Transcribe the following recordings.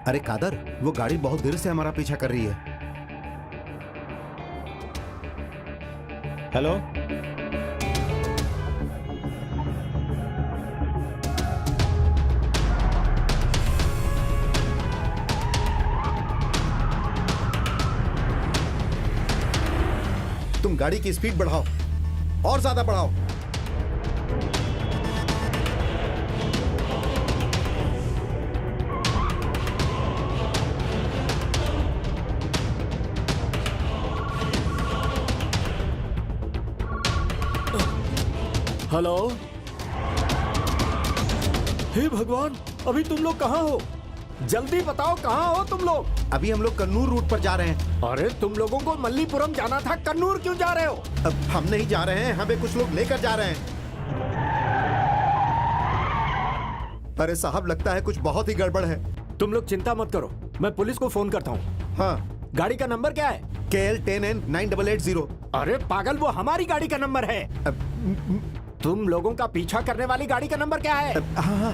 अरे कादर, वो गाड़ी बहुत देर से हमारा पीछा कर रही है। हेलो, तुम गाड़ी की स्पीड बढ़ाओ और ज्यादा बढ़ाओ। हेलो। हे भगवान, अभी तुम लोग कहाँ हो? जल्दी बताओ कहाँ हो तुम लोग? अभी हम लोग कन्नूर रूट पर जा रहे हैं। अरे तुम लोगों को मल्लीपुरम जाना था, कन्नूर क्यों जा रहे हो? अब हम नहीं जा रहे हैं, हमें कुछ लोग लेकर जा रहे हैं। अरे साहब, लगता है कुछ बहुत ही गड़बड़ है। तुम लोग चिंता मत करो, मैं पुलिस को फोन करता हूँ। हाँ, गाड़ी का नंबर क्या है? KL10N9880। अरे पागल, वो हमारी गाड़ी का नंबर है। तुम लोगों का पीछा करने वाली गाड़ी का नंबर क्या है? हाँ,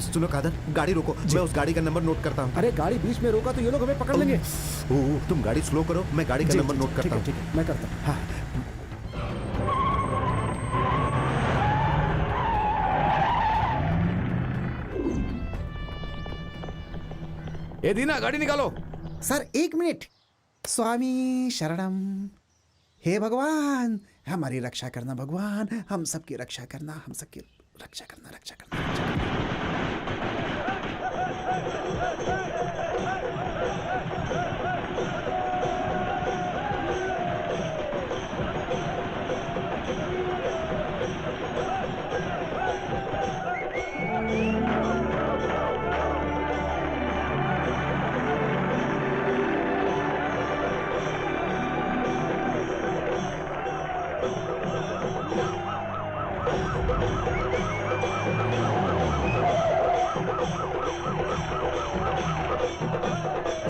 सुनो कादर, गाड़ी रोको, मैं उस गाड़ी का नंबर नोट करता हूँ। अरे गाड़ी बीच में रोका तो ये लोग हमें पकड़ लेंगे। तुम गाड़ी स्लो करो, मैं गाड़ी का नंबर नोट करता हूँ। ठीक है, मैं करता हूँ। हाँ। ए दीना, गाड़ी निकालो। Sir 1 minute. स्वामी शरणम। हे भगवान, हमारी रक्षा करना भगवान, हम सबकी रक्षा करना, हम सबकी रक्षा करना, रक्षा करना, रक्षा करना।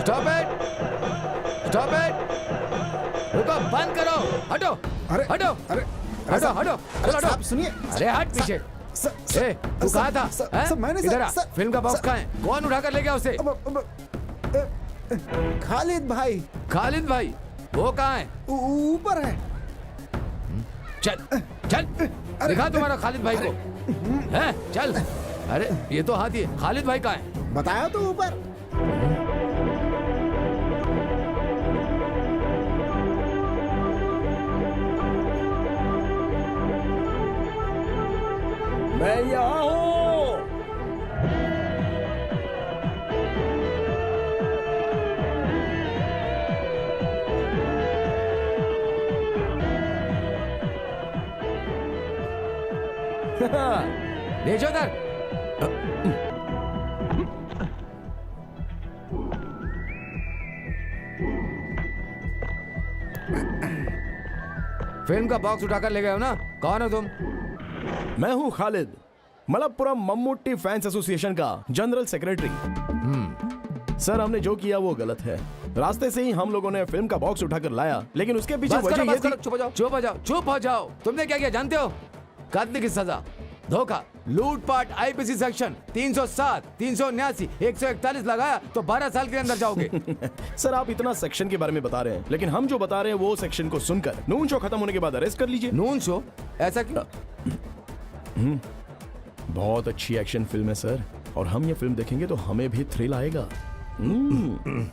स्टॉप इट, स्टॉप इट, रुको, बंद करो, हटो, अरे हटो, अरे हटो, हटो, अरे चलो, साहब हटो। सुनिए। अरे हट पीछे। ए, तू कहाँ था? हैं? मैंने इधर आ, सर, फिल्म का बॉक्स कहाँ है? कौन उठा कर ले गया उसे? खालिद भाई खालिद भाई, वो कहाँ है? ऊपर है। चल, चल, दिखा तुम्हारा खालिद भाई को। हैं? चल। अरे ये तो हाथी है, खालिद भाई कहाँ है? बताया तो ऊपर। मैं यहाँ हूँ। भेजो उधर। फिल्म का बॉक्स उठाकर ले गए हो ना? कौन हो तुम? मैं हूं खालिद, मलप्पुरम मम्मूटी फैंस एसोसिएशन का जनरल सेक्रेटरी। सर, हमने जो किया वो गलत है। रास्ते से ही हम लोगों ने फिल्म का बॉक्स उठाकर लाया, लेकिन उसके पीछे बस वजह करो, ये बस करो, थी। चुप हो जाओ, चुप हो जाओ, चुप हो जाओ। तुमने क्या किया जानते हो? कत्ल की सजा, धोखा, लूटपाट, आईपीसी सेक्शन 307, 379, 141 लगाया तो 12 साल के अंदर जाओगे। सर, आप इतना सेक्शन के बारे में बता रहे हैं, लेकिन हम जो बता रहे हैं वो सेक्शन को सुनकर नून शो खत्म होने के बाद अरेस्ट कर लीजिए। Noon show? ऐसा क्यों? बहुत अच्छी एक्शन फिल्म है सर, और हम ये फिल्म देखेंगे तो हमें भी थ्रिल आएगा।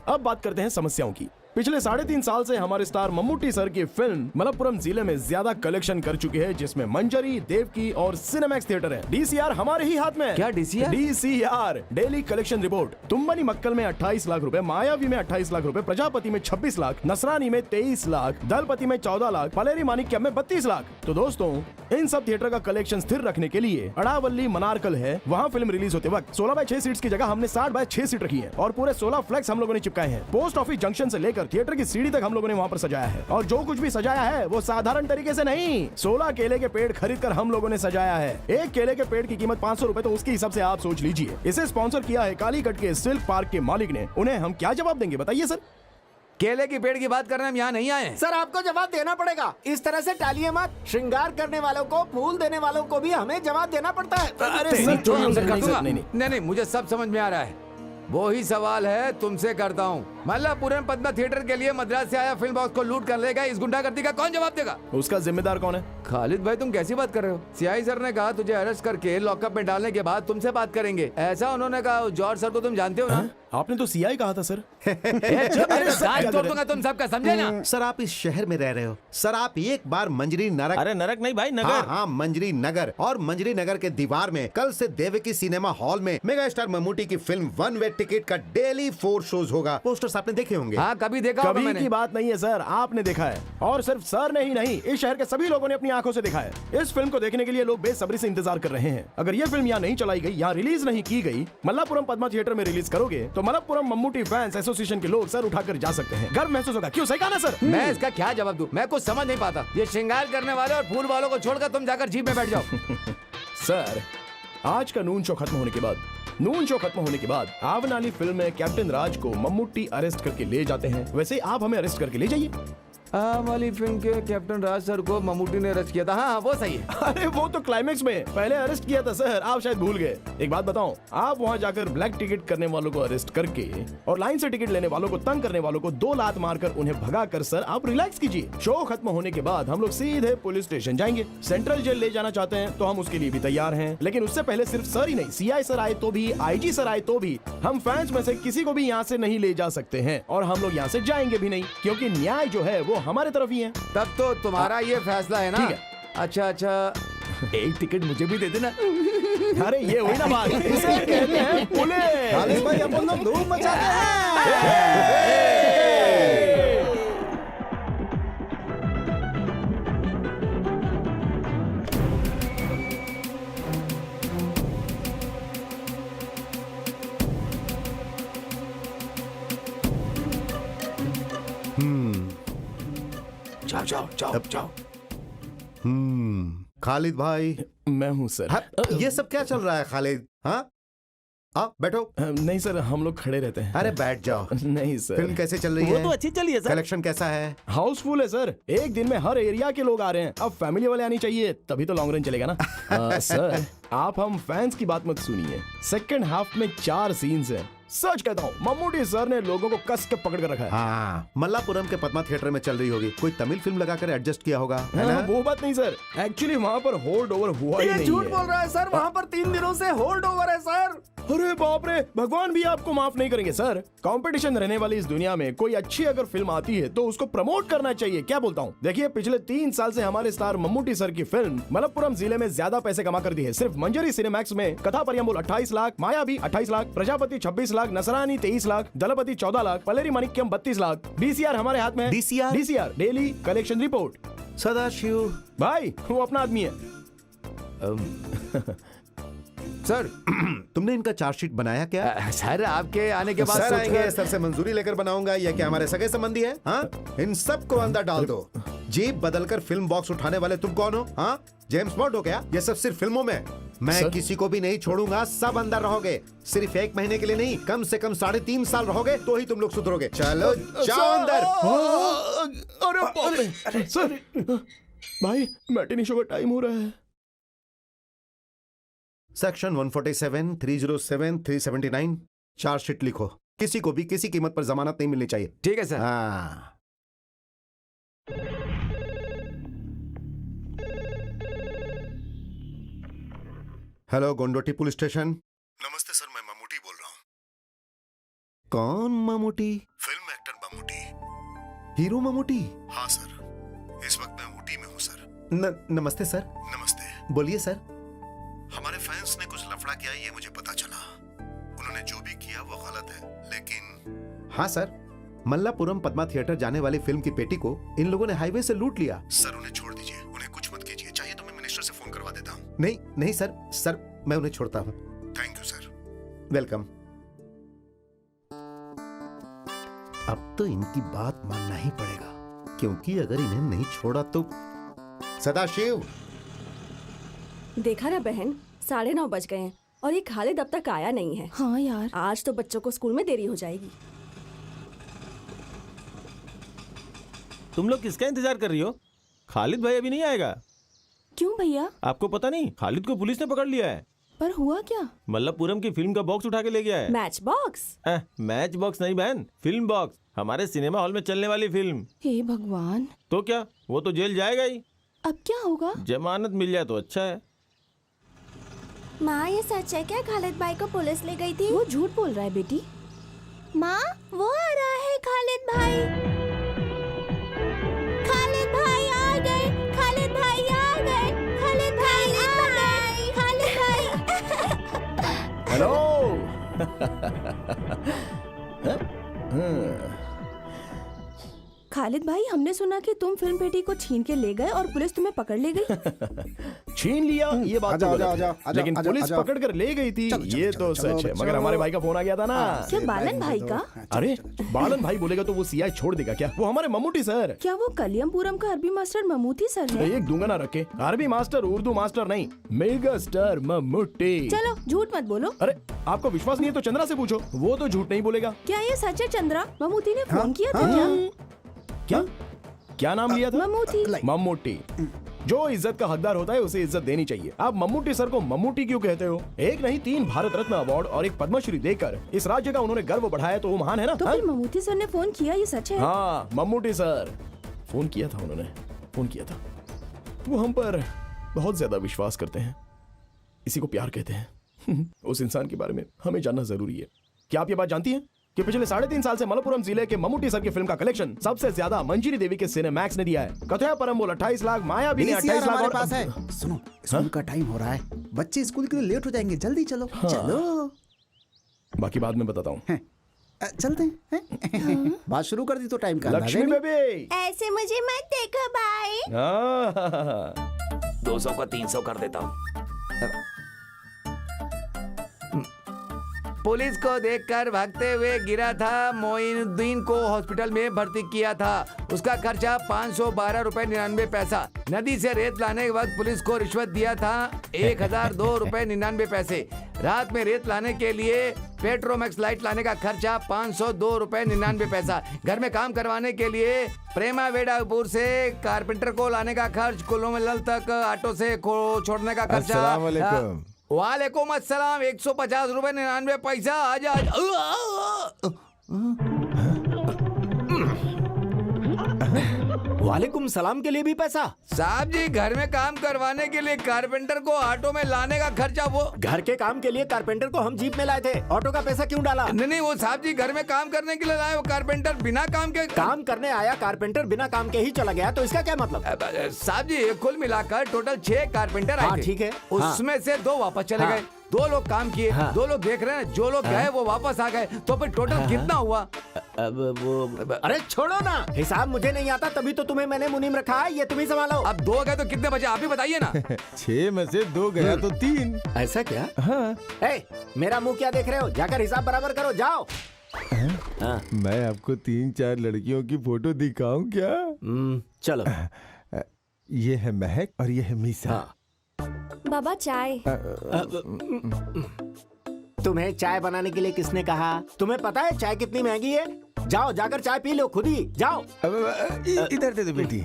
अब बात करते हैं समस्याओं की। पिछले 3.5 साल से हमारे स्टार मम्मूटी सर की फिल्म मलप्पुरम जिले में ज्यादा कलेक्शन कर चुकी है, जिसमें मंजरी, देवकी और सिनेमैक्स थिएटर है। डीसीआर हमारे ही हाथ में है। क्या DCR? DCR daily collection report. तुम्बनी मक्कल में 28 लाख रुपए, मायावी में 28 लाख रुपए, प्रजापति में 26 लाख, नसरानी में 23 लाख, दलपति में 14 लाख, पलेरी मानिक्यम में 32 लाख। तो दोस्तों, इन सब थिएटर का कलेक्शन स्थिर रखने के लिए अड़ावल्ली मनारकल है, वहाँ फिल्म रिलीज होते वक्त 16/6 सीट्स की जगह हमने 60/6 सीट रखी है, और पूरे 16 फ्लैक्स हम लोगों ने चिपकाए हैं। पोस्ट ऑफिस जंक्शन से लेकर थिएटर की सीढ़ी तक हम लोगों ने वहाँ पर सजाया है, और जो कुछ भी सजाया है वो साधारण तरीके से नहीं। 16 केले के पेड़ खरीद कर हम लोगों ने सजाया है। एक केले के पेड़ की कीमत 500 रुपए, तो उसके हिसाब से आप सोच लीजिए। इसे स्पॉन्सर किया है कालीकट के सिल्क पार्क के मालिक ने। उन्हें हम क्या जवाब देंगे बताइए सर? केले के पेड़ की बात करने हम यहाँ नहीं आए हैं। सर, आपको जवाब देना पड़ेगा। इस तरह से टालिए मत। श्रृंगार करने वालों को, फूल देने वालों को भी हमें जवाब देना पड़ता है। अरे तेरी सर, तो नहीं, आंसर कर नहीं, दूंगा। नहीं, नहीं। नहीं, मुझे सब समझ में आ रहा है। वो ही सवाल है तुमसे करता हूँ। मल्लापुरम पद्मा थिएटर के लिए मद्रास से आया फिल्म बॉक्स को लूट कर लेगा, इस गुंडागर्दी का कौन जवाब देगा? उसका जिम्मेदार कौन है? खालिद भाई तुम कैसी बात कर रहे हो? सीआई सर ने कहा तुझे अरेस्ट करके लॉकअप में डालने के बाद तुमसे बात करेंगे, ऐसा उन्होंने कहा। जॉर्ज सर को तुम जानते हो ना? आपने तो सीआई कहा था सर। तोड़ दूंगा तुम सबका, समझे ना? सर आप इस शहर में रह रहे हो सर, आप एक बार मंजरी नरक, अरे नरक नहीं भाई, नगर। हाँ हाँ मंजरी नगर, और मंजरी नगर के दीवार में कल से देवकी सिनेमा हॉल में मेगा स्टार मम्मूटी की फिल्म वन वे टिकट का डेली 4 शोज होगा। पोस्टर्स आपने देखे होंगे। हाँ कभी देखा होगा कभी मैंने। की बात नहीं है सर, आपने देखा है। और सिर्फ सर ने ही नहीं, इस शहर के सभी लोगों ने अपनी आंखों से देखा है। इस फिल्म को देखने के लिए लोग बेसब्री से इंतजार कर रहे हैं। अगर ये फिल्म यहाँ नहीं चलाई गई, यहाँ रिलीज नहीं की गई, मल्लापुरम पद्मा थिएटर में रिलीज करोगे तो मल्लापुरम मम्मूटी फैंस एसोसिएशन के लोग सर उठाकर जा सकते हैं। गर्व महसूस होगा। क्यों, सही कहा ना सर? मैं इसका क्या जवाब दूं? मैं कुछ समझ नहीं पाता। ये श्रृंगार करने वाले और फूल वालों को छोड़कर तुम जाकर जीप में बैठ जाओ। सर आज का नून शो खत्म होने के बाद आवनाली फिल्म में कैप्टन राज को मम्मूटी अरेस्ट करके ले जाते हैं। वैसे आप हमें अरेस्ट करके ले जाइए। वाली फिल्म के कैप्टन राज सर को मम्मूटी ने अरेस्ट किया था। हाँ वो सही है। अरे वो तो क्लाइमेक्स में पहले अरेस्ट किया था सर, आप शायद भूल गए। एक बात बताऊं, आप वहां जाकर ब्लैक टिकट करने वालों को अरेस्ट करके और लाइन से टिकट लेने वालों को तंग करने वालों को 2 लात मारकर उन्हें भगाकर सर आप रिलैक्स कीजिए। शो खत्म होने के बाद हम लोग सीधे पुलिस स्टेशन जाएंगे। सेंट्रल जेल ले जाना चाहते हैं तो हम उसके लिए भी तैयार हैं, लेकिन उससे पहले सिर्फ सर ही नहीं, सीआई सर आए तो भी, आईजी सर आए तो भी, हम फैंस में से किसी को भी यहाँ से नहीं ले जा सकते हैं। और हम लोग यहाँ से जाएंगे भी नहीं, क्योंकि न्याय जो है वो हमारे तरफ ही है। तब तो तुम्हारा ये फैसला है ना? ठीक है। अच्छा एक टिकट मुझे भी दे देना। अरे ये हुई ना बात, इसे कहते हैं पुलिस। खालिद भाई अपन लोग धूम मचाते हैं। जाओ। खालिद भाई, मैं हूँ सर। हाँ, ये सब क्या चल रहा है खालिद? हाँ आओ बैठो। नहीं सर, हम लोग खड़े रहते हैं। अरे बैठ जाओ। नहीं सर। फिल्म कैसे चल रही वो है? तो अच्छी चली है सर। कलेक्शन कैसा है? हाउसफुल है सर, एक दिन में हर एरिया के लोग आ रहे हैं। अब फैमिली वाले आनी चाहिए, तभी तो लॉन्ग रन चलेगा ना। सर आप हम फैंस की बात मत सुनिए। सेकंड हाफ में 4 सीन्स हैं। सच कहता हूँ, मम्मूटी सर ने लोगों को कस के पकड़ कर रखा है। हाँ मल्लापुरम के पद्मा थिएटर में चल रही होगी, कोई तमिल फिल्म लगाकर एडजस्ट किया होगा, है ना? वो बात नहीं सर, एक्चुअली वहाँ पर होल्ड ओवर हुआ ही नहीं है। झूठ बोल रहा है सर, वहाँ पर 3 दिनों से होल्ड ओवर है सर। अरे बाप रे, भगवान भी आपको माफ नहीं करेंगे सर। कंपटीशन रहने वाली इस दुनिया में कोई अच्छी अगर फिल्म आती है तो उसको प्रमोट करना चाहिए। क्या बोलता हूँ? देखिए पिछले 3 साल से हमारे स्टार मम्मूटी सर की फिल्म मलप्पुरम जिले में ज्यादा पैसे कमा कर दी है। सिर्फ मंजरी सिनेमैक्स में कथा परियम्बुल 28 लाख, मायावी 28 लाख, प्रजापति 26 लाख, नसरानी 23 लाख, दलपति 14 लाख, पलेरी माणिक्यम 32 लाख। डीसीआर हमारे हाथ में है। DCR daily collection report. Sadashiv भाई वो अपना आदमी है। सर तुमने इनका चार्जशीट बनाया क्या? सर आपके आने के बाद सर सोच आएंगे, सर से मंजूरी लेकर बनाऊंगा। या क्या हमारे सगे संबंधी है? हाँ इन सबको अंदर डाल दो। जीप बदलकर फिल्म बॉक्स उठाने वाले तुम कौन हो? हाँ जेम्स बॉन्ड हो क्या? ये सब सिर्फ फिल्मों में। मैं किसी को भी नहीं छोड़ूंगा, सब अंदर रहोगे। सिर्फ 1 महीने के लिए नहीं, कम से कम 3.5 साल रहोगे तो ही तुम लोग सुधरोगे। चलो जाओ अंदर। अरे बाप रे सर, भाई मैटिनी शो का टाइम हो रहा है। सेक्शन 147, 307, 379 चार्जशीट लिखो। किसी को भी किसी कीमत पर जमानत नहीं मिलनी चाहिए। ठीक है सर। हाँ हेलो गोंडोटी पुलिस स्टेशन। नमस्ते सर, मैं मम्मूटी बोल रहा हूँ। कौन Mammootty? Film actor Mammootty. Hero Mammootty? हाँ सर, इस वक्त मैं ऊटी में हूँ सर। नमस्ते सर। नमस्ते। बोलिए सर। हमारे फैंस ने कुछ लफड़ा किया, ये मुझे पता चला। उन्होंने जो भी किया वो गलत है, लेकिन हाँ सर, मल्लापुरम पद्मा थिएटर जाने वाली फिल्म की पेटी को इन लोगों ने हाईवे से लूट लिया। सर उन्हें छोड़ दीजिए, उन्हें कुछ मत कीजिए। चाहिए तो मैं मिनिस्टर से फोन करवा देता हूँ। नहीं नहीं सर, सर मैं उन्हें छोड़ता हूँ। Thank you sir. वेलकम। अब तो इनकी बात मानना ही पड़ेगा, क्योंकि अगर इन्हें नहीं छोड़ा तो। सदाशिव, देखा ना बहन, 9:30 बज गए हैं और ये खालिद अब तक आया नहीं है। हाँ यार, आज तो बच्चों को स्कूल में देरी हो जाएगी। तुम लोग किसका इंतजार कर रही हो? खालिद भाई अभी नहीं आएगा। क्यों भैया? आपको पता नहीं, खालिद को पुलिस ने पकड़ लिया है। पर हुआ क्या? मल्लपुरम की फिल्म का बॉक्स उठा के ले गया है। Match box? मैच बॉक्स नहीं बहन, फिल्म बॉक्स, हमारे सिनेमा हॉल में चलने वाली फिल्म। हे भगवान, तो क्या, वो तो जेल जाएगा ही। अब क्या होगा? जमानत मिल जाए तो अच्छा है। माँ ये सच है क्या खालिद भाई को पुलिस ले गई थी? वो झूठ बोल रहा है बेटी। माँ वो आ रहा है खालिद भाई। खालिद भाई आ गए, खालिद भाई आ गए, खालिद भाई आ गए, खालिद भाई। हेलो। खालिद भाई, हमने सुना कि तुम फिल्म पेटी को छीन के ले गए और पुलिस तुम्हें पकड़ ले गई। छीन लिया ये बात आजा, तो गलत आजा, है। आजा, लेकिन आजा, पुलिस आजा। पकड़ कर ले गई थी चलो, ये चलो, तो चलो, सच है। बच्चों। मगर हमारे भाई का फोन आ गया था ना। क्या बालन भाई का? अरे बालन भाई बोलेगा तो वो सीआई छोड़ देगा क्या? वो हमारे मम्मूटी सर। क्या वो कलियमपुरम का अरबी मास्टर ममूती सर है? एक दूंगा ना रखे, अरबी मास्टर उर्दू मास्टर नहीं, मेगा स्टार मम्मूटी। चलो झूठ मत बोलो। अरे आपको विश्वास नहीं है तो चंद्रा से पूछो, वो तो झूठ नहीं बोलेगा। क्या ये सच है चंद्रा? ममूती ने फोन किया था क्या? क्या क्या नाम लिया था? ममूती। मम्मूटी। जो इज्जत का हकदार होता है उसे इज्जत देनी चाहिए। आप मम्मूटी सर को मम्मूटी क्यों कहते हो? एक नहीं 3 भारत रत्न अवार्ड और एक पद्मश्री देकर इस राज्य का उन्होंने गर्व बढ़ाया, तो वो महान है ना? तो हाँ? फिर ममूती सर ने फोन किया, ये सच है? हाँ मम्मूटी सर फोन किया था, उन्होंने फोन किया था। वो हम पर बहुत ज्यादा विश्वास करते हैं, इसी को प्यार कहते हैं। उस इंसान के बारे में हमें जानना जरूरी है। क्या आप ये बात जानती हैं कि पिछले 3.5 साल से मलप्पुरम जिले के मम्मूटी सर की फिल्म का कलेक्शन सबसे ज्यादा मंजीरी देवी के सिनेमैक्स ने दिया है। कथया परम्बोल 28 लाख, माया भी ने 28 लाख हमारे और पास है। सुनो, स्कूल का टाइम हो रहा है, बच्चे स्कूल के लिए लेट हो जाएंगे, जल्दी चलो। चलो बाकी बाद में बताता हूँ। चलते हैं। बात शुरू कर दी तो टाइम का लक्ष्मी बेबी। ऐसे मुझे मत देखो भाई। 200 का 300 कर देता हूँ। पुलिस को देखकर भागते हुए गिरा था, मोइनुद्दीन को हॉस्पिटल में भर्ती किया था। उसका खर्चा 512 रुपए 99 पैसा। नदी से रेत लाने के वक्त पुलिस को रिश्वत दिया था 1002 रुपए 99 पैसे। रात में रेत लाने के लिए पेट्रोमैक्स लाइट लाने का खर्चा 502 रुपए 99 पैसा। घर में काम करवाने के लिए प्रेमा वेडापुर से कारपेंटर को लाने का खर्च, कुल्लू तक ऑटो से छोड़ने का खर्चा। वालेकुम अस्सलाम, 150 रुपए 99 पैसा। आजा वालेकुम सलाम के लिए भी पैसा? साहब जी, घर में काम करवाने के लिए कारपेंटर को ऑटो में लाने का खर्चा वो। घर के काम के लिए कारपेंटर को हम जीप में लाए थे, ऑटो का पैसा क्यों डाला? नहीं, वो साहब जी घर में काम करने के लिए लाए, वो कारपेंटर बिना काम के। काम करने आया कारपेंटर, बिना काम के ही चला गया, तो इसका क्या मतलब? साहब जी कुल मिलाकर टोटल 6 कारपेंटर आए थे। ठीक है। उसमें से 2 वापस चले गए, 2 लोग काम किए, 2 लोग देख रहे हैं, जो लोग गए वो वापस आ गए, तो फिर टोटल कितना हुआ? अब वो अरे छोड़ो ना, हिसाब मुझे नहीं आता, तभी तो तुम्हें मैंने मुनीम रखा है, ये तुम ही संभालो। अब 2 गए तो कितने बचे आप ही बताइए ना। 6 में से 2 गया तो 3। ऐसा क्या? हाँ। मेरा मुंह क्या देख रहे हो? जाकर हिसाब बराबर करो, जाओ। मैं आपको 3-4 लड़कियों की फोटो दिखाऊं क्या? चलो। ये है महक और ये है मीसा। बाबा चाय। तुम्हें चाय बनाने के लिए किसने कहा? तुम्हें पता है चाय कितनी महंगी है? जाओ जाकर चाय पी लो खुद ही, जाओ। इधर दे दो बेटी।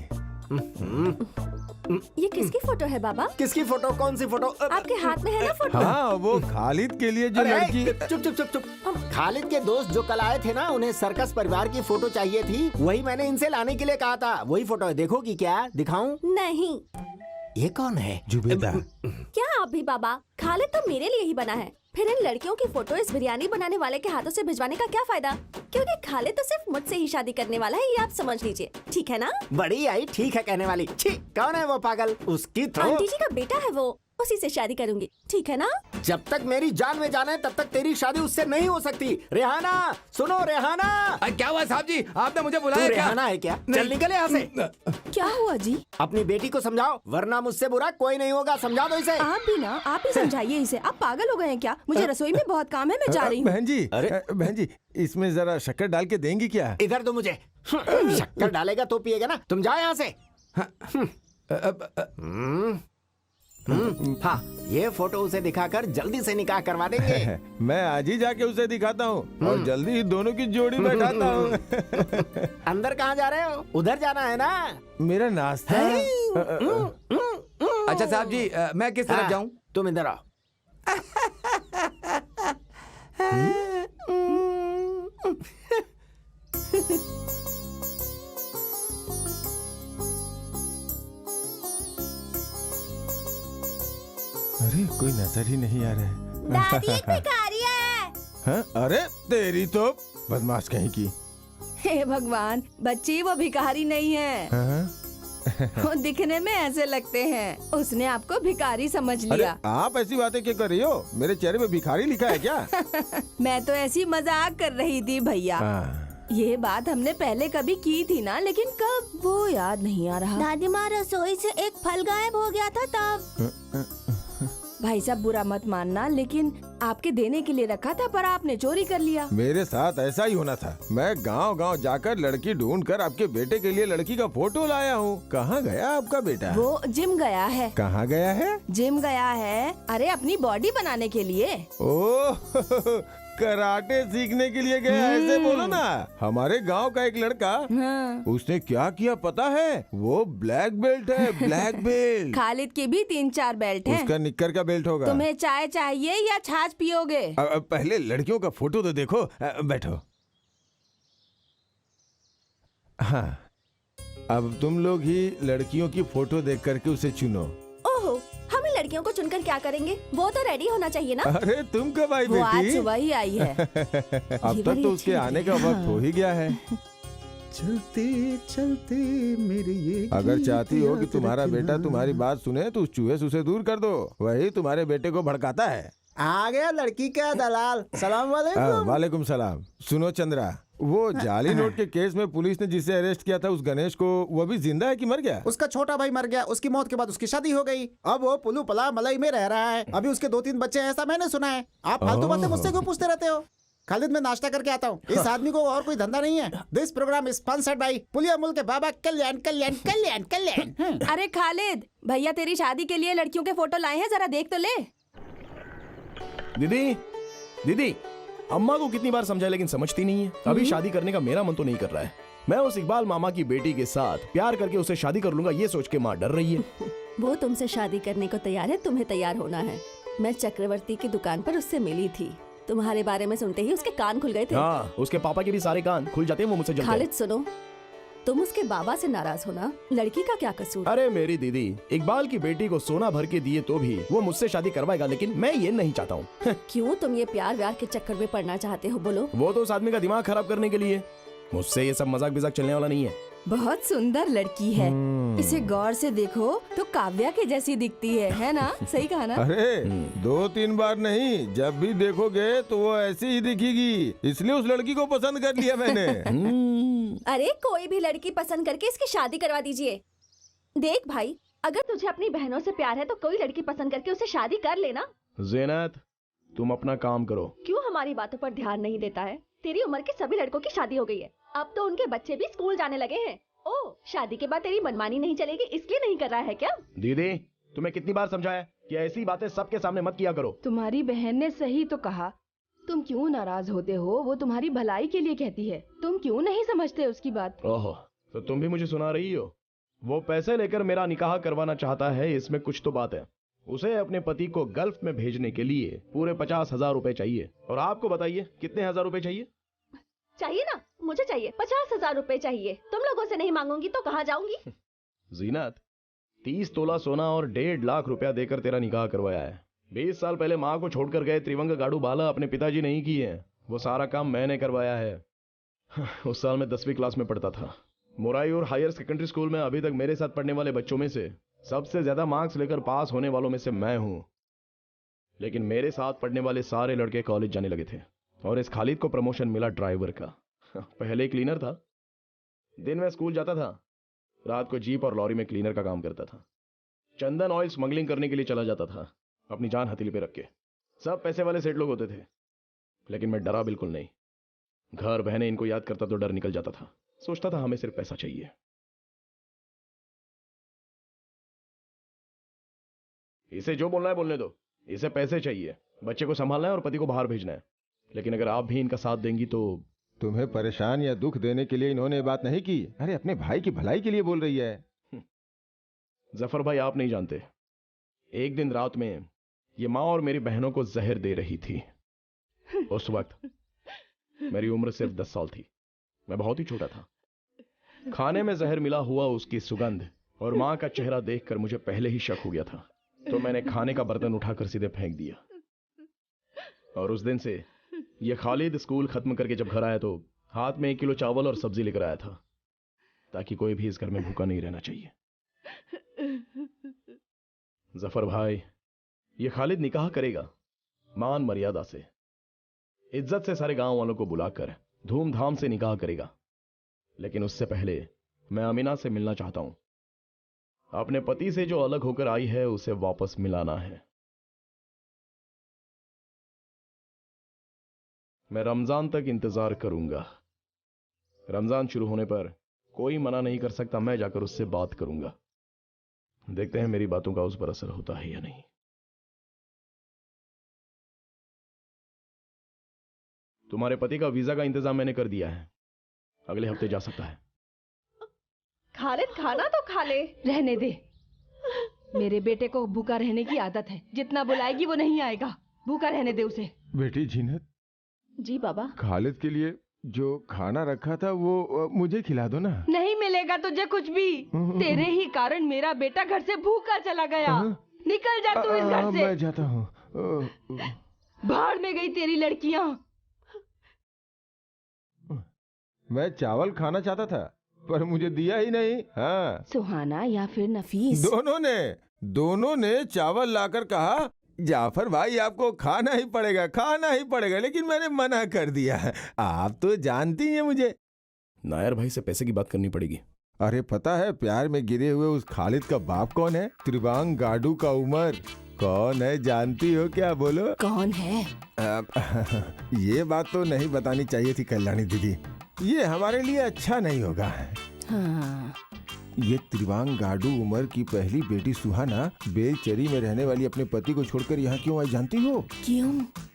ये किसकी फोटो है बाबा? किसकी फोटो? कौन सी फोटो? आपके हाथ में है ना फोटो? हाँ, वो खालिद के लिए जो लड़की। चुप चुप चुप चुप। खालिद के दोस्त जो कल आए थे ना, उन्हें सर्कस परिवार की फोटो चाहिए थी, वही मैंने इनसे लाने के लिए कहा था। वही फोटो है, देखोगी क्या? दिखाऊं? नहीं। ये कौन है? जुबेदा। क्या आप भी बाबा? खालिद तो मेरे लिए ही बना है, फिर इन लड़कियों की फोटो इस बिरयानी बनाने वाले के हाथों से भिजवाने का क्या फायदा? क्योंकि खालिद तो सिर्फ मुझसे ही शादी करने वाला है, ये आप समझ लीजिए, ठीक है ना? बड़ी आई ठीक है कहने वाली। छी, कौन है वो पागल? उसकी तो आंटी जी का बेटा है वो, उसी से शादी करूंगी, ठीक है ना? जब तक मेरी जान में जान है तब तक तेरी शादी उससे नहीं हो सकती। रेहाना, सुनो रेहाना। क्या हुआ साहब जी, आपने मुझे तू बुलाया क्या? रेहाना है क्या? चल निकल यहाँ से। क्या हुआ जी? अपनी बेटी को समझाओ, वरना मुझसे बुरा कोई नहीं होगा। समझा दो इसे। आप भी ना, आप ही समझाइए इसे। आप पागल हो गए हैं क्या? मुझे रसोई में बहुत काम है, मैं जा रही हूँ। बहन जी, इसमें जरा शक्कर डाल के देंगी क्या? इधर दो मुझे। शक्कर डालेगा तो पिएगा ना। तुम जाओ यहाँ से। हाँ, ये फोटो उसे दिखाकर जल्दी से निकाह करवा देंगे। मैं आज ही जाके उसे दिखाता हूँ और जल्दी ही दोनों की जोड़ी बैठाता हूँ। अंदर कहाँ जा रहे हो? उधर जाना है ना? मेरा नाश्ता। अच्छा साहब जी, मैं किस तरफ जाऊँ? तुम इधर आओ। अरे कोई नजर ही नहीं आ रहा है। दादी एक भिखारी है। हाँ? अरे तेरी तो बदमाश कहीं की। हे भगवान, बच्ची वो भिखारी नहीं है। हाँ? वो दिखने में ऐसे लगते हैं। उसने आपको भिखारी समझ अरे लिया। आप ऐसी बातें क्यों कर रही हो? मेरे चेहरे पे भिखारी लिखा है क्या? मैं तो ऐसी मजाक कर रही थी भैया। हाँ। ये बात हमने पहले कभी की थी ना, लेकिन कब वो याद नहीं आ रहा। दादी माँ रसोई से एक फल गायब हो गया था तब। भाई साहब बुरा मत मानना, लेकिन आपके देने के लिए रखा था पर आपने चोरी कर लिया। मेरे साथ ऐसा ही होना था। मैं गांव-गांव जाकर लड़की ढूंढकर आपके बेटे के लिए लड़की का फोटो लाया हूँ। कहाँ गया आपका बेटा? वो जिम गया है। कहाँ गया है? जिम गया है, अरे अपनी बॉडी बनाने के लिए। ओह कराटे सीखने के लिए गया, ऐसे बोलो ना। हमारे गांव का एक लड़का, हाँ। उसने क्या किया पता है? वो ब्लैक बेल्ट है, ब्लैक बेल्ट। खालिद के भी 3-4 बेल्ट हैं। उसका निक्कर का बेल्ट होगा। तुम्हें चाय चाहिए या छाछ पियोगे? पहले लड़कियों का फोटो तो देखो। बैठो। हाँ, अब तुम लोग ही लड़कियों की फोटो देख करके उसे चुनो। ओहो, हम लड़कियों को चुनकर क्या करेंगे? वो तो रेडी होना चाहिए ना। अरे तुम कब आई वो आज बेटी? सुबह ही आई है। अब ये तक बड़ी तो अच्छी उसके लग आने रही का है। वक्त हो ही गया है। चलते चलते मेरे ये अगर गीत चाहती हो कि याद तुम्हारा रखना। बेटा तुम्हारी बात सुने तो उस चूहे से उसे दूर कर दो। वही तुम्हारे बेटे को भड़काता है। आ गया लड़की का दलाल। सलाम वालेकुम। वालेकुम सलाम। सुनो चंद्रा, वो जाली नोट के केस में पुलिस ने जिसे अरेस्ट किया था, उस गणेश को, वो अभी जिंदा है कि मर गया? उसका छोटा भाई मर गया। उसकी मौत के बाद उसकी शादी हो गई। अब वो पुलू पला मलई में रह रहा है। अभी उसके 2-3 बच्चे हैं, ऐसा मैंने सुना है। आप फालतू बातें मुझसे क्यों पूछते रहते हो? खालिद, मैं नाश्ता करके आता हूँ। इस आदमी को और कोई धंधा नहीं है। This program is sponsored by पुलिया मुल्क के बाबा कल्याण कल्याण कल्याण कल्याण। अरे खालिद, भैया तेरी शादी के लिए लड़कियों के फोटो लाए हैं, जरा देख तो ले। दीदी, दीदी, अम्मा को कितनी बार समझाया लेकिन समझती नहीं है। अभी शादी करने का मेरा मन तो नहीं कर रहा है। मैं उस इकबाल मामा की बेटी के साथ प्यार करके उसे शादी कर लूंगा, ये सोच के माँ डर रही है। वो तुमसे शादी करने को तैयार है, तुम्हें तैयार होना है। मैं चक्रवर्ती की दुकान पर उससे मिली थी। तुम्हारे बारे में सुनते ही उसके कान खुल गए थे। हाँ, उसके पापा के भी सारे कान खुल जाते हैं, वो मुझसे जलते हैं। खालिद सुनो, तुम उसके बाबा से नाराज होना, लड़की का क्या कसूर? अरे मेरी दीदी, इकबाल की बेटी को सोना भर के दिए तो भी वो मुझसे शादी करवाएगा, लेकिन मैं ये नहीं चाहता हूँ। क्यों तुम ये प्यार व्यार के चक्कर में पड़ना चाहते हो? बोलो। वो तो उस आदमी का दिमाग खराब करने के लिए। मुझसे ये सब मजाक बिजाक चलने वाला नहीं है। बहुत सुंदर लड़की है, इसे गौर से देखो तो काव्या के जैसी दिखती है ना? सही कहा ना? अरे 2-3 बार नहीं, जब भी देखोगे तो वो ऐसी ही दिखेगी। इसलिए उस लड़की को पसंद कर लिया मैंने। अरे कोई भी लड़की पसंद करके इसकी शादी करवा दीजिए। देख भाई, अगर तुझे अपनी बहनों से प्यार है तो कोई लड़की पसंद करके उसे शादी कर लेना। ज़ीनत, तुम अपना काम करो। क्यों हमारी बातों पर ध्यान नहीं देता है? तेरी उम्र के सभी लड़कों की शादी हो गई है। अब तो उनके बच्चे भी स्कूल जाने लगे हैं। ओह, शादी के बाद तेरी मनमानी नहीं चलेगी, इसलिए नहीं कर रहा है क्या? दीदी, तुम्हें कितनी बार समझाया कि ऐसी बातें सबके सामने मत किया करो। तुम्हारी बहन ने सही तो कहा। तुम क्यों नाराज होते हो? वो तुम्हारी भलाई के लिए कहती है। तुम क्यों नहीं समझते उसकी बात? ओहो, तो तुम भी मुझे सुना रही हो? वो पैसे लेकर मेरा निकाह करवाना चाहता है, इसमें कुछ तो बात है। उसे अपने पति को गल्फ में भेजने के लिए पूरे 50,000 रुपए चाहिए। और आपको बताइए कितने हजार रुपए चाहिए? चाहिए ना, मुझे चाहिए 50,000 रुपए चाहिए। तुम लोगों से नहीं मांगूंगी तो कहाँ जाऊंगी? जीनत, 30 तोला सोना और 1.5 लाख रुपया देकर तेरा निकाह करवाया है। 20 साल पहले माँ को छोड़कर गए त्रिवंग गाड़ू बाला अपने पिताजी नहीं किए हैं, वो सारा काम मैंने करवाया है। उस साल मैं 10वीं क्लास में पढ़ता था। मोरायूर हायर सेकेंडरी स्कूल में अभी तक मेरे साथ पढ़ने वाले बच्चों में से सबसे ज्यादा मार्क्स लेकर पास होने वालों में से मैं हूं। लेकिन मेरे साथ पढ़ने वाले सारे लड़के कॉलेज जाने लगे थे और इस खालिद को प्रमोशन मिला ड्राइवर का। पहले क्लीनर था, दिन में स्कूल जाता था, रात को जीप और लॉरी में क्लीनर का काम करता था। चंदन ऑयल स्मगलिंग करने के लिए चला जाता था, अपनी जान हथेली पे रख के। सब पैसे वाले सेठ लोग होते थे, लेकिन मैं डरा बिल्कुल नहीं। घर बहने इनको याद करता तो डर निकल जाता था। सोचता था हमें सिर्फ पैसा चाहिए। इसे जो बोलना है बोलने दो, इसे पैसे चाहिए, बच्चे को संभालना है और पति को बाहर भेजना है। लेकिन अगर आप भी इनका साथ देंगी तो। तुम्हें परेशान या दुख देने के लिए इन्होंने बात नहीं की। अरे अपने भाई की भलाई के लिए बोल रही है। जफर भाई, आप नहीं जानते, एक दिन रात में ये माँ और मेरी बहनों को जहर दे रही थी। उस वक्त मेरी उम्र सिर्फ 10 साल थी। मैं बहुत ही छोटा था। खाने में जहर मिला हुआ उसकी सुगंध और माँ का चेहरा देखकर मुझे पहले ही शक हो गया था, तो मैंने खाने का बर्तन उठाकर सीधे फेंक दिया। और उस दिन से ये खालिद स्कूल खत्म करके जब घर आया तो हाथ में 1 किलो चावल और सब्जी लेकर आया था, ताकि कोई भी इस घर में भूखा नहीं रहना चाहिए। जफर भाई, ये खालिद निकाह करेगा मान मर्यादा से, इज्जत से सारे गांव वालों को बुलाकर धूमधाम से निकाह करेगा। लेकिन उससे पहले मैं अमीना से मिलना चाहता हूं। अपने पति से जो अलग होकर आई है उसे वापस मिलाना है। मैं रमजान तक इंतजार करूंगा। रमजान शुरू होने पर कोई मना नहीं कर सकता, मैं जाकर उससे बात करूंगा। देखते हैं मेरी बातों का उस पर असर होता है या नहीं। तुम्हारे पति का वीजा का इंतजाम मैंने कर दिया है, अगले हफ्ते जा सकता है। खालिद खाना तो खा ले। रहने दे, मेरे बेटे को भूखा रहने की आदत है। जितना बुलाएगी वो नहीं आएगा। भूखा रहने दे उसे। बेटी जीनत, जी बाबा। खालिद के लिए जो खाना रखा था वो मुझे खिला दो ना। नहीं मिलेगा तुझे कुछ भी। तेरे ही कारण मेरा बेटा घर से भूखा चला गया। निकल जा तू इस घर से। मैं जाता हूँ। भाड़ में गई तेरी लड़कियां। मैं चावल खाना चाहता था पर मुझे दिया ही नहीं। हाँ, सुहाना या फिर नफीस, दोनों ने चावल लाकर कहा जाफर भाई आपको खाना ही पड़ेगा, लेकिन मैंने मना कर दिया। आप तो जानती हैं मुझे। नायर भाई से पैसे की बात करनी पड़ेगी। अरे पता है प्यार में गिरे हुए उस खालिद का बाप कौन है? त्रिबांग गाडू का उमर। कौन है जानती हो क्या? बोलो कौन है? ये बात तो नहीं बतानी चाहिए थी कल्याणी दीदी, ये हमारे लिए अच्छा नहीं होगा। हाँ। ये त्रिबांग गाडू उमर की पहली बेटी सुहाना बेलचरी में रहने वाली अपने पति को छोड़कर यहाँ क्यों आई जानती हो? क्यों?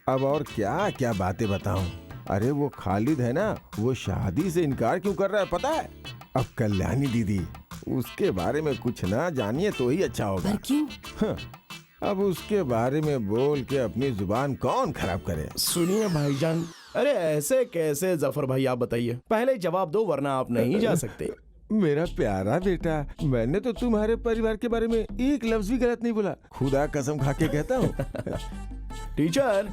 अब और क्या क्या बातें बताऊं। अरे वो खालिद है ना, वो शादी से इनकार क्यों कर रहा है पता है? अब कल्याणी दीदी उसके बारे में कुछ ना जानिए तो ही अच्छा होगा। पर क्यों? हाँ, अब उसके बारे में बोल के अपनी जुबान कौन खराब करे। सुनिए भाईजान। अरे ऐसे कैसे जफर भाई, आप बताइए। पहले जवाब दो वरना आप नहीं जा सकते। मेरा प्यारा बेटा, मैंने तो तुम्हारे परिवार के बारे में एक लफ्ज भी गलत नहीं बोला, खुदा कसम खा के कहता हूँ। टीचर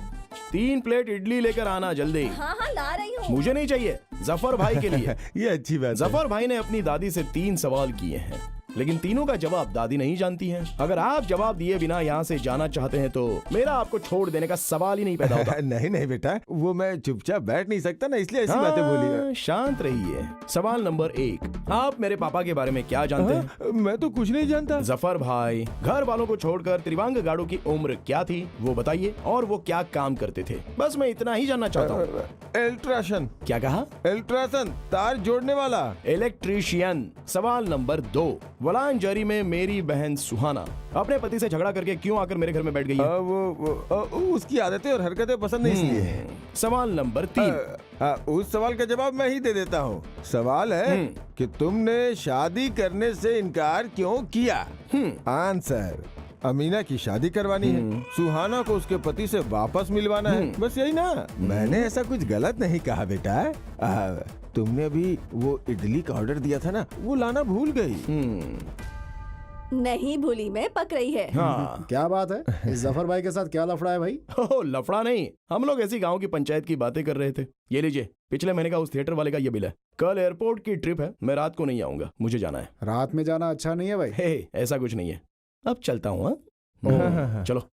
3 प्लेट इडली लेकर आना जल्दी। हाँ हाँ ला रही हूँ। मुझे नहीं चाहिए, जफर भाई के लिए। ये अच्छी बात है। जफर भाई ने अपनी दादी से 3 सवाल किए हैं, लेकिन तीनों का जवाब दादी नहीं जानती हैं। अगर आप जवाब दिए बिना यहाँ से जाना चाहते हैं तो मेरा आपको छोड़ देने का सवाल ही नहीं पैदा होता। नहीं नहीं बेटा, वो मैं चुपचाप बैठ नहीं सकता ना, इसलिए ऐसी बातें बोली। शांत रहिए। सवाल नंबर 1, आप मेरे पापा के बारे में क्या जानते हैं? मैं तो कुछ नहीं जानता। जफर भाई, घर वालों को छोड़कर त्रिबांग गाडू की उम्र क्या थी वो बताइए, और वो क्या काम करते थे। बस मैं इतना ही जानना चाहता हूँ। इलेक्ट्रिशियन। क्या कहा? इलेक्ट्रिशियन, तार जोड़ने वाला। इलेक्ट्रीशियन। सवाल नंबर 2, वलांजरी में मेरी बहन सुहाना अपने पति से झगड़ा करके क्यों आकर मेरे घर में बैठ गई है? उसकी आदतें और हरकतें पसंद नहीं इसलिए। सवाल नंबर 3, उस सवाल का जवाब मैं ही दे देता हूँ। सवाल है कि तुमने शादी करने से इनकार क्यों किया? आंसर, अमीना की शादी करवानी है, सुहाना को उसके पति से वापस मिलवाना है, बस यही ना। मैंने ऐसा कुछ गलत नहीं कहा बेटा। तुमने अभी वो इडली का ऑर्डर दिया था ना, वो लाना भूल गई। नहीं भूली, मैं पक रही है। हाँ। क्या बात है? इस जफर भाई के साथ क्या लफड़ा है भाई? ओह, लफड़ा नहीं, हम लोग ऐसी गांव की पंचायत की बातें कर रहे थे। ये लीजिए, पिछले महीने का उस थिएटर वाले का ये बिल है। कल एयरपोर्ट की ट्रिप है, मैं रात को नहीं आऊंगा, मुझे जाना है। रात में जाना अच्छा नहीं है भाई। हे, ऐसा कुछ नहीं है। अब चलता हूँ। चलो।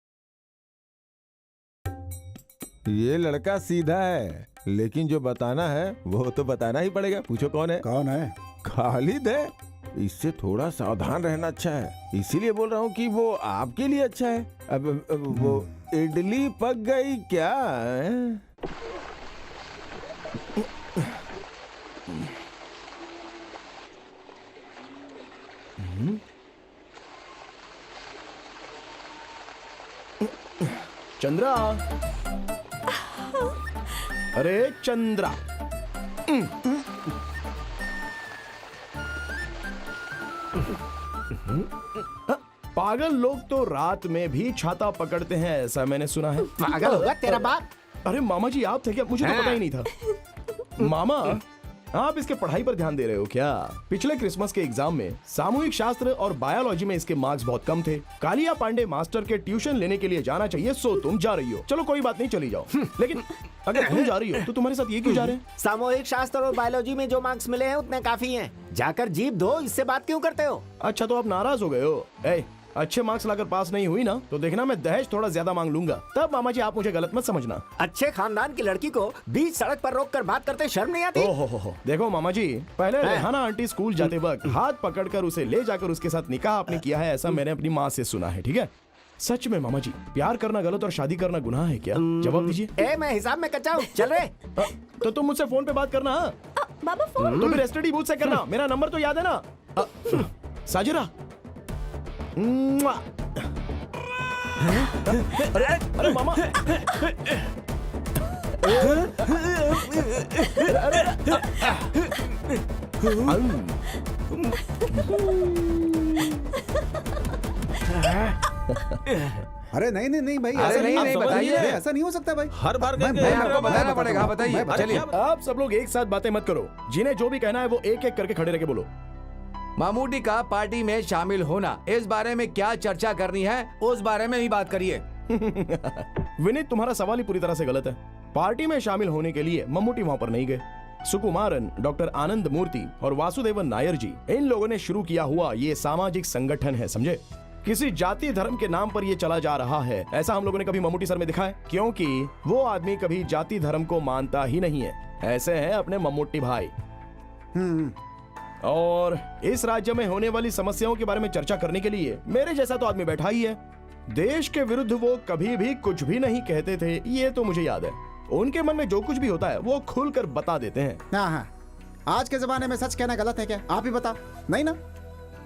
ये लड़का सीधा है, लेकिन जो बताना है वो तो बताना ही पड़ेगा। पूछो कौन है? कौन है? खालिद है। इससे थोड़ा सावधान रहना अच्छा है, इसीलिए बोल रहा हूँ कि वो आपके लिए अच्छा है। अब वो इडली पक गई क्या? चंद्रा, अरे चंद्रा, पागल लोग तो रात में भी छाता पकड़ते हैं, ऐसा मैंने सुना है। पागल होगा तेरा बाप। अरे मामा जी आप थे क्या? मुझे तो पता ही नहीं था। मामा आप इसके पढ़ाई पर ध्यान दे रहे हो क्या? पिछले क्रिसमस के एग्जाम में सामूहिक शास्त्र और बायोलॉजी में इसके मार्क्स बहुत कम थे। कालिया पांडे मास्टर के ट्यूशन लेने के लिए जाना चाहिए, सो तुम जा रही हो। चलो कोई बात नहीं, चली जाओ। लेकिन अगर तुम जा रही हो तो तुम्हारे साथ ये क्यों जा रहे हैं? सामूहिक शास्त्र और बायोलॉजी में जो मार्क्स मिले हैं उतने काफी हैं। जाकर जीप दो, इससे बात क्यों करते हो? अच्छा तो आप नाराज हो गए हो? अच्छे मार्क्स लाकर पास नहीं हुई ना तो देखना मैं दहेज थोड़ा ज्यादा मांग लूंगा। तब मामा जी आप मुझे गलत मत समझना। अच्छे खानदान की लड़की को बीच सड़क पर रोक कर बात करते शर्म नहीं आती? हो। देखो मामा जी, पहले रेहाना आंटी स्कूल जाते वक्त हाथ पकड़कर उसे ले जाकर उसके साथ निकाह आपने किया है, ऐसा मैंने अपनी माँ से सुना है। ठीक है? सच में मामा जी, प्यार करना गलत और शादी करना गुनाह है क्या? जवाब दीजिए। मैं हिसाब में कच्चा हूँ, चल रे। तो तुम मुझसे फोन पे बात करना। बाबा फोन। तो फिर एसटीडी बूथ से करना, मेरा नंबर तो याद है ना? साजिरा। अरे मामा। अरे नहीं नहीं नहीं भाई, अरे ऐसा नहीं, आप नहीं, समझ बताइए। रहे हैं, ऐसा नहीं हो सकता भाई। हर बार मैं कहते हैं, आपको बताना बताता पड़ेगा, हूँ, बताइए। मैं बताता चलिए। हूँ। आप सब लोग एक साथ बातें मत करो। जिन्हें जो भी कहना है वो एक एक करके खड़े रह के बोलो। मामूटी का पार्टी में शामिल होना, इस बारे में क्या चर्चा करनी है उस बारे में ही बात करिए। विनीत तुम्हारा सवाल ही पूरी तरह से गलत है। पार्टी में शामिल होने के लिए मम्मूटी वहाँ पर नहीं गए। सुकुमारन, डॉक्टर आनंद मूर्ति और वासुदेवन नायर जी, इन लोगों ने शुरू किया हुआ ये सामाजिक संगठन है, समझे? किसी जाति धर्म के नाम पर ये चला जा रहा है, ऐसा हम लोगों ने कभी मम्मूटी सर में दिखा है? क्योंकि वो आदमी कभी जाति धर्म को मानता ही नहीं है। ऐसे हैं अपने मम्मूटी भाई। और इस राज्य में होने वाली समस्याओं के बारे में चर्चा करने के लिए मेरे जैसा तो आदमी बैठा ही है। देश के विरुद्ध वो कभी भी कुछ भी नहीं कहते थे, ये तो मुझे याद है। उनके मन में जो कुछ भी होता है वो खुलकर बता देते हैं। हाँ, आज के जमाने में सच कहना गलत है क्या? आप ही बता। नहीं ना?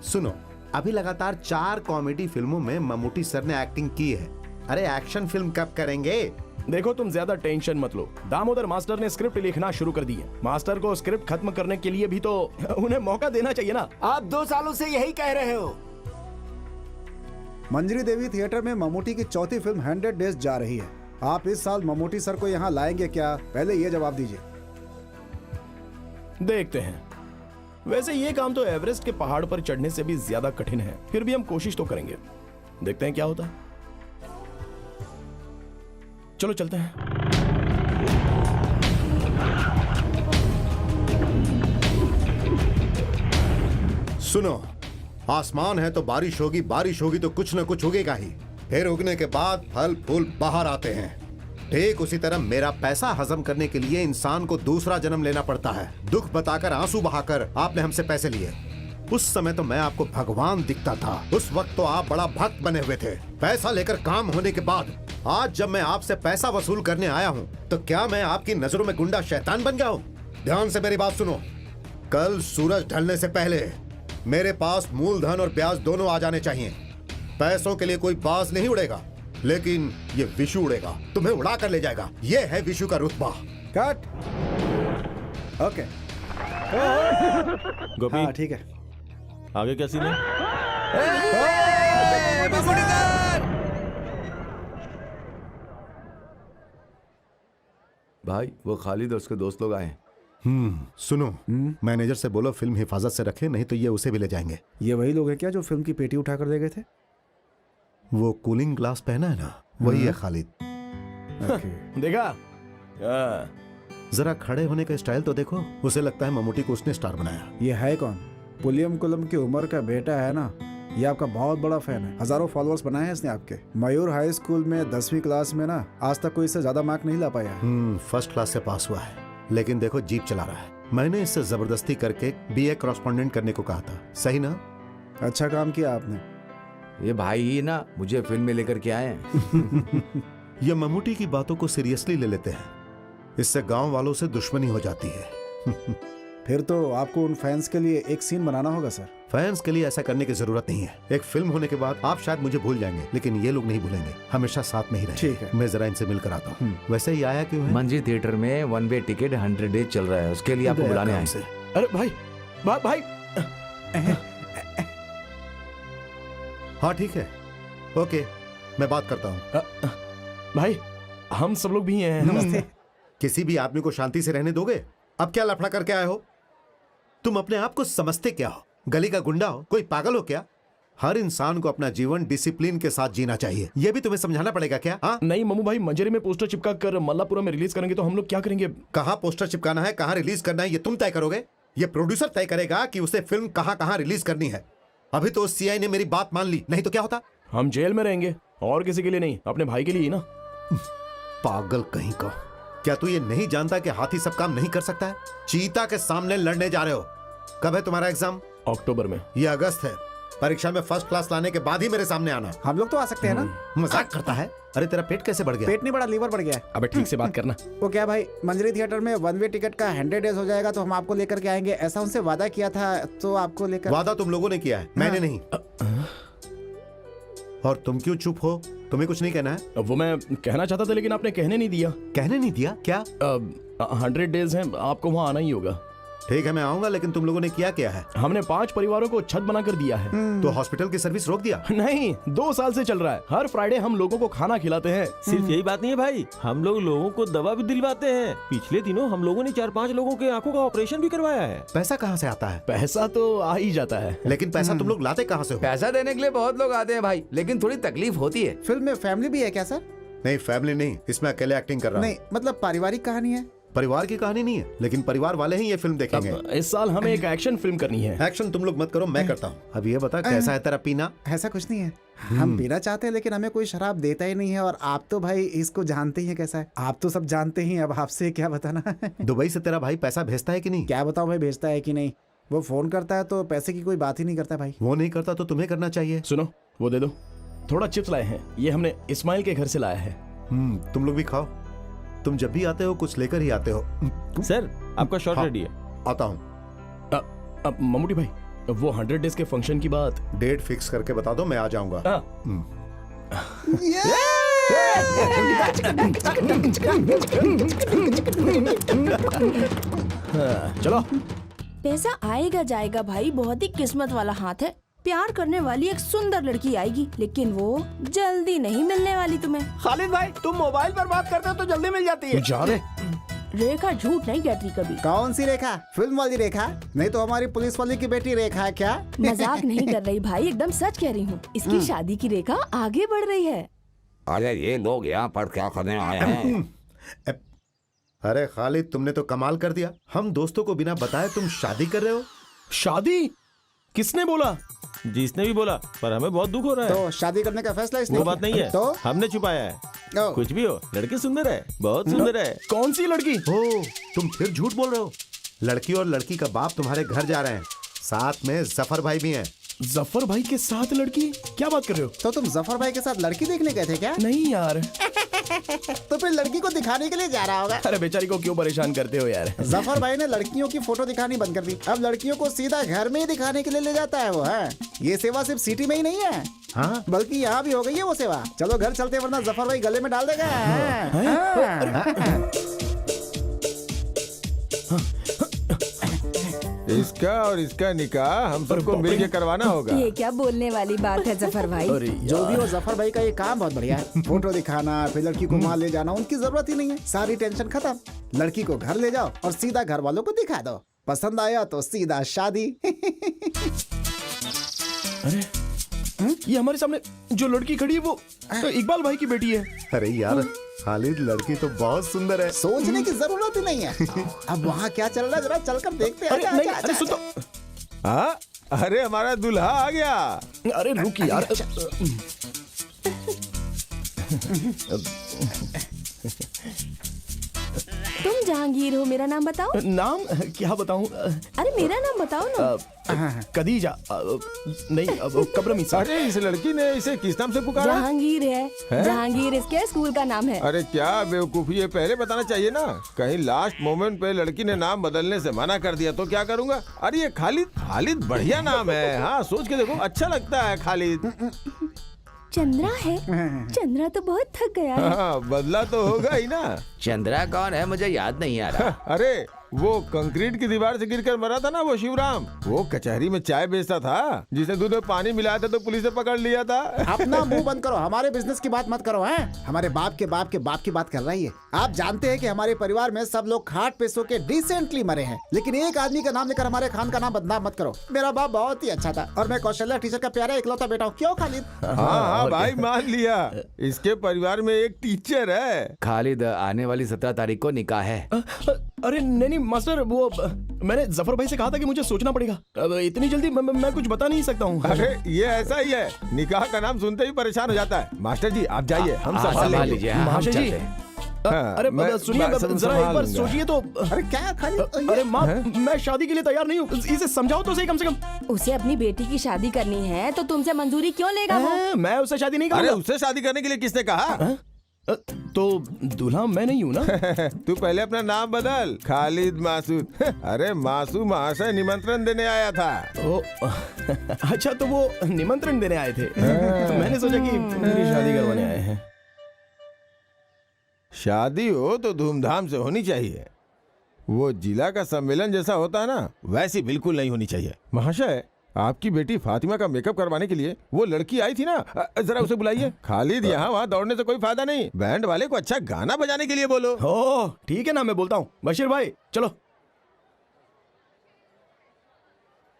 सुनो, अभी लगातार 4 कॉमेडी फिल्मों में मम्मूटी सर ने एक्टिंग की है। अरे एक्शन फिल्म कब करेंगे? देखो तुम ज्यादा टेंशन मत लो। दामोदर मास्टर ने स्क्रिप्ट लिखना शुरू कर दी है। मास्टर को स्क्रिप्ट खत्म करने के लिए भी तो उन्हें मौका देना चाहिए ना। आप 2 सालों से यही कह रहे हो। मंजरी देवी थिएटर में मम्मूटी की चौथी फिल्म 100 डेज जा रही है। आप इस साल मम्मूटी सर को यहाँ लाएंगे क्या? पहले ये जवाब दीजिए। देखते हैं। वैसे ये काम तो एवरेस्ट के पहाड़ पर चढ़ने से भी ज्यादा कठिन है, फिर भी हम कोशिश तो करेंगे। देखते हैं क्या होता है। चलो चलते हैं। सुनो, आसमान है तो बारिश होगी, बारिश होगी तो कुछ न कुछ उगेगा ही। फिर उगने के बाद फल फूल बाहर आते हैं। ठीक उसी तरह मेरा पैसा हजम करने के लिए इंसान को दूसरा जन्म लेना पड़ता है। दुख बताकर, आंसू बहाकर आपने हमसे पैसे लिए। उस समय तो मैं आपको भगवान दिखता था। उस वक्त तो आप बड़ा भक्त बने हुए थे। पैसा लेकर काम होने के बाद आज जब मैं आपसे पैसा वसूल करने आया हूँ तो क्या मैं आपकी नजरों में गुंडा शैतान बन गया हूँ? ध्यान से मेरी बात सुनो। कल सूरज ढलने से पहले मेरे पास मूलधन और ब्याज दोनों आ जाने चाहिए। पैसों के लिए कोई बाज नहीं उड़ेगा, लेकिन ये विशु उड़ेगा, तुम्हें उड़ा कर ले जाएगा। ये है विशु का रुतबा। कट। ओके। गोपी, हाँ ठीक है। आगे क्या सीन है? भाई वो खालिद और उसके दोस्त लोग आए हैं। सुनो, मैनेजर से बोलो फिल्म हिफाजत से रखे, नहीं तो ये उसे भी ले जाएंगे। ये वही लोग हैं क्या जो फिल्म की पेटी उठाकर दे गए थे? वो कूलिंग ग्लास पहना है ना, वही है खालिद। ओके। देखा? जरा खड़े होने का स्टाइल तो देखो। उसे लगता है मम्मूटी को उसने स्टार बनाया। ये है कौन? पुलियम कुलम की उम्र का बेटा है ना? ये आपका बहुत बड़ा फैन है। हजारों फॉलोअर्स बनाए हैं इसने आपके। मयूर हाई स्कूल में 10वीं क्लास में ना आज तक कोई इससे ज्यादा मार्क नहीं ला पाया है। फर्स्ट क्लास से पास हुआ है, लेकिन देखो जीप चला रहा है। मैंने इससे जबरदस्ती करके बीए कॉरेस्पॉन्डेंट करने को कहा था, सही ना? अच्छा काम किया आपने। ये भाई ही ना मुझे फिल्म में लेकर के आए हैं। ये मम्मूटी की बातों को सीरियसली ले लेते हैं। इससे गांव वालों से दुश्मनी हो जाती है। फिर तो आपको उन फैंस के लिए एक सीन बनाना होगा सर। फैंस के लिए ऐसा करने की जरूरत नहीं है। एक फिल्म होने के बाद आप शायद मुझे भूल जाएंगे, लेकिन ये लोग नहीं भूलेंगे। हमेशा साथ में ही रहेंगे। ठीक है। मैं जरा इनसे मिलकर आता हूँ। वैसे ही आया क्यों है? मंजी थिएटर में 1 वे टिकट 100 डेज चल रहा है, उसके लिए आपको गया बुलाने काम आए से। अरे भाई भाई हाँ ठीक है, ओके, मैं बात करता हूँ। भाई हम सब लोग भी हैं। नमस्ते। किसी भी आदमी को शांति से रहने दोगे? अब क्या लफड़ा करके आए हो? तुम अपने आप को समझते क्या हो? गली का गुंडा हो? कोई पागल हो क्या? हर इंसान को अपना जीवन डिसिप्लिन के साथ जीना चाहिए, यह भी तुम्हें समझाना पड़ेगा क्या? हाँ, नहीं मम्मू भाई, मंजरी में पोस्टर चिपका कर मल्लापुरा में रिलीज करेंगे तो हम लोग क्या करेंगे? कहाँ पोस्टर चिपकाना है, कहाँ रिलीज करना है, ये तुम तय करोगे? ये प्रोड्यूसर तय करेगा कि उसे फिल्म कहाँ कहाँ रिलीज करनी है। अभी तो सीआई ने मेरी बात मान ली, नहीं तो क्या होता? हम जेल में रहेंगे, और किसी के लिए नहीं, अपने भाई के लिए ही ना। पागल कहीं का। क्या तू ये नहीं जानता कि हाथी सब काम नहीं कर सकता है? चीता के सामने लड़ने जा रहे हो। कब है तुम्हारा एग्जाम? अक्टूबर में। ये अगस्त है। परीक्षा में फर्स्ट क्लास लाने के बाद ही मेरे सामने आना। हम लोग तो आ सकते हैं ना? मजाक करता है? अरे तेरा पेट कैसे बढ़ गया? पेट नहीं बढ़ा, लीवर बढ़ गया है। अबे ठीक से बात करना। वो क्या भाई, मंजरी थिएटर में 1 वे टिकट का 100 डेज हो जाएगा तो हम आपको लेकर के आएंगे, ऐसा उनसे वादा किया था, तो आपको लेकर। वादा तुम लोगों ने किया है, मैंने नहीं। और तुम क्यों चुप हो? तुम्हें कुछ नहीं कहना है? वो मैं कहना चाहता था लेकिन आपने कहने नहीं दिया। कहने नहीं दिया? क्या? 100 डेज हैं, आपको वहाँ आना ही होगा। ठीक है, मैं आऊंगा, लेकिन तुम लोगों ने किया क्या है? हमने 5 परिवारों को छत बना कर दिया है। तो हॉस्पिटल की सर्विस रोक दिया? नहीं, 2 साल से चल रहा है। हर फ्राइडे हम लोगों को खाना खिलाते हैं। सिर्फ यही बात नहीं है भाई, हम लोग लोगों को दवा भी दिलवाते हैं। पिछले दिनों हम लोगों ने 4-5 लोगों के आंखों का ऑपरेशन भी करवाया है। पैसा कहाँ से आता है? पैसा तो आ ही जाता है, लेकिन पैसा तुम लोग लाते कहाँ से हो? पैसा देने के लिए बहुत लोग आते हैं भाई, लेकिन थोड़ी तकलीफ होती है। फिल्म में फैमिली भी है क्या सर? नहीं, फैमिली नहीं, इसमें अकेले एक्टिंग कर रहा हूँ। नहीं, मतलब पारिवारिक कहानी है। परिवार की कहानी नहीं है, लेकिन परिवार वाले ही ये फिल्म देखेंगे। इस साल हमें एक एक्शन फिल्म करनी है। एक्शन तुम लोग मत करो, मैं करता हूँ। अब ये बता, कैसा है तेरा पीना? ऐसा कुछ नहीं है, हम पीना चाहते हैं लेकिन हमें कोई शराब देता ही नहीं है, और आप तो भाई इसको जानते ही हैं कैसा है। आप तो सब जानते ही हैं, अब आपसे क्या बताना। दुबई से तेरा भाई पैसा भेजता है कि नहीं? क्या बताऊं भाई, भेजता है कि नहीं? वो फोन करता है तो पैसे की कोई बात ही नहीं करता भाई। वो नहीं करता तो तुम्हें करना चाहिए। सुनो, वो दे दो। थोड़ा चिप्स लाए हैं, ये हमने इस्माइल के घर से लाया है। तुम लोग भी खाओ। तुम जब भी आते हो कुछ लेकर ही आते हो। सर आपका शॉट हाँ, रेडी है। आता हूँ। मम्मूटी भाई, वो 100 डेज के फंक्शन की बात डेट फिक्स करके बता दो, मैं आ जाऊंगा। चलो। पैसा आएगा जाएगा भाई, बहुत ही किस्मत वाला हाथ है। प्यार करने वाली एक सुंदर लड़की आएगी, लेकिन वो जल्दी नहीं मिलने वाली तुम्हें। खालिद भाई, तुम मोबाइल पर बात करते हो तो जल्दी मिल जाती है। जा रे। रेखा झूठ नहीं कहती कभी। कौन सी रेखा? फिल्म वाली रेखा? नहीं तो हमारी पुलिस वाली की बेटी रेखा है क्या? मजाक नहीं कर रही भाई, एकदम सच कह रही हूँ। इसकी शादी की रेखा आगे बढ़ रही है। अरे ये लोग यहाँ पर क्या करने आए हैं? अरे खालिद, तुमने तो कमाल कर दिया। हम दोस्तों को बिना बताए तुम शादी कर रहे हो। शादी? किसने बोला? जिसने भी बोला, पर हमें बहुत दुख हो रहा है। तो शादी करने का फैसला इसने वो बात नहीं है, तो हमने छुपाया है। ओ, कुछ भी हो, लड़की सुंदर है, बहुत सुंदर है। कौन सी लड़की? ओ, तुम फिर झूठ बोल रहे हो। लड़की और लड़की का बाप तुम्हारे घर जा रहे हैं, साथ में जफर भाई भी हैं। जफर भाई के साथ लड़की? क्या बात कर रहे हो? तो तुम जफर भाई के साथ लड़की देखने गए थे क्या? नहीं यार। तो फिर लड़की को दिखाने के लिए जा रहा होगा। अरे बेचारी को क्यों परेशान करते हो यार? जफर भाई ने लड़कियों की फोटो दिखानी बंद कर दी, अब लड़कियों को सीधा घर में ही दिखाने के लिए ले जाता है वो है। ये सेवा सिर्फ सिटी में ही नहीं है, हाँ? बल्कि यहाँ भी हो गई है वो सेवा। चलो घर चलते, वरना जफर भाई गले में डाल देगा। इसका और इसका निकाह हम सबको मिल के करवाना होगा। ये क्या बोलने वाली बात है जफर भाई? जो भी हो, जफर भाई का ये काम बहुत बढ़िया है। फोटो दिखाना, फिर लड़की को वहाँ ले जाना, उनकी जरूरत ही नहीं है। सारी टेंशन खत्म। लड़की को घर ले जाओ और सीधा घर वालों को दिखा दो। पसंद आया तो सीधा शादी। अरे ये हमारे सामने जो लड़की खड़ी है वो इकबाल भाई की बेटी है। अरे यार खालिद, लड़की तो बहुत सुंदर है। सोचने की जरूरत ही नहीं है। अब वहाँ क्या चल रहा है जरा चलकर देखते हैं। अरे नहीं, अरे सुन तो। हाँ, अरे हमारा दूल्हा आ गया। अरे रुक यार। तुम जहांगीर हो, मेरा नाम बताओ। नाम क्या बताऊं? अरे मेरा नाम बताओ ना। कदीजा नहीं, कब्रमीसा। अरे इस लड़की ने इसे किस नाम से पुकारा? जहांगीर है, जहांगीर इसके स्कूल का नाम है। अरे क्या बेवकूफी है, पहले बताना चाहिए ना। कहीं लास्ट मोमेंट पे लड़की ने नाम बदलने से मना कर दिया तो क्या करूंगा? अरे ये खालिद, खालिद बढ़िया नाम है। हाँ, सोच के देखो, अच्छा लगता है खालिद। चंद्रा है। चंद्रा तो बहुत थक गया है। हाँ, बदला तो होगा ही ना। चंद्रा कौन है, मुझे याद नहीं आ रहा। अरे वो कंक्रीट की दीवार से गिरकर मरा था ना वो शिवराम, वो कचहरी में चाय बेचता था, जिसे दूध में पानी मिलाया था तो पुलिस ने पकड़ लिया था। अपना मुंह बंद करो, हमारे बिजनेस की बात मत करो। हैं हमारे बाप के बाप के बाप की बात कर रही है। आप जानते हैं कि हमारे परिवार में सब लोग खाट पे सो के डिसेंटली मरे हैं, लेकिन एक आदमी का नाम लेकर हमारे खान का नाम बदनाम मत करो। मेरा बाप बहुत ही अच्छा था और मैं कौशल्या टीचर का प्यारा इकलौता बेटा हूँ। क्यों खालिद? हाँ भाई मान लिया, इसके परिवार में एक टीचर है। खालिद, आने वाली 17 तारीख को निकाह है। अरे नहीं मास्टर, वो मैंने जफर भाई से कहा था कि मुझे सोचना पड़ेगा। अब इतनी जल्दी मैं कुछ बता नहीं सकता हूँ। अरे ये ऐसा ही है, निकाह का नाम सुनते ही परेशान हो जाता है। मास्टर जी आप जाइए, हम संभाल लेंगे। महाशय जी, अरे सुनिए जरा एक बार सोचिए तो। अरे क्या खालिद? अरे माँ, मैं शादी के लिए तैयार नहीं हूँ, इसे समझाओ तो सही कम से कम। उसे अपनी बेटी की शादी करनी है तो तुमसे मंजूरी क्यों लेगा वो? मैं उससे शादी नहीं अरे करूँगा। उससे शादी करने के लिए किसने कहा? तो दूल्हा मैं नहीं हूँ ना। तू पहले अपना नाम बदल, खालिद मासूद। अरे मासूद महाशय निमंत्रण देने आया था। ओ, अच्छा तो वो निमंत्रण देने आए थे। तो मैंने सोचा कि मेरी शादी करवाने आए हैं। शादी हो तो धूमधाम से होनी चाहिए, वो जिला का सम्मेलन जैसा होता है ना वैसी बिल्कुल नहीं होनी चाहिए। महाशय, आपकी बेटी फातिमा का मेकअप करवाने के लिए वो लड़की आई थी ना, जरा उसे बुलाइए। खालिद यहाँ वहाँ दौड़ने से कोई फायदा नहीं, बैंड वाले को अच्छा गाना बजाने के लिए बोलो। ओ ठीक है ना, मैं बोलता हूँ। बशीर भाई चलो।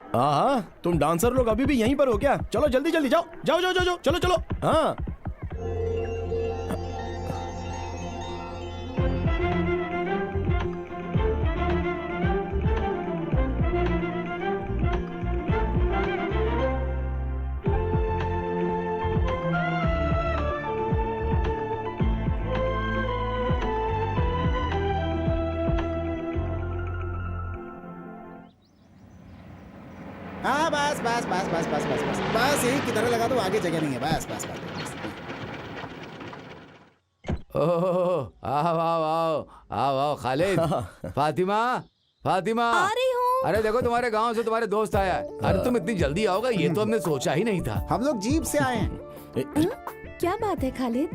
हाँ, तुम डांसर लोग अभी भी यहीं पर हो क्या? चलो जल्दी जल्दी जाओ जाओ जाओ जाओ, चलो चलो। हाँ हाँ बस बस बस बस बस बस बस बस यही किधर लगा दो, आगे जगह नहीं है। बस बस बस। ओह, आओ आओ आओ आओ आओ खालिद। फातिमा, फातिमा आ रही हूँ। अरे देखो तुम्हारे गांव से तुम्हारे दोस्त आया है। अरे तुम इतनी जल्दी आओगे ये तो हमने सोचा ही नहीं था। हम लोग जीप से आए हैं। क्या बात है खालिद?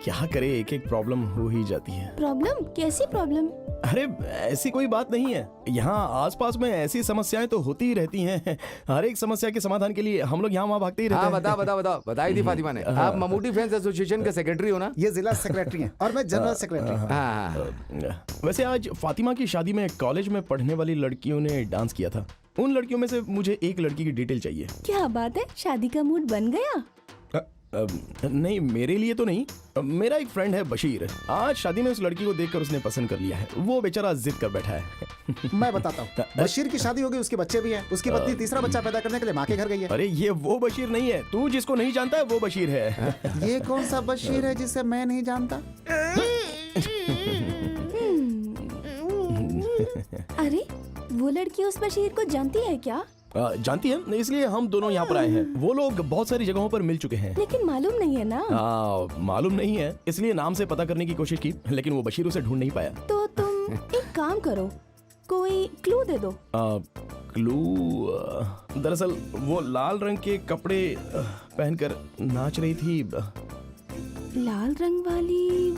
क्या करे, एक एक प्रॉब्लम हो ही जाती है। प्रॉब्लम? कैसी प्रॉब्लम? अरे ऐसी कोई बात नहीं है, यहाँ आसपास में ऐसी समस्याएं तो होती ही रहती हैं। हर एक समस्या के समाधान के लिए हम लोग यहाँ वहाँ भागते ही रहते हाँ हैं। बताई थी फातिमा ने। आप ममूटी फैंस एसोसिएशन के सेक्रेटरी हो ना? ये जिला सेक्रेटरी हैं और मैं जनरल सेक्रेटरी। हाँ। वैसे आज फातिमा की शादी में कॉलेज में पढ़ने वाली लड़कियों ने डांस किया था। उन लड़कियों में से मुझे एक लड़की की डिटेल चाहिए। क्या बात है, शादी का मूड बन गया? नहीं, मेरे लिए तो नहीं। मेरा एक फ्रेंड है बशीर, आज शादी में उस लड़की को देखकर उसने पसंद कर लिया है। वो बेचारा जिद कर बैठा है। मैं बताता हूँ, बशीर की शादी होगी, उसके बच्चे भी हैं। उसकी पत्नी तीसरा बच्चा पैदा करने के लिए माँ के घर गई है। अरे ये वो बशीर नहीं है, तू जिसको नहीं जानता है वो बशीर है। ये कौन सा बशीर है जिसे मैं नहीं जानता? अरे वो लड़की उस बशीर को जानती है क्या? जानती है, इसलिए हम दोनों यहाँ पर आए हैं। वो लोग बहुत सारी जगहों पर मिल चुके हैं, लेकिन मालूम नहीं है ना। मालूम नहीं है, इसलिए नाम से पता करने की कोशिश की, लेकिन वो बशीर उसे ढूंढ नहीं पाया। तो तुम एक काम करो, कोई क्लू दे दो। क्लू? दरअसल वो लाल रंग के कपड़े पहनकर नाच रही थी। लाल रंग वाली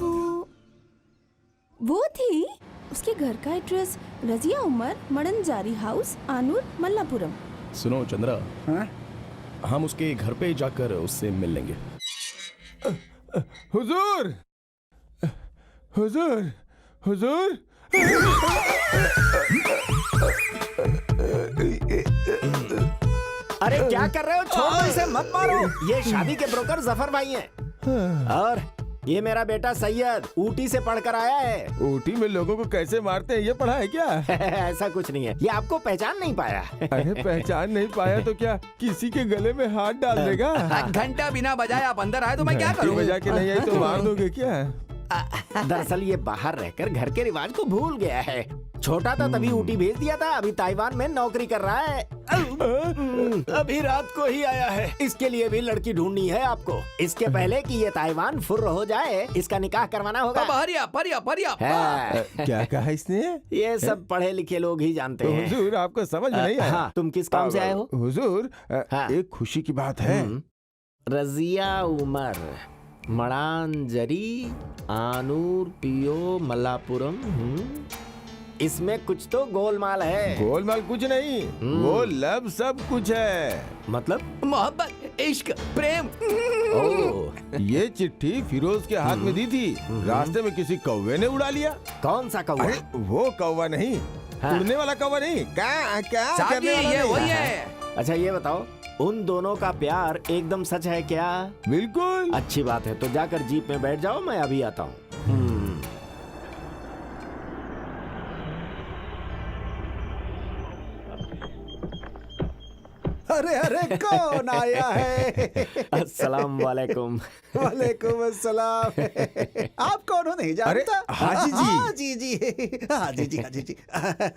वो थी। उसके घर का एड्रेस रजिया उमर, मडनजारी हाउस, आनूर, मल्लापुरम। सुनो चंद्रा, हम उसके घर पे जाकर उससे मिल लेंगे। हुजूर, हुजूर, हुजूर। अरे क्या कर रहे हो? छोड़ दो इसे, मत मारो। ये शादी के ब्रोकर जफर भाई हैं। और ये मेरा बेटा सैयद ऊटी से पढ़कर आया है। ऊटी में लोगों को कैसे मारते हैं ये पढ़ा है क्या? ऐसा कुछ नहीं है, ये आपको पहचान नहीं पाया। अरे पहचान नहीं पाया तो क्या किसी के गले में हाथ डाल देगा? घंटा बिना बजाए आप अंदर आए तो मैं क्या करूं? बजा के नहीं आई तो मार दोगे क्या? दरअसल ये बाहर रहकर घर के रिवाज को भूल गया है। छोटा था तभी ऊटी भेज दिया था, अभी ताइवान में नौकरी कर रहा है। अभी रात को ही आया है। इसके लिए भी लड़की ढूंढनी है आपको। इसके पहले कि ये ताइवान फुर्र हो जाए, इसका निकाह करवाना होगा। क्या कहा इसने? ये सब पढ़े लिखे लोग ही जानते तो हैं। हुजूर आपको समझ में नहीं आया? हाँ, तुम किस काम से आए हो? हुजूर एक खुशी की बात है। रजिया उमर, मड़ांजरी, आनूर, पियो, मल्लापुरम। इसमें कुछ तो गोलमाल है। गोलमाल कुछ नहीं, वो लब सब कुछ है। मतलब? मोहब्बत, इश्क, प्रेम। ओह, ये चिट्ठी फिरोज के हाथ में दी थी, रास्ते में किसी कौवे ने उड़ा लिया। कौन सा कौवा? अरे वो कौवा नहीं, उड़ने वाला कौवा नहीं, क्या साहब जी, करने वाला ये नहीं। वही है। अच्छा ये बताओ, उन दोनों का प्यार एकदम सच है क्या? बिल्कुल। अच्छी बात है, तो जाकर जीप में बैठ जाओ, मैं अभी आता हूँ। अरे अरे कौन आया है? अस्सलाम वालेकुम। वालेकुम अस्सलाम। आप कौन हो नहीं जानता? हाजी जी। हाजी जी, हाजी जी, हाजी जी,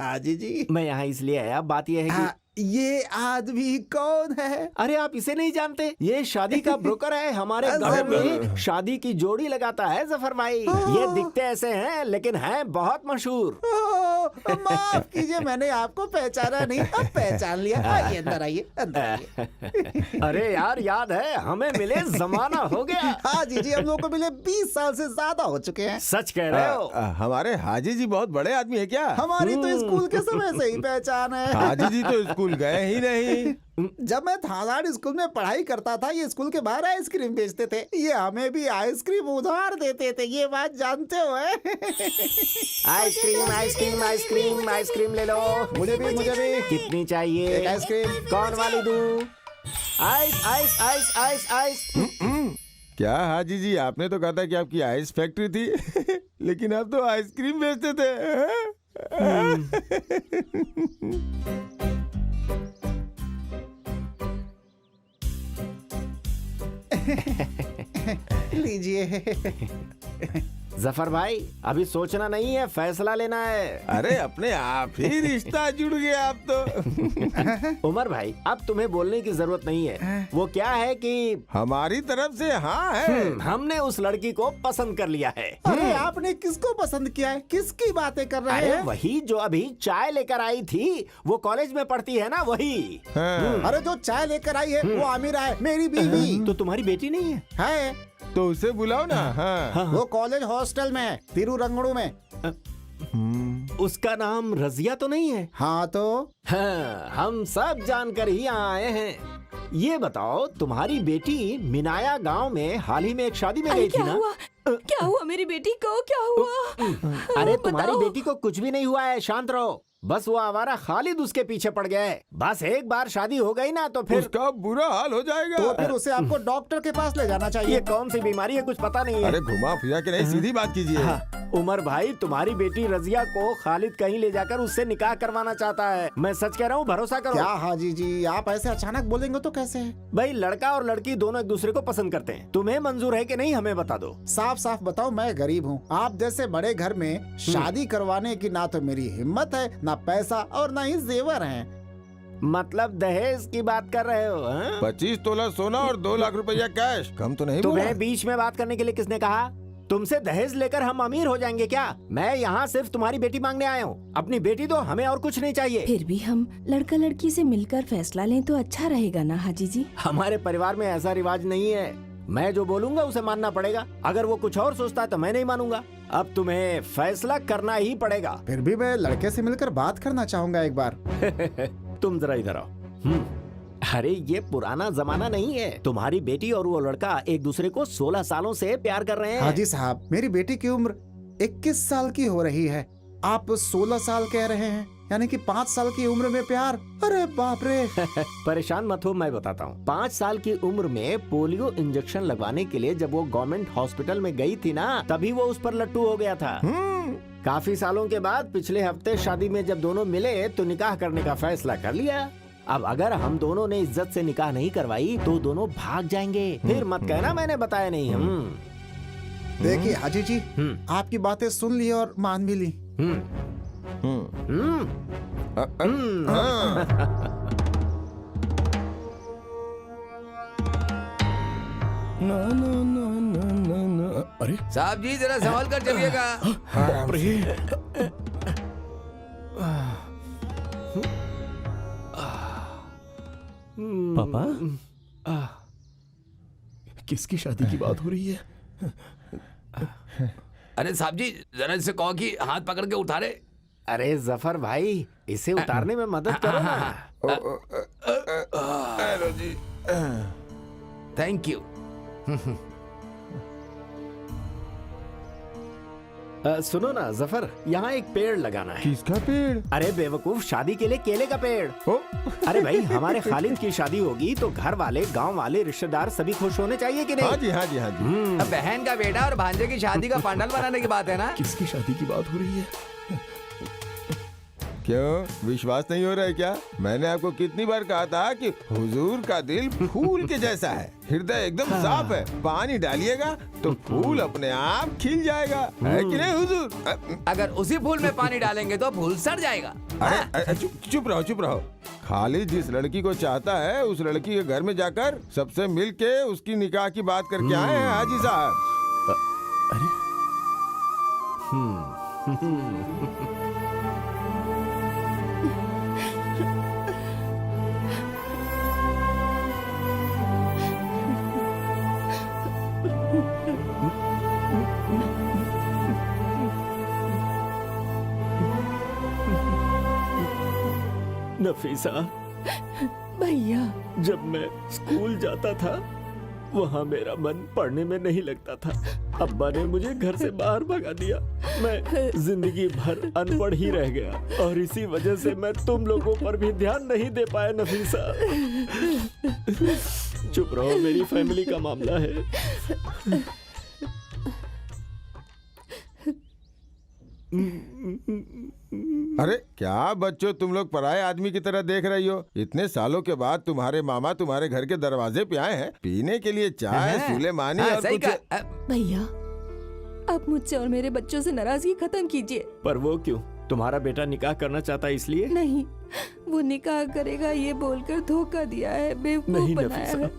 हाजी जी। मैं यहाँ इसलिए आया, बात यह है कि ये आदमी कौन है? अरे आप इसे नहीं जानते? ये शादी का ब्रोकर है, हमारे गांव में शादी की जोड़ी लगाता है जफर भाई। ये दिखते ऐसे हैं लेकिन हैं बहुत मशहूर। माफ कीजिए, मैंने आपको पहचाना नहीं, अब पहचान लिया। आइए अंदर, आइए अंदर आइए। अरे यार याद है, हमें मिले जमाना हो गया। हाँ जी, हम लोग को मिले 20 साल से ज्यादा हो चुके हैं। सच कह रहे हो। हमारे हाजी जी बहुत बड़े आदमी है क्या? हमारी तो स्कूल के समय से ही पहचान है। हाजी जी तो स्कूल गए ही नहीं। जब मैं थानाड़ स्कूल में पढ़ाई करता था, ये स्कूल के बाहर आइसक्रीम बेचते थे। ये हमें भी आइसक्रीम उधार देते थे, ये बात जानते हो? आइसक्रीम आइसक्रीम आइसक्रीम आइसक्रीम ले लो। मुझे भी, मुझे भी। कितनी चाहिए? एक आइसक्रीम। कौन वाली दूं? Ice ice ice ice ice. क्या हाजी जी, आपने तो कहा था कि आपकी आइस फैक्ट्री थी लेकिन आप तो आइसक्रीम बेचते थे। लीजिए। जफर भाई, अभी सोचना नहीं है, फैसला लेना है। अरे अपने आप ही रिश्ता जुड़ गया आप तो। उमर भाई, अब तुम्हें बोलने की जरूरत नहीं है। वो क्या है कि हमारी तरफ से हाँ है। हमने उस लड़की को पसंद कर लिया है। अरे आपने किसको पसंद किया है? किसकी बातें कर रहे अरे हैं? वही जो अभी चाय लेकर आई थी, वो कॉलेज में पढ़ती है ना, वही। हाँ। अरे जो चाय लेकर आई है वो आमिरा है, मेरी बीवी। तो तुम्हारी बेटी नहीं है? है, तो उसे बुलाओ ना। हाँ। वो कॉलेज हॉस्टल में है, तिरुरंगड़ू में। उसका नाम रजिया तो नहीं है? हाँ तो हाँ, हम सब जानकर ही यहाँ आए हैं। ये बताओ, तुम्हारी बेटी मिनाया गांव में हाल ही में एक शादी में गई थी ना? क्या हुआ मेरी बेटी को? क्या हुआ? अरे तुम्हारी बेटी को कुछ भी नहीं हुआ है, शांत रहो। बस वो आवारा खालिद उसके पीछे पड़ गया है। बस एक बार शादी हो गई ना तो फिर उसका बुरा हाल हो जाएगा। तो फिर उसे आपको डॉक्टर के पास ले जाना चाहिए। ये कौन सी बीमारी है, कुछ पता नहीं है। अरे घुमा फिरा के नहीं, सीधी बात कीजिए। हाँ, उमर भाई, तुम्हारी बेटी रजिया को खालिद कहीं ले जाकर उससे निकाह करवाना चाहता है। मैं सच कह रहा हूँ, भरोसा करो। क्या हाजी जी, आप ऐसे अचानक बोलेंगे तो कैसे? भाई, लड़का और लड़की दोनों एक दूसरे को पसंद करते हैं। तुम्हें मंजूर है कि नहीं, हमें बता दो। साफ साफ बताओ, मैं गरीब हूँ। आप जैसे बड़े घर में शादी करवाने की ना तो मेरी हिम्मत है, ना पैसा और ना ही जेवर हैं। मतलब दहेज की बात कर रहे हो? हाँ? 25 तोला सोना और 2 लाख रुपया कैश। कम तो नहीं बोला? तुम्हें बीच में बात करने के लिए किसने कहा? तुमसे दहेज लेकर हम अमीर हो जाएंगे क्या? मैं यहाँ सिर्फ तुम्हारी बेटी मांगने आया हूँ। अपनी बेटी दो, हमें और कुछ नहीं चाहिए। फिर भी हम लड़का लड़की से मिलकर फैसला लें तो अच्छा रहेगा ना हाजी जी? हमारे परिवार में ऐसा रिवाज नहीं है। मैं जो बोलूंगा उसे मानना पड़ेगा। अगर वो कुछ और सोचता है तो मैं नहीं मानूंगा। अब तुम्हें फैसला करना ही पड़ेगा। फिर भी मैं लड़के से मिलकर बात करना चाहूंगा एक बार। तुम जरा इधर आओ। अरे ये पुराना जमाना नहीं है। तुम्हारी बेटी और वो लड़का एक दूसरे को 16 सालों से प्यार कर रहे हैं। हाजी साहब, मेरी बेटी की उम्र 21 साल की हो रही है। आप 16 साल कह रहे हैं, यानी कि 5 साल की उम्र में प्यार? अरे बाप रे। परेशान मत हो, मैं बताता हूँ। 5 साल की उम्र में पोलियो इंजेक्शन लगवाने के लिए जब वो गवर्नमेंट हॉस्पिटल में गई थी ना, तभी वो उस पर लट्टू हो गया था। काफी सालों के बाद पिछले हफ्ते शादी में जब दोनों मिले तो निकाह करने का फैसला कर लिया। अब अगर हम दोनों ने इज्जत से निकाह नहीं करवाई तो दोनों भाग जाएंगे। फिर मत कहना मैंने बताया नहीं। देखिए हाजी जी, आपकी बातें सुन ली और मान भी ली। ना ना ना ना ना ना। अरे साहब जी, जरा संभाल कर चलिएगा। पापा, किसकी शादी की बात हो रही है? अरे साहब जी जरा इससे कहो कि हाथ पकड़ के उठा रहे। अरे जफर भाई, इसे उतारने में मदद करो ना। हेलो जी। Thank you. सुनो ना जफर, यहाँ एक पेड़ लगाना है। किसका पेड़? अरे बेवकूफ, शादी के लिए केले का पेड़। अरे भाई, हमारे खालिद की शादी होगी तो घर वाले, गांव वाले, रिश्तेदार सभी खुश होने चाहिए कि नहीं? हाँ जी, हाँ जी, हाँ जी। अब बहन का बेटा और भांजे की शादी का पंडाल बनाने की बात है ना। किसकी शादी की बात हो रही है? क्यों विश्वास नहीं हो रहा है क्या? मैंने आपको कितनी बार कहा था कि हुजूर का दिल फूल के जैसा है, हृदय एकदम साफ है, पानी डालिएगा तो फूल अपने आप खिल जाएगा, है कि नहीं हुजूर? अगर उसी फूल में पानी डालेंगे तो फूल सड़ जाएगा। अरे चुप रहो, चुप रहो। खालिद जिस लड़की को चाहता है उस लड़की के घर में जाकर सबसे मिल के उसकी निकाह की बात करके आए हैं हाजी साहब। नफीसा, भैया जब मैं स्कूल जाता था वहाँ मेरा मन पढ़ने में नहीं लगता था। अब्बा ने मुझे घर से बाहर भगा दिया। मैं जिंदगी भर अनपढ़ ही रह गया और इसी वजह से मैं तुम लोगों पर भी ध्यान नहीं दे पाया नफीसा। चुप रहो, मेरी फैमिली का मामला है। अरे क्या बच्चों, तुम लोग पराये आदमी की तरह देख रही हो? इतने सालों के बाद तुम्हारे मामा तुम्हारे घर के दरवाजे पे आए हैं पीने के लिए चाय, सुलेमानी और कुछ। भैया, आप मुझसे और मेरे बच्चों से नाराजगी खत्म कीजिए। पर वो क्यों? तुम्हारा बेटा निकाह करना चाहता है इसलिए? नहीं, वो निकाह करेगा ये बोलकर धोखा दिया है, बेवकूफ नहीं बनाया नफीसा, है।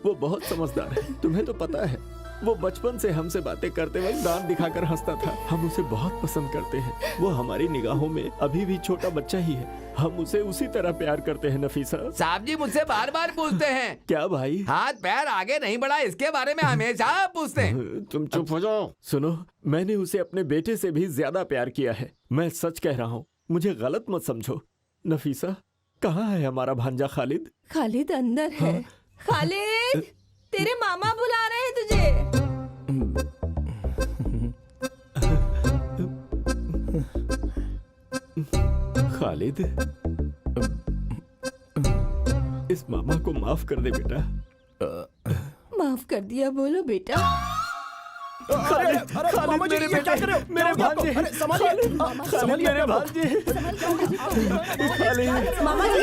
वो बहुत समझदार है, तुम्हें तो पता है। वो बचपन से हमसे बातें करते वक्त दांत दिखाकर हंसता था। हम उसे बहुत पसंद करते हैं। वो हमारी निगाहों में अभी भी छोटा बच्चा ही है। हम उसे उसी तरह प्यार करते हैं नफीसा। साहब जी मुझसे बार बार पूछते हैं। क्या भाई? हाथ पैर आगे नहीं बढ़ा, इसके बारे में हमेशा पूछते हैं। तुम चुप हो जाओ। सुनो, मैंने उसे अपने बेटे से भी ज्यादा प्यार किया है। मैं सच कह रहा हूँ, मुझे गलत मत समझो। नफीसा, कहाँ है हमारा भांजा खालिद? खालिद अंदर है। खालिद, तेरे मामा बुला रहे हैं तुझे। खालिद, इस मामा को माफ कर दे बेटा। माफ कर दिया बोलो बेटा। खालिद, खालिद मेरे बेटे, मेरे भांजे, खालिद, खालिद मेरे भांजे, खालिद। मामा जी,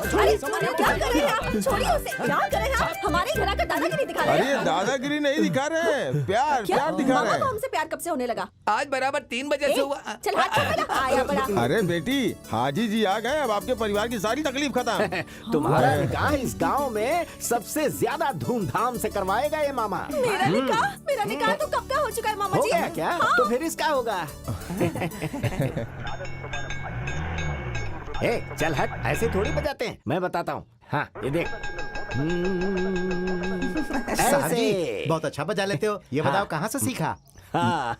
अरे क्या कर रहे हैं आप? छोड़िए उसे, क्या कर रहे हैं आप? हमारे घर आकर दादागिरी दिखा रहे अरे हैं। दादागिरी नहीं दिखा रहे हैं, प्यार प्यार दिखा मामा रहे को हैं। हमसे प्यार कब से होने लगा? आज बराबर 3 बजे से हुआ। चल हाथ छोड़ मेरा, आया बड़ा। अरे बेटी, हाजी जी आ गए, अब आपके परिवार की सारी तकलीफ खत्म। तुम्हारा निकाह इस गांव में सबसे ज्यादा धूमधाम से करवाएगा ये मामा। मेरा निकाह तो कब का हो चुका है मामा हो जी। गया क्या? हाँ। तो फिर इसका होगा। ए, चल हट, ऐसे थोड़ी बजाते हैं। मैं बताता हूँ। हाँ, ये देख। साहब जी, ऐसे। बहुत अच्छा बजा लेते हो। ये बताओ कहाँ से सीखा? हाँ।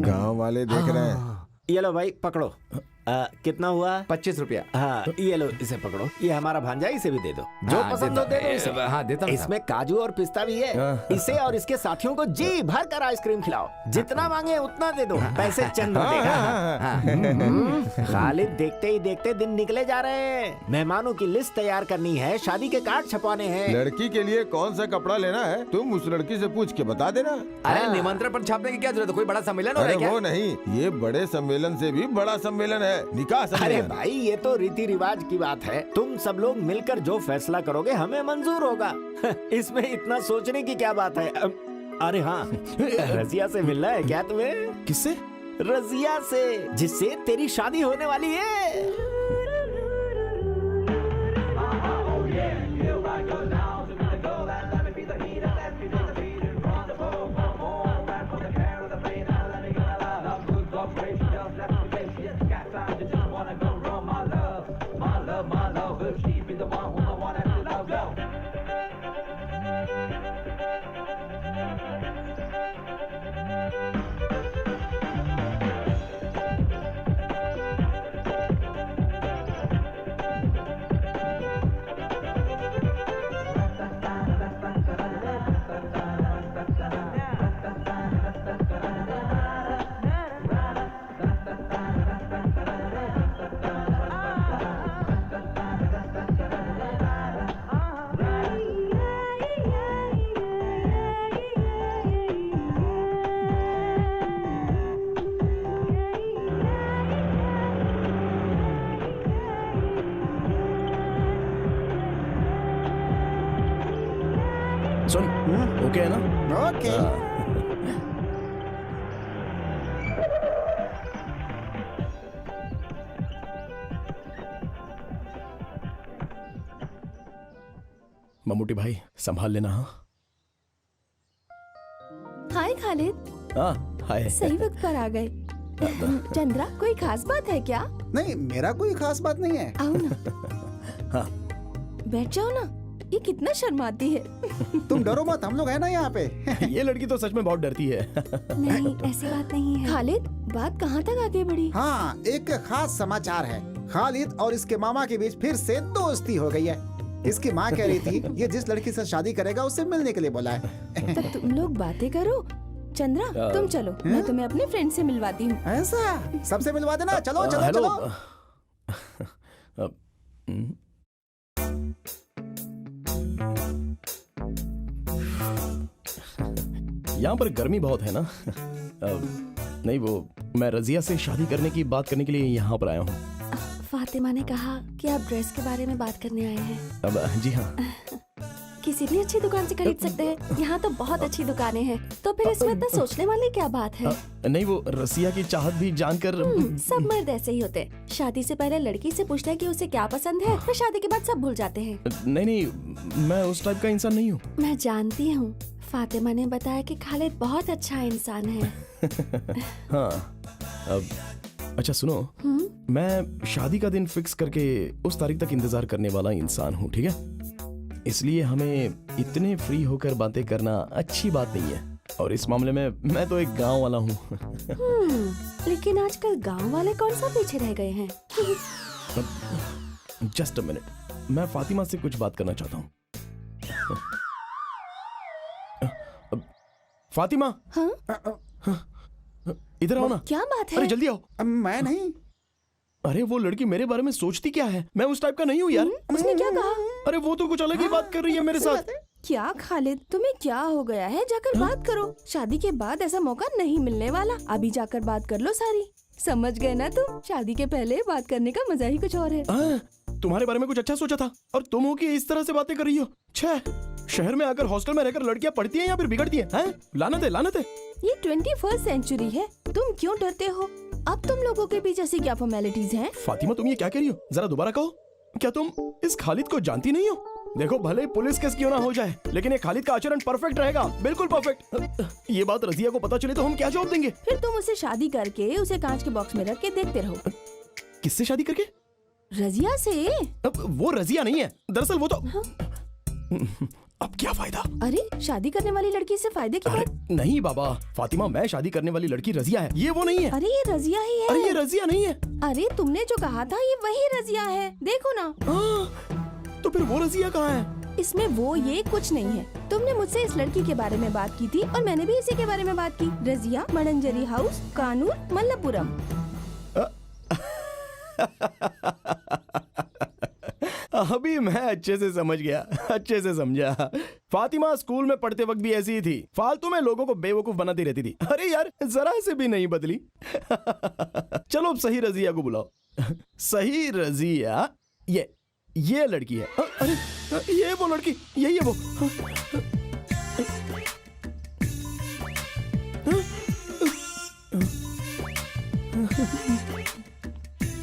गांव वाले देख रहे हैं। ये लो भाई, पकड़ो। कितना हुआ? 25 रुपया। हाँ, ये लो, इसे पकड़ो। ये हमारा भांजा, इसे भी दे दो। जो हाँ, पसंद हो दे दो इसे। हाँ, देता हूँ। इसमें काजू और पिस्ता भी है। इसे और इसके साथियों को जी भर कर आइसक्रीम खिलाओ। जितना मांगे उतना दे दो, पैसे चंद देगा। खालिद, देखते ही देखते दिन निकले जा रहे हैं। मेहमानों की लिस्ट तैयार करनी है, शादी के कार्ड छपवाने हैं। लड़की के लिए कौन सा कपड़ा लेना है तुम उस लड़की से पूछ के बता देना। अरे निमंत्रण पर छापने की क्या जरूरत है? कोई बड़ा सम्मेलन हो रहा अरे है क्या? वो नहीं, ये बड़े सम्मेलन से भी बड़ा सम्मेलन है, निकाह अरे सम्मेलन। भाई, ये तो रीति रिवाज की बात है। तुम सब लोग मिलकर जो फैसला करोगे हमें मंजूर होगा। इसमें इतना सोचने की क्या बात है? अरे हाँ, रजिया से मिलना है क्या तुम्हें? किससे? रजिया से, जिससे तेरी शादी होने वाली है। सुन, ओके है ना? ओके। मम्मूटी भाई संभाल लेना। हाँ हाय खालिद, हाँ हाय। सही वक्त पर आ गए। चंद्रा, कोई खास बात है क्या? नहीं, मेरा कोई खास बात नहीं है। आओ ना। हाँ बैठ जाओ ना। ये कितना शर्माती है। तुम डरो मत, हम लोग हैं ना यहाँ पे। ये लड़की तो सच में बहुत डरती है। नहीं, ऐसी बात नहीं है। खालिद, बात कहाँ तक आगे बढ़ी? हाँ, एक खास समाचार है। खालिद और इसके मामा के बीच फिर से दोस्ती हो गई है। इसकी माँ कह रही थी ये जिस लड़की से शादी करेगा उससे मिलने के लिए बोला है। तब तुम लोग बातें करो। चंद्रा, तुम चलो, मैं तुम्हें अपने फ्रेंड से मिलवाती हूँ। ऐसा? सबसे मिलवा देना। चलो चलो हेलो। चलो। यहाँ पर गर्मी बहुत है ना। नहीं, वो मैं रजिया से शादी करने की बात करने के लिए यहाँ पर आया हूँ। फातिमा ने कहा कि आप ड्रेस के बारे में बात करने आए हैं। अब जी हाँ। किसी भी अच्छी दुकान से खरीद सकते हैं। यहाँ तो बहुत अच्छी दुकानें हैं, तो फिर इसमें इतना सोचने वाली क्या बात है? नहीं, वो रसिया की चाहत भी जानकर। सब मर्द ऐसे ही होते हैं। शादी से पहले लड़की से पूछते हैं कि उसे क्या पसंद है, फिर शादी के बाद सब भूल जाते हैं। नहीं, मैं उस टाइप का इंसान नहीं हूँ। मैं जानती हूँ। फातिमा ने बताया कि खालिद बहुत अच्छा इंसान है। हाँ, अब अच्छा सुनो, मैं शादी का दिन फिक्स करके उस तारीख तक इंतजार करने वाला इंसान हूँ, ठीक है? इसलिए हमें इतने फ्री होकर बातें करना अच्छी बात नहीं है। और इस मामले में मैं तो एक गांव वाला हूँ। लेकिन आजकल गांव वाले कौन सा पीछे रह गए हैं? जस्ट अ मिनट, मैं फातिमा से कुछ बात करना चाहता हूँ। फातिमा, हाँ? इधर आओ ना। क्या बात है? अरे जल्दी आओ। मैं नहीं। अरे वो लड़की मेरे बारे में सोचती क्या है? मैं उस टाइप का नहीं हूँ यार। उसने क्या कहा? अरे वो तो कुछ अलग ही बात कर रही है मेरे साथ। क्या खालिद, तुम्हें क्या हो गया है? जाकर बात करो। शादी के बाद ऐसा मौका नहीं मिलने वाला। अभी जाकर बात कर लो सारी। समझ गए ना तुम? शादी के पहले बात करने का मजा ही कुछ और है। तुम्हारे बारे में कुछ अच्छा सोचा था और तुम हो कि इस तरह से बातें कर रही हो। छह, शहर में आकर हॉस्टल में रहकर लड़कियां पढ़ती हैं या फिर बिगड़ती हैं? लानत है, लानत है। ये 21st सेंचुरी है। तुम क्यों डरते हो? अब तुम लोगों के बीच ऐसी क्या फॉर्मेलिटीज हैं? फातिमा, तुम ये क्या कह रही हो? जरा दोबारा कहो। क्या तुम इस खालिद को जानती नहीं हो? देखो, भले पुलिस केस क्यों ना हो जाए, लेकिन ये खालिद का आचरण परफेक्ट रहेगा, बिल्कुल परफेक्ट। ये बात रजिया को पता चले तो हम क्या जवाब देंगे? फिर तुम उसे शादी करके उसे कांच के बॉक्स में रख के देखते रहो। किससे शादी करके? रजिया से। अब वो रजिया नहीं है, दरअसल वो तो। अब क्या फायदा? अरे शादी करने वाली लड़की से फायदे की बात? नहीं बाबा, फातिमा, मैं शादी करने वाली लड़की रजिया है, ये वो नहीं है। अरे ये रजिया ही है। अरे ये रजिया नहीं है। अरे तुमने जो कहा था ये वही रजिया है, देखो ना। तो फिर वो रजिया कहाँ है? इसमें वो ये कुछ नहीं है। तुमने मुझसे इस लड़की के बारे में बात की थी और मैंने भी इसी के बारे में बात की। रजिया, मणंजरी हाउस, कानूर, मल्लापुरम। अभी मैं अच्छे से समझ गया, अच्छे से समझा। फातिमा स्कूल में पढ़ते वक्त भी ऐसी ही थी, फालतू में लोगों को बेवकूफ बनाती रहती थी। अरे यार, जरा से भी नहीं बदली। चलो अब सही रजिया को बुलाओ। सही रजिया, ये लड़की है। अरे ये वो लड़की, यही है वो।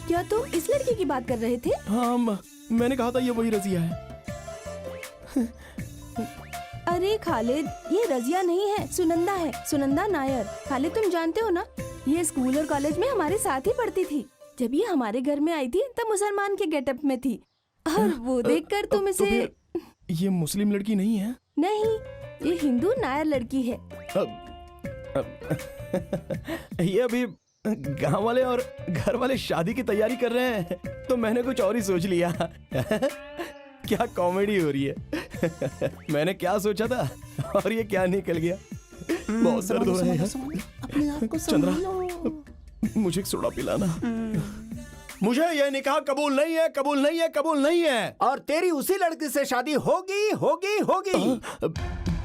क्या तुम इस लड़की की बात कर रहे थे? हाँ, मैंने कहा था ये वही रजिया है। अरे खालिद, ये रजिया नहीं है, सुनंदा है, सुनंदा नायर। खालिद, तुम जानते हो ना, ये स्कूल और कॉलेज में हमारे साथ ही पढ़ती थी। जब ये हमारे घर में आई थी तब मुसलमान के गेटअप में थी, और वो देखकर तुम इसे। तो ये मुस्लिम लड़की नहीं है? नहीं, ये हिंदू नायर लड़की है। ये अभी गांव वाले और घर वाले शादी की तैयारी कर रहे हैं, तो मैंने कुछ और ही सोच लिया। क्या कॉमेडी हो रही है। मैंने क्या सोचा था और ये क्या निकल गया। बहुत दर्द हो रहा है। अपने आप को चंद्रा, मुझे एक सोडा पिलाना। मुझे ये निकाह कबूल नहीं है, कबूल नहीं है, कबूल नहीं है। और तेरी उसी लड़की से शादी होगी, होगी, होगी।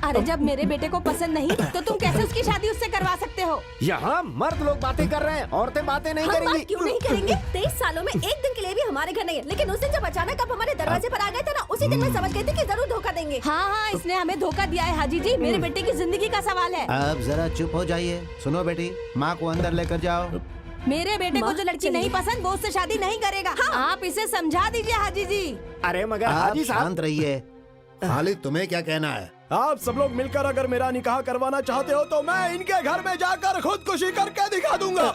अरे जब मेरे बेटे को पसंद नहीं तो तुम कैसे उसकी शादी उससे करवा सकते हो? यहाँ मर्द लोग बातें कर रहे हैं, औरतें बातें नहीं हम करेंगी। बात क्यों नहीं करेंगे? 23 सालों में एक दिन के लिए ये भी हमारे घर नहीं है, लेकिन उस दिन जब अचानक आप हमारे दरवाजे पर आ गए थे ना, उसी दिन मैं समझ गई थी कि जरूर धोखा देंगे। हाँ हाँ, इसने हमें धोखा दिया है हाजी जी। मेरे बेटे की जिंदगी का सवाल है। अब जरा चुप हो जाइए। सुनो बेटी, माँ को अंदर लेकर जाओ। मेरे बेटे को जो लड़की चलिए। नहीं पसंद वो उससे शादी नहीं करेगा। आप इसे समझा दीजिए हाजी जी। अरे मगर आप हाजी साहब, शांत रहिए। खालिद, तुम्हें क्या कहना है? आप सब लोग मिलकर अगर मेरा निकाह करवाना चाहते हो तो मैं इनके घर में जाकर खुदकुशी करके दिखा दूंगा।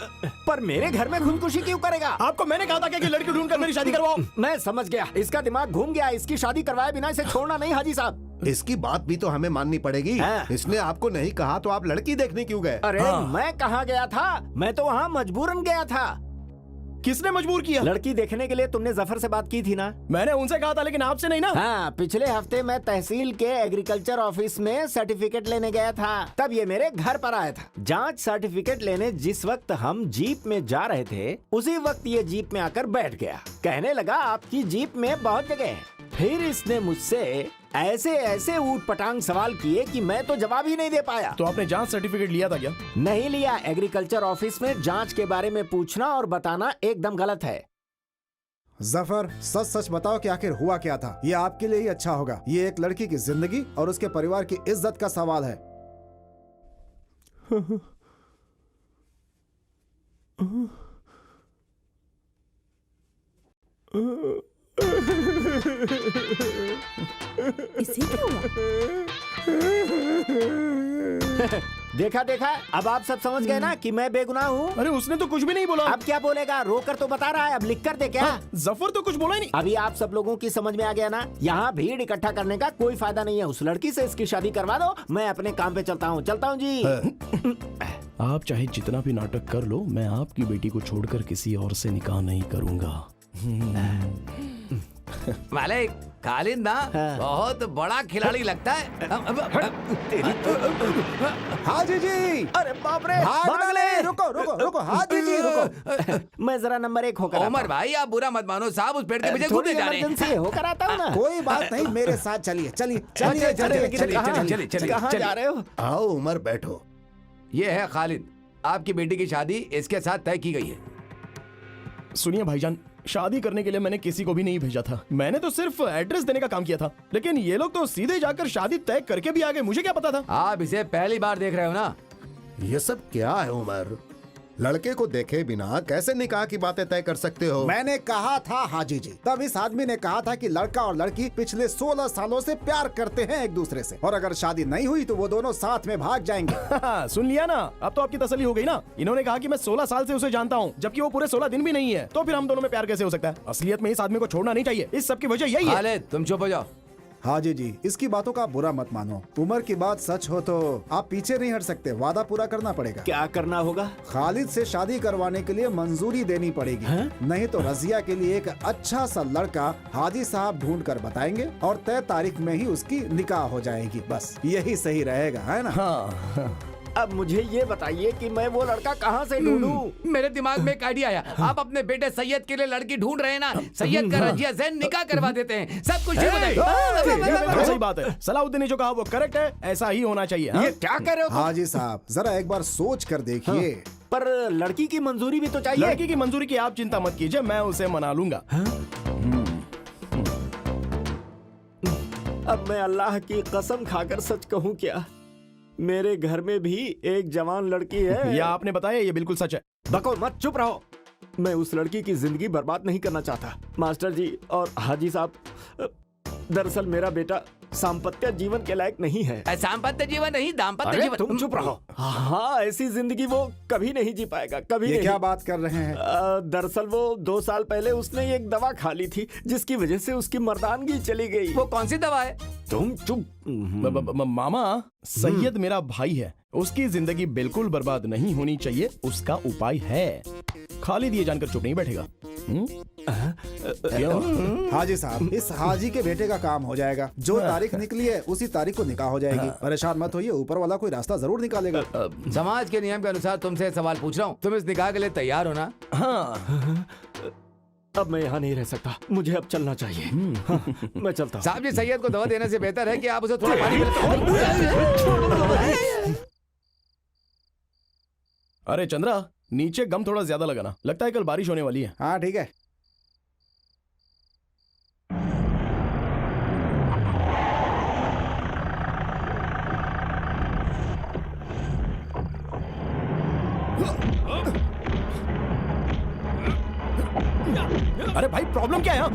पर मेरे घर में खुदकुशी क्यों करेगा? आपको मैंने कहा था कि लड़की ढूंढकर मेरी शादी करवाओ। मैं समझ गया, इसका दिमाग घूम गया। इसकी शादी करवाए बिना इसे छोड़ना नहीं हाजी साहब। इसकी बात भी तो हमें माननी पड़ेगी। हाँ। इसने आपको नहीं कहा तो आप लड़की देखने क्यों गए? अरे मैं कहाँ गया था? मैं तो वहाँ मजबूरन गया था। किसने मजबूर किया? लड़की देखने के लिए तुमने जफर से बात की थी ना? मैंने उनसे कहा था, लेकिन आपसे नहीं ना। हाँ, पिछले हफ्ते मैं तहसील के एग्रीकल्चर ऑफिस में सर्टिफिकेट लेने गया था। तब ये मेरे घर पर आया था। जांच सर्टिफिकेट लेने जिस वक्त हम जीप में जा रहे थे, उसी वक्त ये जीप में आकर बैठ गया। कहने लगा आपकी जीप में बहुत जगह है। फिर इसने मुझसे ऐसे ऐसे ऊट पटांग सवाल किए कि मैं तो जवाब ही नहीं दे पाया। तो आपने जांच सर्टिफिकेट लिया था क्या? नहीं लिया। एग्रीकल्चर ऑफिस में जांच के बारे में पूछना और बताना एकदम गलत है। जफर, सच सच बताओ कि आखिर हुआ क्या था। ये आपके लिए ही अच्छा होगा। ये एक लड़की की जिंदगी और उसके परिवार की इज्जत का सवाल है। इसे क्या हुआ? देखा देखा, अब आप सब समझ गए ना कि मैं बेगुनाह हूँ। अरे उसने तो कुछ भी नहीं बोला। अब क्या बोलेगा? रोकर तो बता रहा है, अब लिख कर दे क्या? जफर तो कुछ बोला ही नहीं। अभी आप सब लोगों की समझ में आ गया ना? यहाँ भीड़ इकट्ठा करने का कोई फायदा नहीं है। उस लड़की से इसकी शादी करवा दो। मैं अपने काम पे चलता हूँ जी। आप चाहे जितना भी नाटक कर लो, मैं आपकी बेटी को छोड़कर किसी और से निकाह नहीं करूंगा। मालिक, खालिद ना बहुत बड़ा खिलाड़ी लगता है। हाजी जी, अरे बाप रे, भागना नहीं। रुको रुको रुको हाजी जी, रुको। मैं जरा नंबर 1 होकर उमर भाई, आप बुरा मत मानो साहब, उस पेड़ के पीछे थोड़ी कूदे जा रहे हैं। इमरजेंसी होकर आता हूँ ना। कोई बात नहीं, मेरे साथ चलिए चलिए चलिए चलिए चलिए। कहाँ जा रहे हो? आओ उमर, बैठो। ये है खालिद, आपकी बेटी की शादी इसके साथ तय की गई है। सुनिए भाईजान, शादी करने के लिए मैंने किसी को भी नहीं भेजा था। मैंने तो सिर्फ एड्रेस देने का काम किया था। लेकिन ये लोग तो सीधे जाकर शादी तय करके भी आ गए। मुझे क्या पता था? आप इसे पहली बार देख रहे हो ना? ये सब क्या है उमर? लड़के को देखे बिना कैसे निकाह की बातें तय कर सकते हो? मैंने कहा था हाजी जी, तब इस आदमी ने कहा था कि लड़का और लड़की पिछले 16 सालों से प्यार करते हैं एक दूसरे से, और अगर शादी नहीं हुई तो वो दोनों साथ में भाग जाएंगे। सुन लिया ना? अब तो आपकी तसल्ली हो गई ना? इन्होंने कहा कि मैं 16 साल से उसे जानता हूँ, जबकि वो पूरे 16 दिन भी नहीं है। तो फिर हम दोनों में प्यार कैसे हो सकता है? असलियत में इस आदमी को छोड़ना नहीं चाहिए। इस सब की वजह यही है। खालिद, तुम चुप हो जाओ। हाजी जी, इसकी बातों का बुरा मत मानो। उमर की बात सच हो तो आप पीछे नहीं हट सकते। वादा पूरा करना पड़ेगा। क्या करना होगा? खालिद से शादी करवाने के लिए मंजूरी देनी पड़ेगी। नहीं तो रजिया के लिए एक अच्छा सा लड़का हाजी साहब ढूंढ कर बताएंगे और तय तारीख में ही उसकी निकाह हो जाएगी। बस यही सही रहेगा, है ना? हाँ। अब मुझे ये बताइए कि मैं वो लड़का कहाँ से ढूंढूं? मेरे दिमाग में एक आइडिया आया। आप अपने बेटे सैयद के लिए लड़की ढूंढ रहे हैं ना? सैयद का रजिया से निकाह करवा देते हैं। सब कुछ ठीक हो जाएगा। सही बात है। सलाउद्दीन ने जो कहा वो करेक्ट है। ऐसा ही होना चाहिए। हाँ? ये क्या कह रहे हो तुम? हाजी साहब, जरा एक बार सोच कर देखिए। पर लड़की की मंजूरी भी तो चाहिए। लड़की की मंजूरी की आप चिंता मत कीजिए, मैं उसे मना लूंगा। अब मैं अल्लाह की कसम खाकर सच कहूँ क्या, मेरे घर में भी एक जवान लड़की है। ये आपने बताया, ये बिल्कुल सच है। बको मत, चुप रहो। मैं उस लड़की की जिंदगी बर्बाद नहीं करना चाहता। मास्टर जी और हाजी साहब, दरअसल मेरा बेटा सांपत्य जीवन के लायक नहीं है। सांपत्य जीवन नहीं, दाम्पत्य अरे जीवन। तुम चुप रहो। हाँ, ऐसी जिंदगी वो कभी नहीं जी पाएगा, कभी ये नहीं। क्या बात कर रहे हैं? दरअसल वो 2 साल पहले उसने एक दवा खा ली थी, जिसकी वजह से उसकी मर्दानगी चली गई। वो कौन सी दवा है? तुम चुप। मामा, सैयद मेरा भाई है। उसकी जिंदगी बिल्कुल बर्बाद नहीं होनी चाहिए। उसका उपाय है। खालिद ये जानकर चुप नहीं बैठेगा। हाजी साहब, इस हाजी के बेटे का काम हो जाएगा। जो तारीख निकली है उसी तारीख को निकाह हो जाएगी। परेशान मत होइए, ऊपर वाला कोई रास्ता जरूर निकालेगा। समाज के नियम के अनुसार तुमसे सवाल पूछ रहा हूँ, तुम इस निकाह के लिए तैयार हो ना? हाँ। अब मैं यहाँ नहीं रह सकता, मुझे अब चलना चाहिए। मैं चलता हूँ। साहब जी, सैयद को दवा देने से बेहतर है कि आप उसे थोड़ा पानी अरे चंद्रा, नीचे गम थोड़ा ज्यादा लगाना। लगता है कल बारिश होने वाली है। हाँ ठीक है। अरे भाई प्रॉब्लम क्या है यहाँ?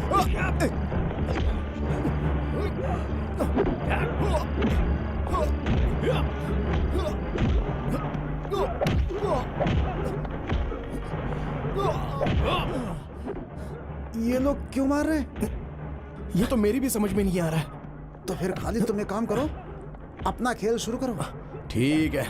ये लोग क्यों मार रहे हैं? ये तो मेरी भी समझ में नहीं आ रहा है। तो फिर खालिद तुम एक काम करो, अपना खेल शुरू करो। ठीक है।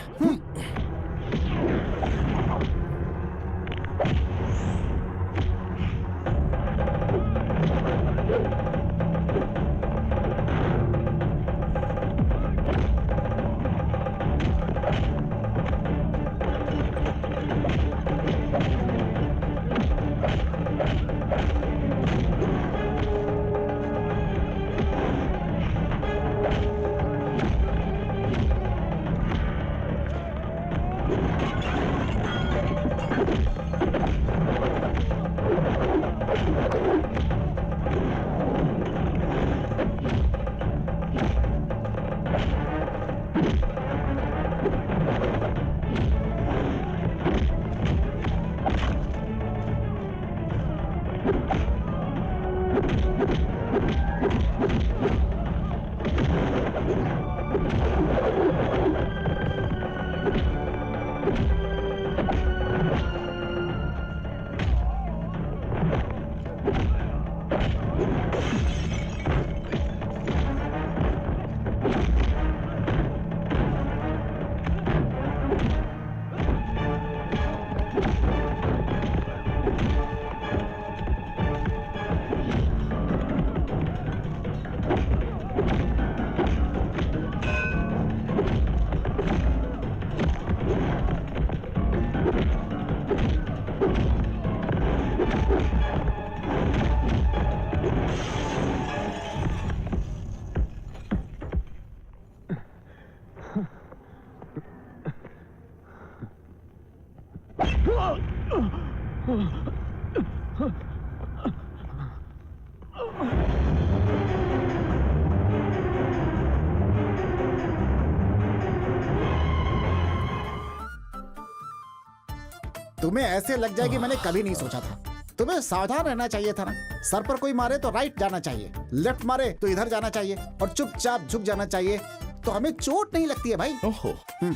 तुम्हें ऐसे लग जाएगी मैंने कभी नहीं सोचा था। तुम्हें सावधान रहना चाहिए था ना। सर पर कोई मारे तो राइट जाना चाहिए, लेफ्ट मारे तो इधर जाना चाहिए और चुपचाप झुक जाना चाहिए, तो हमें चोट नहीं लगती है भाई। ओहो,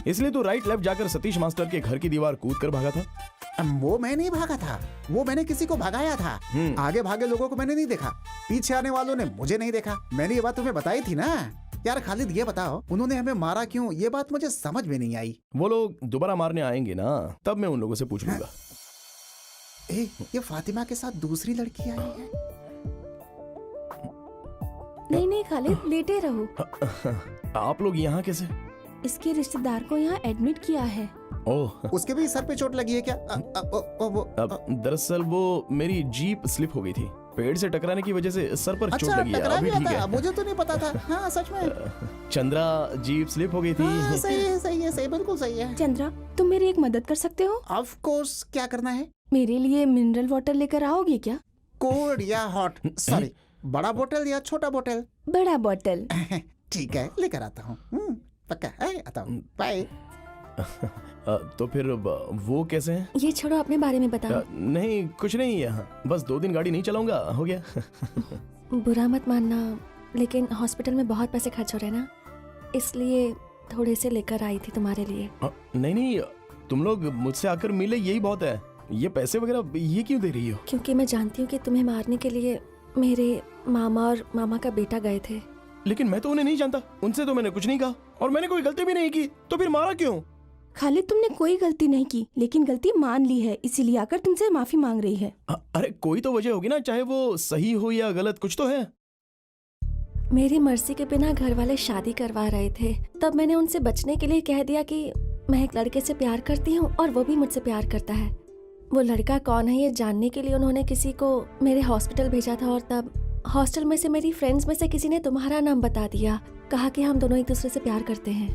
इसलिए तो राइट लेफ्ट जाकर सतीश मास्टर के घर की दीवार कूद कर भागा था? वो मैं नहीं भागा था, वो मैंने किसी को भगाया था। आगे भागे लोगों को मैंने नहीं देखा, पीछे आने वालों ने मुझे नहीं देखा। मैंने ये बात तुम्हें बताई थी ना। यार खालिद ये बताओ, उन्होंने हमें मारा क्यों? ये बात मुझे समझ में नहीं आई। वो लोग दोबारा मारने आएंगे ना, तब मैं उन लोगों से पूछ लूंगा। ये फातिमा के साथ दूसरी लड़की आई है। नहीं नहीं खालिद, लेटे रहो। आप लोग यहाँ कैसे? इसके रिश्तेदार को यहाँ एडमिट किया है। ओह, उसके भी सर पे चोट लगी है क्या? दरअसल वो मेरी जीप स्लिप हो गई थी, पेड़ से टकराने की वजह से सर पर चोट अच्छा, लगी है। टकरा अभी गया ठीक था, है। मुझे तो नहीं पता था। हाँ सच में। चंद्रा जीप स्लिप हो गई थी। हाँ, सही है सही है सही, बिल्कुल सही है। चंद्रा, तुम मेरी एक मदद कर सकते हो? ऑफ कोर्स, क्या करना है? मेरे लिए मिनरल वाटर लेकर आओगे क्या? कोल्ड या हॉट? सॉरी, बड़ा बोतल या छोटा बोतल? बड़ा बोतल। ठीक है, लेकर आता हूँ। पक्का है, आता हूँ। बाय। तो फिर वो कैसे हैं? ये छोड़ो, अपने बारे में बताओ। नहीं कुछ नहीं, यहाँ बस 2 दिन गाड़ी नहीं चलाऊंगा, हो गया। बुरा मत मानना, लेकिन हॉस्पिटल में बहुत पैसे खर्च हो रहे हैं ना, इसलिए थोड़े से लेकर आई थी तुम्हारे लिए। नहीं नहीं, तुम लोग मुझसे आकर मिले यही बहुत है। ये पैसे वगैरह ये क्यों दे रही हो? क्योंकि मैं जानती हूँ कि तुम्हें मारने के लिए मेरे मामा और मामा का बेटा गए थे। लेकिन मैं तो उन्हें नहीं जानता, उनसे तो मैंने कुछ नहीं कहा और मैंने कोई गलती भी नहीं की, तो फिर मारा क्यों? खालिद, तुमने कोई गलती नहीं की, लेकिन गलती मान ली है, इसीलिए आकर तुमसे माफी मांग रही है। अरे कोई तो वजह होगी ना, चाहे वो सही हो या गलत, कुछ तो है। मेरी मर्जी के बिना घर वाले शादी करवा रहे थे, तब मैंने उनसे बचने के लिए कह दिया कि मैं एक लड़के से प्यार करती हूँ और वो भी मुझसे प्यार करता है। वो लड़का कौन है ये जानने के लिए उन्होंने किसी को मेरे हॉस्पिटल भेजा था, और तब हॉस्टल में से मेरी फ्रेंड्स में से किसी ने तुम्हारा नाम बता दिया, कहा कि हम दोनों एक दूसरे से प्यार करते हैं।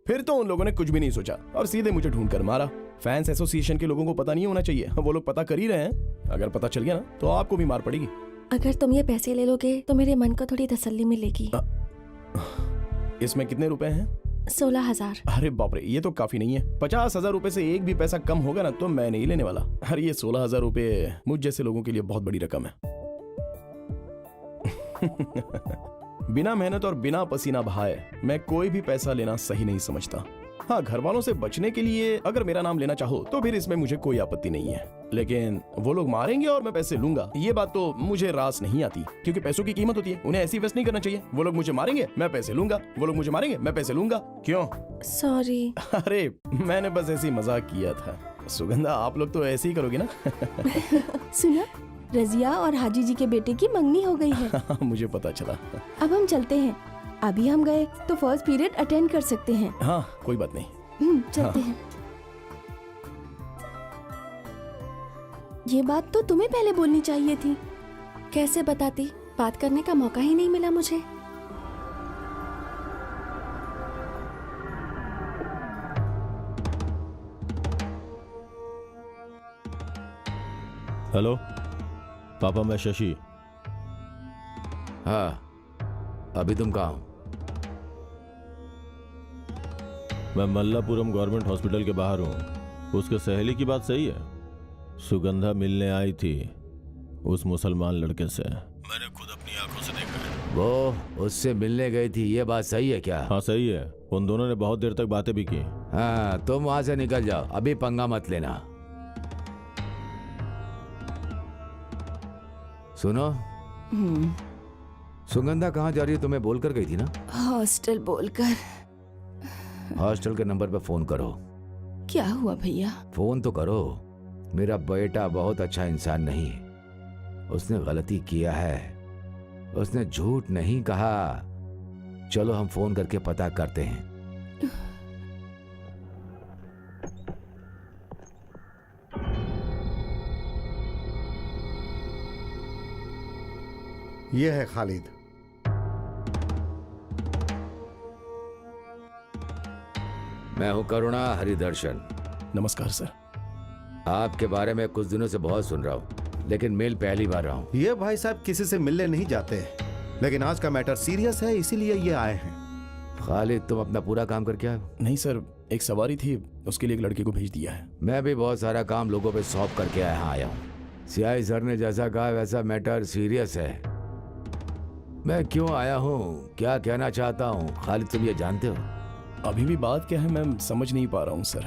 फिर तो उन लोगों ने कुछ भी नहीं सोचा और सीधे मुझे ढूंढ कर मारा। फैंस एसोसिएशन के लोगों को पता नहीं होना चाहिए, वो लोग पता कर ही रहे हैं। अगर पता चल गया ना तो आपको भी मार पड़ेगी। अगर तुम ये पैसे ले लोगे तो मेरे मन को थोड़ी तसल्ली मिलेगी। इसमें कितने रुपए हैं? 16,000। अरे बाप रे, ये तो काफी नहीं है। 50,000 रुपए से एक भी पैसा कम होगा ना तो मैं नहीं लेने वाला। अरे ये 16,000 रुपए मुझ जैसे लोगों के लिए बहुत बड़ी रकम है। बिना मेहनत और बिना पसीना बहाए मैं कोई भी पैसा लेना सही नहीं समझता। हाँ, घर वालों से बचने के लिए अगर मेरा नाम लेना चाहो तो फिर इसमें मुझे कोई आपत्ति नहीं है, लेकिन वो लोग मारेंगे और मैं पैसे लूंगा, ये बात तो मुझे रास नहीं आती, क्योंकि पैसों की कीमत होती है, उन्हें ऐसी वेस्ट नहीं करना चाहिए। वो लोग मुझे मारेंगे, मैं पैसे लूंगा, वो लोग मुझे मारेंगे, मैं पैसे लूंगा। क्यों? सॉरी। अरे मैंने बस ऐसी मजाक किया था। सुगंधा, आप लोग तो ऐसे ही करोगे ना? सुना, रजिया और हाजी जी के बेटे की मंगनी हो गई है। मुझे पता चला। अब हम चलते हैं। अभी हम गए तो फर्स्ट पीरियड अटेंड कर सकते हैं। हाँ, कोई बात नहीं। चलते हैं। ये बात तो तुम्हें पहले बोलनी चाहिए थी। कैसे बताती, बात करने का मौका ही नहीं मिला मुझे। हेलो पापा, मैं शशि। हाँ, अभी तुम कहाँ हो? मैं मल्लापुरम गवर्नमेंट हॉस्पिटल के बाहर हूँ। उसके सहेली की बात सही है, सुगंधा मिलने आई थी उस मुसलमान लड़के से। मैंने खुद अपनी आंखों से देखा है। वो उससे मिलने गई थी, ये बात सही है क्या? हाँ सही है, उन दोनों ने बहुत देर तक बातें भी की। हाँ, तुम वहां से निकल जाओ, अभी पंगा मत लेना। सुनो, सुगंधा कहाँ जा रही है? तुम्हें बोलकर गई थी ना? हॉस्टल बोलकर। हॉस्टल के नंबर पे फोन करो। क्या हुआ भैया? फोन तो करो। मेरा बेटा बहुत अच्छा इंसान नहीं, उसने गलती किया है, उसने झूठ नहीं कहा। चलो हम फोन करके पता करते हैं। ये है खालिद। मैं हूं करुणा हरिदर्शन। नमस्कार सर। आपके बारे में कुछ दिनों से बहुत सुन रहा हूं, लेकिन मिल पहली बार रहा हूं। ये भाई साहब किसी से मिलने नहीं जाते, लेकिन आज का मैटर सीरियस है, इसीलिए ये आए हैं। खालिद, तुम अपना पूरा काम करके आए हो? नहीं सर, एक सवारी थी, उसके लिए एक लड़के को भेज दिया है। मैं भी बहुत सारा काम लोगों पे सौंप करके आया हूँ। सीआई सर ने जैसा कहा वैसा मैटर सीरियस है। मैं क्यों आया हूँ, क्या कहना चाहता हूँ, खालिद तुम ये जानते हो? अभी भी बात क्या है मैं समझ नहीं पा रहा हूँ सर।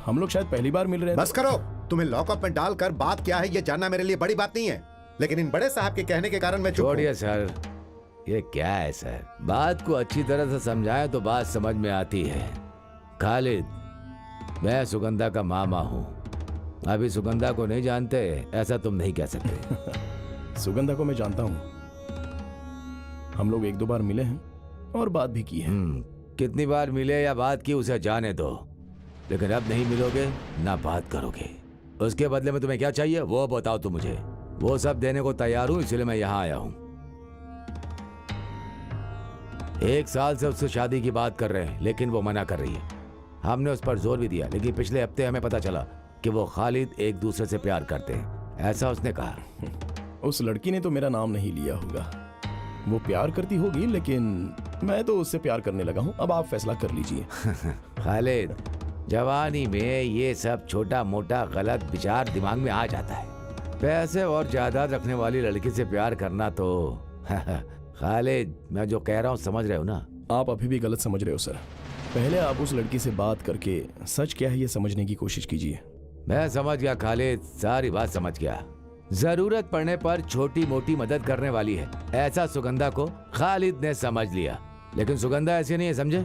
हम लोग शायद पहली बार मिल रहे हैं। बस करो, तुम्हें लॉकअप में डालकर बात क्या है ये जानना मेरे लिए बड़ी बात नहीं है, लेकिन इन बड़े साहब के कहने के कारण मैं चुप हूं। छोड़िए सर, ये क्या है सर? बात को अच्छी तरह से समझाएं तो बात समझ में आती है। खालिद, मैं सुगंधा का मामा हूँ। अभी सुगंधा को नहीं जानते ऐसा तुम नहीं कह सकते। सुगंधा को मैं जानता हूँ, हम लोग एक दो बार मिले हैं और बात भी की है। कितनी बार मिले या बात की उसे जाने दो, लेकिन अब नहीं मिलोगे ना बात करोगे। उसके बदले में तुम्हें क्या चाहिए वो बताओ तुम मुझे। वो सब देने को तैयार हूं, इसलिए मैं यहाँ आया हूँ। 1 साल से उससे शादी की बात कर रहे हैं, लेकिन वो मना कर रही है। हमने उस पर जोर भी दिया, लेकिन पिछले हफ्ते हमें पता चला कि वो खालिद एक दूसरे से प्यार करते हैं, ऐसा उसने कहा। उस लड़की ने तो मेरा नाम नहीं लिया होगा। वो प्यार करती होगी, लेकिन मैं तो उससे प्यार करने लगा हूँ। अब आप फैसला कर लीजिए। खालिद, जवानी में ये सब छोटा मोटा गलत विचार दिमाग में आ जाता है। पैसे और जायदाद रखने वाली लड़की से प्यार करना तो खालिद, मैं जो कह रहा हूँ समझ रहे हो ना? आप अभी भी गलत समझ रहे हो सर। पहले आप उस लड़की से बात करके सच क्या है ये समझने की कोशिश कीजिए। मैं समझ गया खालिद, सारी बात समझ गया। जरूरत पड़ने पर छोटी मोटी मदद करने वाली है, ऐसा सुगंधा को खालिद ने समझ लिया, लेकिन सुगंधा ऐसे नहीं है, समझे?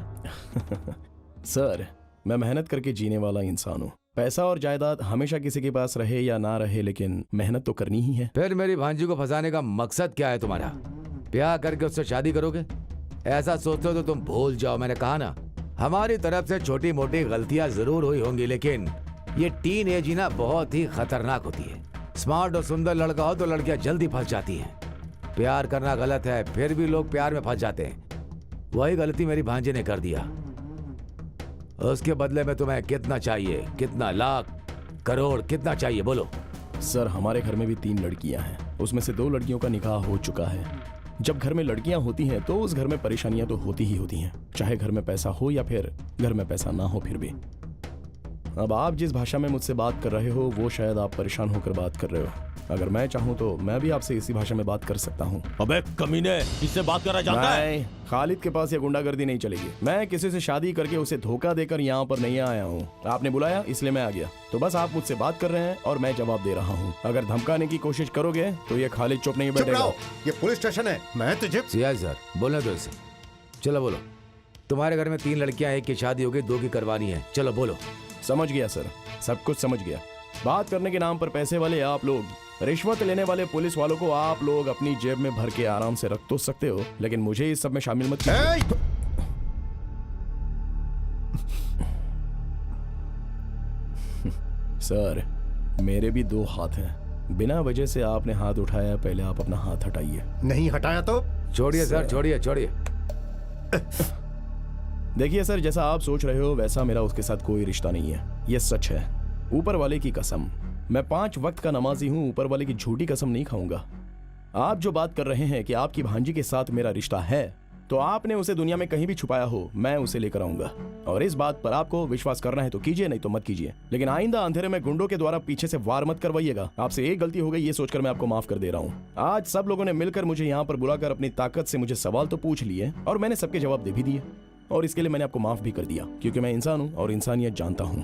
सर, मैं मेहनत करके जीने वाला इंसान हूँ। पैसा और जायदाद हमेशा किसी के पास रहे या ना रहे, लेकिन मेहनत तो करनी ही है। फिर मेरी भांजी को फंसाने का मकसद क्या है तुम्हारा? ब्याह करके उससे शादी करोगे? ऐसा सोचते हो तो तुम भूल जाओ, मैंने कहा ना, हमारी तरफ से छोटी मोटी गलतियां जरूर हुई होंगी, लेकिन ये टीन एज ही ना बहुत ही खतरनाक होती है। स्मार्ट और सुंदर लड़का हो तो लड़कियां जल्दी फंस जाती हैं। प्यार करना गलत है, फिर भी लोग प्यार में फंस जाते हैं। वही गलती मेरी भांजी ने कर दिया। उसके बदले में तुम्हें कितना चाहिए? कितना? लाख, करोड़, कितना चाहिए बोलो? सर, हमारे घर में भी 3 लड़कियां हैं, उसमें से 2 लड़कियों का निकाह हो चुका है। जब घर में लड़कियां होती हैं तो उस घर में परेशानियां तो होती ही होती हैं, चाहे घर में पैसा हो या फिर घर में पैसा ना हो। फिर भी अब आप जिस भाषा में मुझसे बात कर रहे हो वो शायद आप परेशान होकर बात कर रहे हो। अगर मैं चाहूँ तो मैं भी आपसे इसी भाषा में बात कर सकता हूँ। अबे कमीने, किससे बात कर रहा जानता है? खालिद के पास ये गुंडागर्दी नहीं चलेगी। मैं किसी से शादी करके उसे धोखा देकर यहाँ पर नहीं आया हूँ। आपने बुलाया इसलिए मैं आ गया। तो बस आप मुझसे बात कर रहे हैं और मैं जवाब दे रहा हूँ। अगर धमकाने की कोशिश करोगे तो ये खालिद चुप नहीं चुप बैठेगा। रहो, ये पुलिस स्टेशन है। मैं तुझे सीआई सर बोलना तो इसे। चलो बोलो। तुम्हारे घर में 3 लड़कियां, एक की शादी हो गई, 2 की करवानी है। चलो बोलो। समझ गया सर, सब कुछ समझ गया। बात करने के नाम पर पैसे वाले आप लोग, रिश्वत लेने वाले पुलिस वालों को आप लोग अपनी जेब में भर के आराम से रख तो सकते हो, लेकिन मुझे इस सब में शामिल मत कीजिए। सर मेरे भी 2 हाथ हैं। बिना वजह से आपने हाथ उठाया, पहले आप अपना हाथ हटाइए। नहीं हटाया तो छोड़िए सर, छोड़िए छोड़िए। देखिए सर, जैसा आप सोच रहे हो वैसा मेरा उसके साथ कोई रिश्ता नहीं है। ये सच है, ऊपर वाले की कसम। मैं 5 वक्त का नमाजी हूँ, ऊपर वाले की झूठी कसम नहीं खाऊंगा। आप जो बात कर रहे हैं कि आपकी भांजी के साथ मेरा रिश्ता है, तो आपने उसे दुनिया में कहीं भी छुपाया हो, मैं उसे लेकर आऊंगा। और इस बात पर आपको विश्वास करना है तो कीजिए, नहीं तो मत कीजिए। लेकिन आइंदा अंधेरे में गुंडों के द्वारा पीछे से वार मत करवाइएगा। आपसे एक गलती हो गई ये सोचकर मैं आपको माफ कर दे रहा हूँ। आज सब लोगों ने मिलकर मुझे यहाँ पर बुलाकर अपनी ताकत से मुझे सवाल तो पूछ लिए और मैंने सबके जवाब दे भी दिए, और इसके लिए मैंने आपको माफ भी कर दिया, क्योंकि मैं इंसान हूँ और इंसानियत जानता हूँ।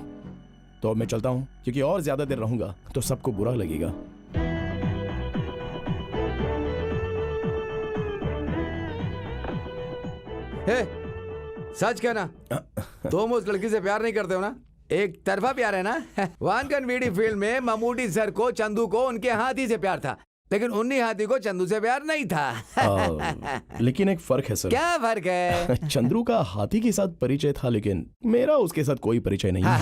तो अब मैं चलता हूँ, क्योंकि और ज्यादा देर रहूंगा तो सबको बुरा लगेगा। हे, सच कहना, तुम उस लड़की से प्यार नहीं करते हो ना? एक तरफा प्यार है ना? वानकन वीडी फिल्म में ममूटी सर को चंदू को उनके हाथी से प्यार था, लेकिन उन्हीं हाथी को चंदू से प्यार नहीं था। लेकिन एक फर्क है सर। क्या फर्क है? चंद्रू का हाथी के साथ परिचय था, लेकिन मेरा उसके साथ कोई परिचय नहीं है।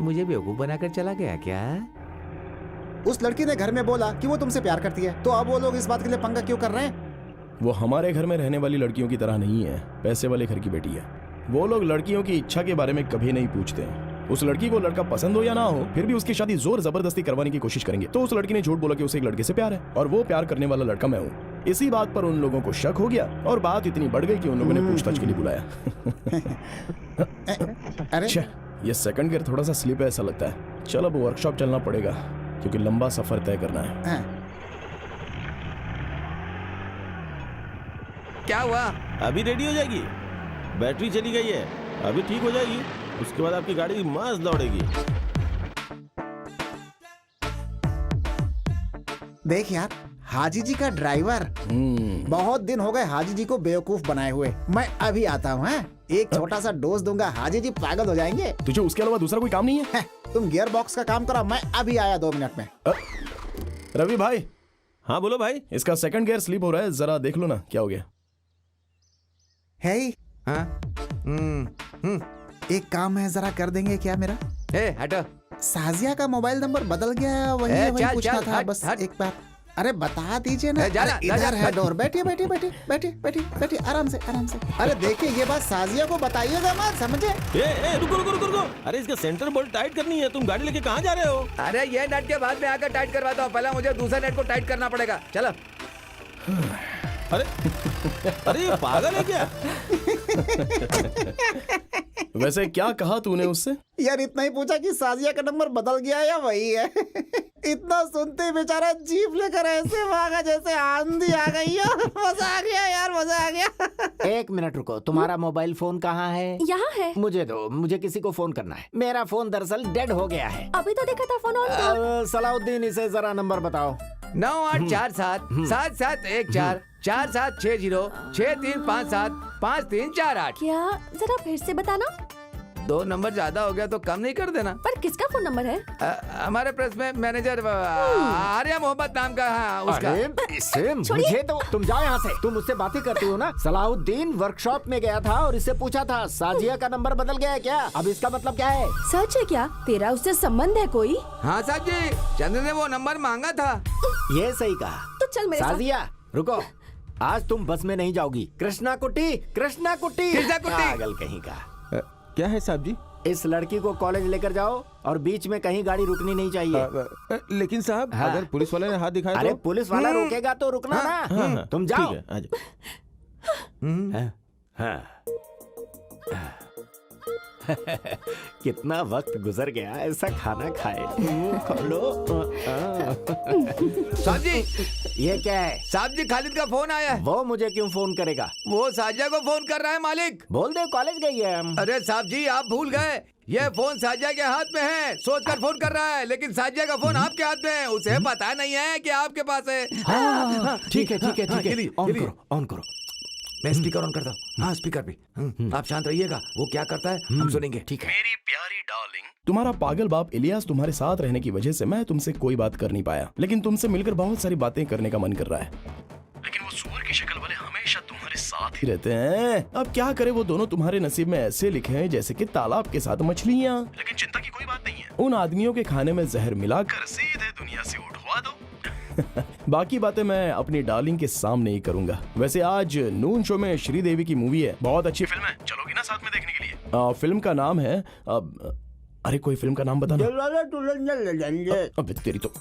मुझे बेवकूफ बनाकर चला गया क्या? उस लड़की ने घर में बोला कि वो तुमसे प्यार करती है, तो अब वो लोग इस बात के लिए पंगा क्यों कर रहे हैं? वो हमारे घर में रहने वाली लड़कियों की तरह नहीं है, पैसे वाले घर की बेटी है। वो लोग लड़कियों की इच्छा के बारे में कभी नहीं पूछते। उस लड़की को लड़का पसंद हो या ना हो, फिर भी उसकी शादी जोर जबरदस्ती करवाने की कोशिश करेंगे। तो उस लड़की ने झूठ बोला कि उसे एक लड़के से प्यार है और वो प्यार करने वाला लड़का मैं हूँ। इसी बात पर उन लोगों को शक हो गया और बात इतनी बढ़ गई कि उन लोगों ने पूछताछ के लिए बुलाया। अरे ये सेकंड गियर थोड़ा सा स्लिप है ऐसा लगता है। चलो अब वर्कशॉप चलना पड़ेगा, क्योंकि लंबा सफर तय करना है। क्या हुआ? अभी रेडी हो जाएगी, बैटरी चली गई है, अभी ठीक हो जाएगी, उसके बाद आपकी गाड़ी मस्त दौड़ेगी। देख यार, हाजी जी का ड्राइवर। बहुत दिन हो गए हाजी जी को बेवकूफ बनाए हुए। मैं अभी आता हूँ। एक छोटा सा डोज दूंगा, हाजी जी पागल हो जाएंगे। तुझे उसके अलावा दूसरा कोई काम नहीं है? तुम गियर बॉक्स का काम करो, मैं अभी आया 2 मिनट में। रवि भाई। हाँ बोलो भाई। इसका सेकंड गियर स्लिप हो रहा है, जरा देख लो ना क्या हो गया। है हाँ? एक काम है, जरा कर देंगे क्या मेरा? हटो। साजिया का मोबाइल नंबर बदल गया, वही पूछना था बस एक बार। अरे बता दीजिए ना। इधर है डोर। बैठिए बैठिए बैठिए बैठिए बैठिए बैठिए, आराम से आराम से। अरे देखिए, ये बात साजिया को बताइएगा मत, समझे? रुको रुको रुको रुको। अरे इसका सेंटर बोल्ट टाइट करनी है, तुम गाड़ी लेके कहाँ जा रहे हो? अरे ये नट के बाद में आकर टाइट करवाता हूँ, पहले मुझे दूसरा नट को टाइट करना पड़ेगा। चलो। अरे अरे ये पागल है क्या? वैसे क्या कहा तूने उससे? यार इतना ही पूछा कि साजिया का नंबर बदल गया या वही है। इतना सुनते ही बेचारा जीप लेकर ऐसे भागा जैसे आंधी आ गई हो। मजा आ गया यार, मजा आ गया। 1 मिनट रुको, तुम्हारा मोबाइल फोन कहाँ है? यहाँ है। मुझे दो, मुझे किसी को फोन करना है। मेरा फोन दरअसल डेड हो गया है। अभी तो देखा था फोन ऑन था। सलाउद्दीन, इसे जरा नंबर बताओ। 9847 7714 4760 6357 5348। क्या? जरा फिर से बताना। 2 नंबर ज्यादा हो गया तो कम नहीं कर देना? पर किसका फोन नंबर है? हमारे प्रेस में मैनेजर आर्या मोहम्मद नाम का। हाँ, उसका। इसे मुझे तो, तुम जाओ यहाँ से। तुम मुझसे बातें करती हो ना। सलाउद्दीन वर्कशॉप में गया था और इससे पूछा था साजिया का नंबर बदल गया है क्या? अब इसका मतलब क्या है? सच है क्या? तेरा उससे संबंध है कोई? हाँ साहब जी, चंद्र ने वो नंबर मांगा था। ये सही कहा। तो चल मेरे साथ। साजिया रुको, आज तुम बस में नहीं जाओगी। कृष्णा कुट्टी, कृष्णा कुट्टी, कृष्णा कुट्टी। पागल कहीं का। क्या है साहब जी? इस लड़की को कॉलेज लेकर जाओ और बीच में कहीं गाड़ी रुकनी नहीं चाहिए। लेकिन साहब हाँ। अगर पुलिस वाले ने हाथ दिखाया अरे तो पुलिस वाला रोकेगा तो रुकना ना। तुम जाओ। ठीक है, आ जाओ। हाँ। कितना वक्त गुजर गया ऐसा खाना खाए। खोलो। साहब जी, ये क्या है? साहब जी खालिद का फोन आया है। वो मुझे क्यों फोन करेगा? वो साजिया को फोन कर रहा है मालिक। बोल दे कॉलेज गई है हम। अरे साहब जी आप भूल गए, ये फोन साजिया के हाथ में है। सोचकर फोन कर रहा है, लेकिन साजिया का फोन आपके हाथ में है। उसे पता नहीं है कि आपके पास है। ठीक है ठीक है ठीक है। ऑन करो ऑन करो। मैं स्पीकर ऑन करता हूँ। हाँ स्पीकर भी। आप शांत रहिएगा, वो क्या करता है हम सुनेंगे। ठीक है। मेरी प्यारी डार्लिंग, तुम्हारा पागल बाप इलियास तुम्हारे साथ रहने की वजह से मैं तुमसे कोई बात कर नहीं पाया, लेकिन तुमसे मिलकर बहुत सारी बातें करने का मन कर रहा है। लेकिन वो सुअर की शक्ल वाले हमेशा तुम्हारे साथ ही रहते हैं। अब क्या करे, वो दोनों तुम्हारे नसीब में ऐसे लिखे हैं जैसे कि तालाब के साथ मछलियाँ। लेकिन चिंता की कोई बात नहीं है, उन आदमियों के खाने में जहर मिलाकर सीधे दुनिया से उठवा दो। बाकी बातें मैं अपनी डार्लिंग के सामने ही करूंगा। वैसे आज नून शो में श्रीदेवी की मूवी है, बहुत अच्छी फिल्म है, चलोगी ना साथ में देखने के लिए? फिल्म का नाम है अरे कोई फिल्म का नाम बताना। अबे तेरी तो।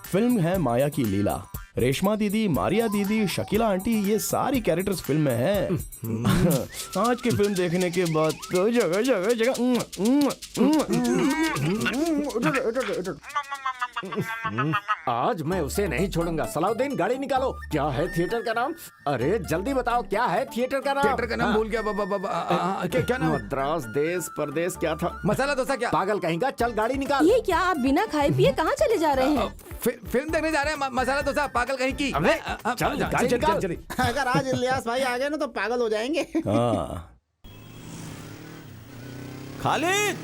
फिल्म है माया की लीला। रेशमा दीदी, मारिया दीदी, शकीला आंटी, ये सारी कैरेक्टर्स फिल्म में हैं। आज की फिल्म देखने के बाद तो जगह जगह जगह आज मैं उसे नहीं छोड़ूंगा। सलाउद्दीन गाड़ी निकालो। क्या है थिएटर का नाम? अरे जल्दी बताओ क्या है थिएटर का नाम? थिएटर का नाम भूल गया। क्या नाम? मद्रास देश परदेश क्या था? मसाला डोसा। क्या पागल कहेगा, चल गाड़ी निकाल। ये क्या आप बिना खाए पिए कहाँ चले जा रहे हैं? फिल्म देखने जा रहे हैं। मसाला डोसा पागल कहीं की। चल गाड़ी निकाल। अगर आज इलियास भाई आ गए ना तो पागल हो जाएंगे। खालिद,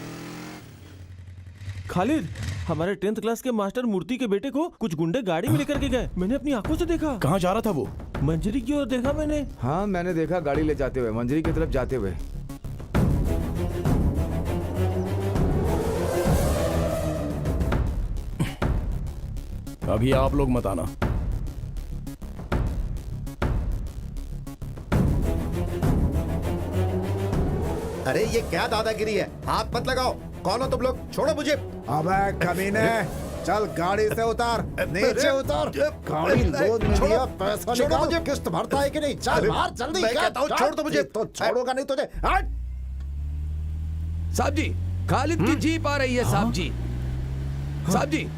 खालिद, हमारे 10th क्लास के मास्टर मूर्ति के बेटे को कुछ गुंडे गाड़ी में लेकर के गए। मैंने अपनी आंखों से देखा। कहाँ जा रहा था वो? मंजरी की ओर देखा मैंने। हाँ मैंने देखा गाड़ी ले जाते हुए, मंजरी की तरफ जाते हुए। अभी आप लोग मत आना। अरे ये क्या दादागिरी है? हाथ मत लगाओ। कौन हो तुम लोग? छोड़ो मुझे। अबे कमीने, चल गाड़ी से उतार, नीचे उतार। गाड़ी लोड में लिया, पैसा निकाल। मुझे किस्त भरता है कि नहीं? चल बाहर जल्दी। मैं कहता हूँ छोड़ दो मुझे। तो छोड़ूंगा नहीं तुझे। हट। साहब जी खालिद की जीप आ रही है। साहब जी, साहब जी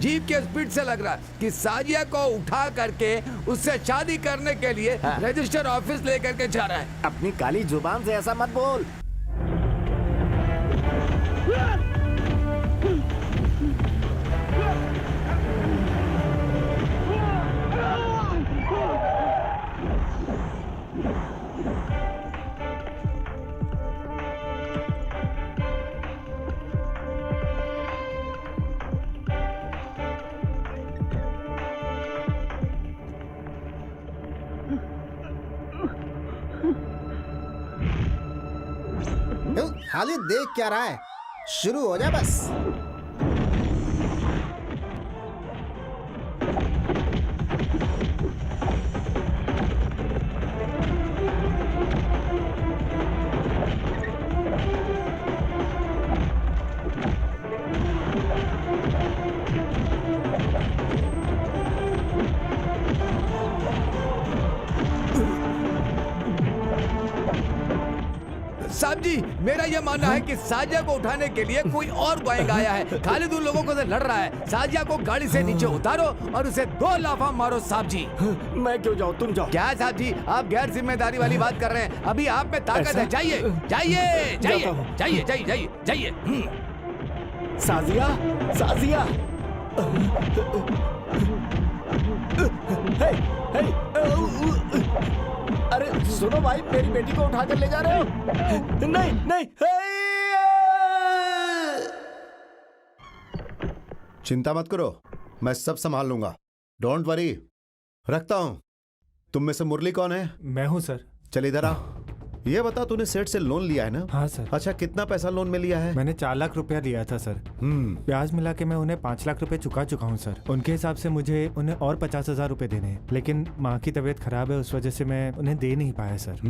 जीप के स्पीड से लग रहा है कि साजिया को उठा करके उससे शादी करने के लिए रजिस्टर ऑफिस लेकर के जा रहा है। अपनी काली जुबान से ऐसा मत बोल। खालिद देख क्या रहा है? शुरू हो जा बस। साहब जी मेरा यह मानना है कि साजिया को उठाने के लिए कोई और गैंग आया है। खालिद उन लोगों को से लड़ रहा है। साजिया को गाड़ी से नीचे उतारो और उसे 2 लाफा मारो। साहब जी मैं क्यों जाऊँ, तुम जाओ। क्या साहब जी आप गैर जिम्मेदारी वाली बात कर रहे हैं? अभी आप में ताकत है। जाइए जाइए जाइए जाइए जाइए जाइए जाइए। साजिया, साजिया। हे, हे, अरे सुनो भाई, मेरी बेटी को उठाकर ले जा रहे हो? नहीं नहीं। चिंता मत करो, मैं सब संभाल लूंगा। Don't worry. रखता हूं। तुम में से मुरली कौन है? मैं हूं सर। चल इधर आ। ये बता, तूने सेठ से लोन लिया है ना? हाँ सर। अच्छा, कितना पैसा लोन में लिया है? मैंने 4 लाख रुपया लिया था सर। ब्याज मिला के मैं उन्हें 5 लाख रुपए चुका चुका हूँ सर। उनके हिसाब से मुझे उन्हें और 50,000 रुपए देने हैं, लेकिन माँ की तबीयत खराब है, उस वजह से मैं उन्हें दे नहीं पाया सर।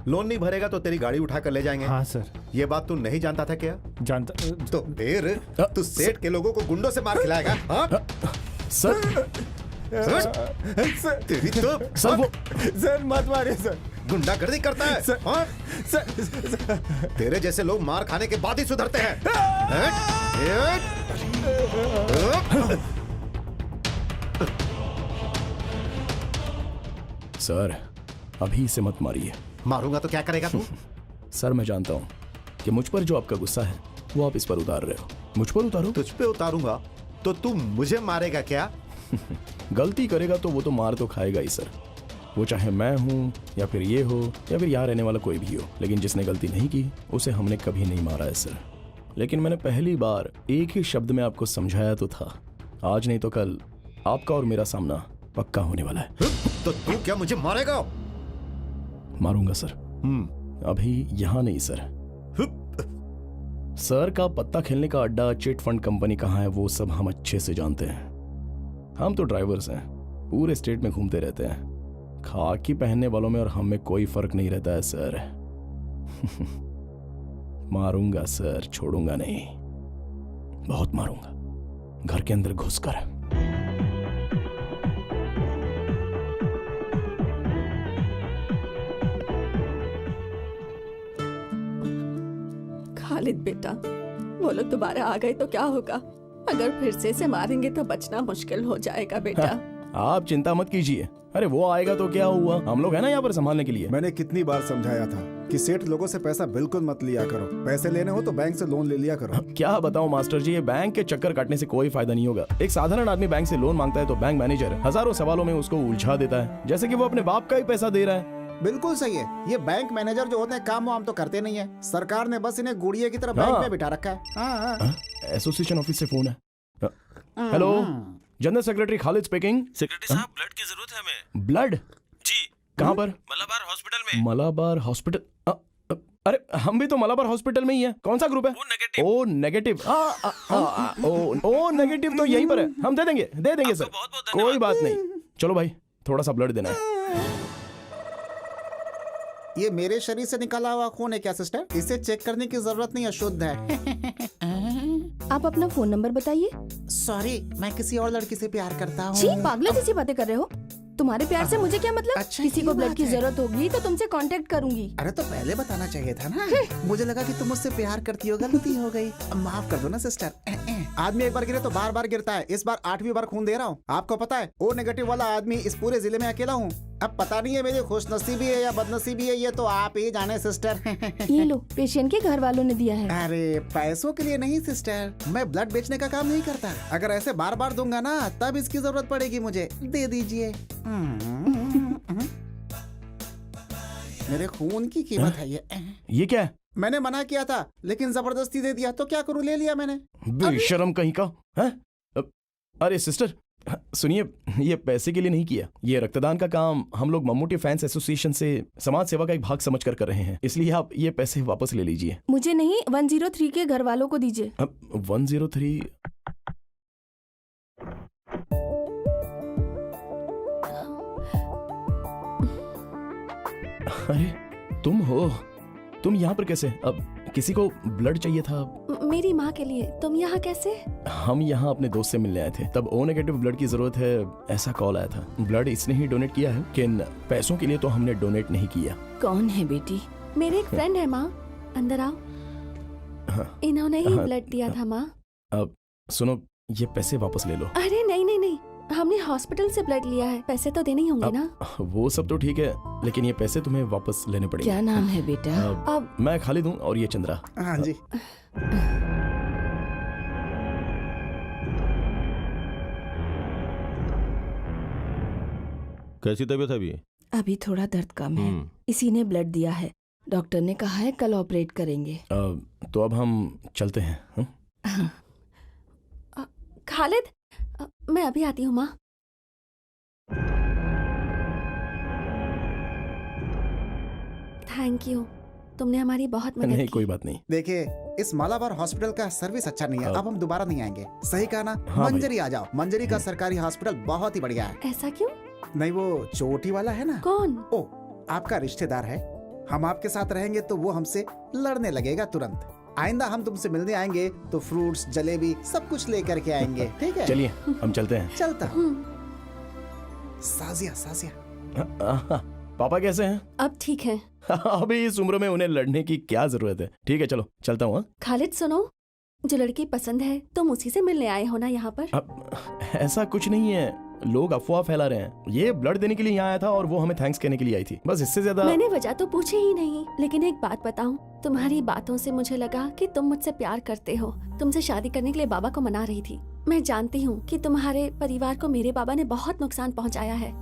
लोन नहीं भरेगा तो तेरी गाड़ी उठा कर ले जाएंगे। हाँ सर। ये बात तू नहीं जानता था क्या? जानता तो फिर तू सेठ के लोगों को गुंडों से मार खिलाएगा? हाँ? सर तेरी तो सर वो सर मत मारिए सर। गुंडागर्दी करता है सर, हाँ? सर तेरे जैसे लोग मार खाने के बाद ही सुधरते हैं। सर अभी इसे मत मारिए। मारूंगा तो क्या करेगा तू? सर मैं जानता हूँ कि मुझ पर जो आपका गुस्सा है वो आप इस पर उतार रहे हो। मुझ पर उतारो। तुझ पे उतारूंगा तो तू मुझे मारेगा क्या? गलती करेगा तो वो तो मार तो खाएगा ही सर, वो चाहे मैं हूँ या फिर ये हो या फिर यहाँ रहने वाला कोई भी हो। लेकिन जिसने गलती नहीं की उसे हमने कभी नहीं मारा है सर। लेकिन मैंने पहली बार एक ही शब्द में आपको समझाया तो था, आज नहीं तो कल आपका और मेरा सामना पक्का होने वाला है। तो तू क्या मुझे मारेगा? मारूंगा सर। अभी यहाँ नहीं सर। सर का पत्ता खेलने का अड्डा, चिट फंड कंपनी कहाँ है वो सब हम अच्छे से जानते हैं। हम तो ड्राइवर्स हैं, पूरे स्टेट में घूमते रहते हैं। खाकी पहनने वालों में और हम में कोई फर्क नहीं रहता है सर। मारूंगा सर, छोड़ूंगा नहीं, बहुत मारूंगा, घर के अंदर घुसकर। खालिद बेटा, वो लोग दोबारा आ गए तो क्या होगा? अगर फिर से मारेंगे तो बचना मुश्किल हो जाएगा बेटा। आप चिंता मत कीजिए। अरे वो आएगा तो क्या हुआ, हम लोग है ना यहाँ पर संभालने के लिए। मैंने कितनी बार समझाया था कि सेठ लोगों से पैसा बिल्कुल मत लिया करो, पैसे लेने हो तो बैंक से लोन ले लिया करो। क्या बताऊं मास्टर जी, ये बैंक के चक्कर काटने से कोई फायदा नहीं होगा। एक साधारण आदमी बैंक से लोन मांगता है तो बैंक मैनेजर हजारों सवालों में उसको उलझा देता है, जैसे कि वो अपने बाप का ही पैसा दे रहा है। बिल्कुल सही है। ये बैंक मैनेजर जो होते हैं काम वाम तो करते नहीं है, सरकार ने बस इन्हें गुड़िया की तरह बैंक में बिठा रखा है। एसोसिएशन ऑफिस से फोन है। Hello, general secretary Khalid speaking. Secretary साहब, ब्लड की जरूरत है हमें। ब्लड? जी। कहाँ पर? मलाबार हॉस्पिटल में। मलाबार हॉस्पिटल? अरे हम भी तो मलाबार हॉस्पिटल में ही है। कौन सा ग्रुप है? O negative. ओ नेगेटिव तो यहीं पर है, हम दे देंगे सर, कोई बात नहीं। चलो भाई, थोड़ा सा ब्लड देना है। ये मेरे शरीर से निकाला हुआ खून है क्या सिस्टर? इसे चेक करने की जरूरत नहीं है, शुद्ध है। आप अपना फोन नंबर बताइए। सॉरी, मैं किसी और लड़की से प्यार करता हूँ। छी, पागलों जैसी बातें कर रहे हो। तुम्हारे प्यार से मुझे क्या मतलब? अच्छा, किसी ये को ब्लड बात की है। जरूरत होगी तो तुमसे कांटेक्ट करूंगी। अरे तो पहले बताना चाहिए था ना। मुझे लगा कि तुम मुझसे प्यार करती हो, गलती हो गई, माफ कर दो ना सिस्टर। आदमी एक बार गिरे तो बार बार गिरता है, इस बार 8वीं बार खून दे रहा हूँ। आपको पता है, ओ नेगेटिव वाला आदमी इस पूरे जिले में अकेला हूँ। अब पता नहीं है मेरी खुशनसीबी है या बदनसीबी है, ये तो आप ही जाने सिस्टर। ये लो, पेशेंट के घर वालों ने दिया है। अरे पैसों के लिए नहीं सिस्टर, मैं ब्लड बेचने का काम नहीं करता। अगर ऐसे बार बार दूंगा ना तब इसकी जरूरत पड़ेगी मुझे, दे दीजिए। मेरे खून की कीमत है ये क्या है? मैंने मना किया था लेकिन जबरदस्ती दे दिया, तो क्या करूं, ले लिया मैंने। बेशरम कहीं का है? अरे सिस्टर सुनिए, ये पैसे के लिए नहीं किया। ये रक्तदान का काम हम लोग मम्मूटी फैंस एसोसिएशन से समाज सेवा का एक भाग समझकर कर रहे हैं, इसलिए आप ये पैसे वापस ले लीजिए। मुझे नहीं, 103 के घर वालों को दीजिए। 103? अरे तुम यहाँ पर कैसे? अब किसी को ब्लड चाहिए था। मेरी माँ के लिए। तुम यहाँ कैसे? हम यहाँ अपने दोस्त से मिलने आए थे, तब ओ नेगेटिव ब्लड की जरूरत है ऐसा कॉल आया था। ब्लड इसने ही डोनेट किया है, लेकिन पैसों के लिए तो हमने डोनेट नहीं किया। कौन है बेटी? मेरे एक फ्रेंड है माँ, अंदर आओ। इन्होंने ही ब्लड दिया था माँ। अब सुनो, ये पैसे वापस ले लो। अरे नहीं नहीं नहीं, हमने हॉस्पिटल से ब्लड लिया है, पैसे तो देने ही होंगे ना। वो सब तो ठीक है, लेकिन ये पैसे तुम्हें वापस लेने पड़ेंगे। क्या नाम है बेटा? अब मैं खालिद हूँ और ये चंद्रा। हाँ जी। कैसी तबीयत है अभी? अभी थोड़ा दर्द कम है, इसी ने ब्लड दिया है। डॉक्टर ने कहा है कल ऑपरेट करेंगे। तो अब हम चलते हैं। खालिद, मैं अभी आती हूँ माँ। थैंक यू, तुमने हमारी बहुत मदद नहीं की। कोई बात नहीं। देखिए, इस मालाबार हॉस्पिटल का सर्विस अच्छा नहीं है, अब हम दोबारा नहीं आएंगे। सही कहा ना? हाँ मंजरी आ जाओ। मंजरी का सरकारी हॉस्पिटल बहुत ही बढ़िया है। ऐसा क्यों? नहीं, वो चोटी वाला है ना। कौन? ओ, आपका रिश्तेदार है। हम आपके साथ रहेंगे तो वो हमसे लड़ने लगेगा तुरंत। आइंदा हम तुमसे मिलने आएंगे तो फ्रूट्स, जलेबी सब कुछ लेकर के आएंगे, ठीक है? चलिए हम चलते हैं। चलता। साजिया, साजिया। पापा कैसे हैं? अब ठीक है। अभी इस उम्र में उन्हें लड़ने की क्या जरूरत है। ठीक है चलो चलता हूँ। खालिद सुनो, जो लड़की पसंद है तुम उसी से मिलने आए हो ना यहाँ पर? ऐसा कुछ नहीं है, लोग अफवाह फैला रहे हैं। ये ब्लड देने के लिए यहाँ आया था और वो हमें थैंक्स कहने के लिए आई थी, बस इससे ज्यादा। मैंने वजह तो पूछी ही नहीं, लेकिन एक बात बताऊं, तुम्हारी बातों से मुझे लगा कि तुम मुझसे प्यार करते हो। तुमसे शादी करने के लिए बाबा को मना रही थी। मैं जानती हूँ कि तुम्हारे परिवार को मेरे बाबा ने बहुत नुकसान पहुँचाया है।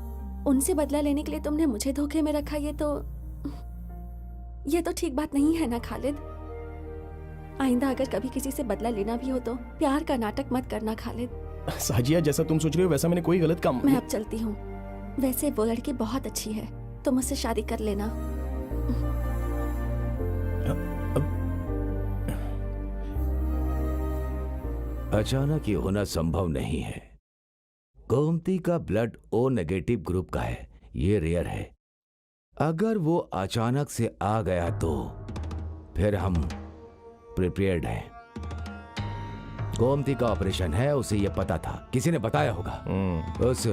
उनसे बदला लेने के लिए तुमने मुझे धोखे में रखा, ये तो ठीक बात नहीं है ना खालिद। आइंदा अगर कभी किसी से बदला लेना भी हो तो प्यार का नाटक मत करना खालिद। साजिया जैसा तुम सोच रहे हो वैसा मैंने कोई गलत काम। मैं अब चलती हूँ। वैसे वो लड़की बहुत अच्छी है, तुम मुझसे शादी कर लेना। अचानक ये होना संभव नहीं है। गोमती का ब्लड ओ नेगेटिव ग्रुप का है, ये रेयर है। अगर वो अचानक से आ गया तो फिर हम प्रिपेयर्ड हैं। गोमती का ऑपरेशन है, उसे ये पता था, किसी ने बताया होगा। उस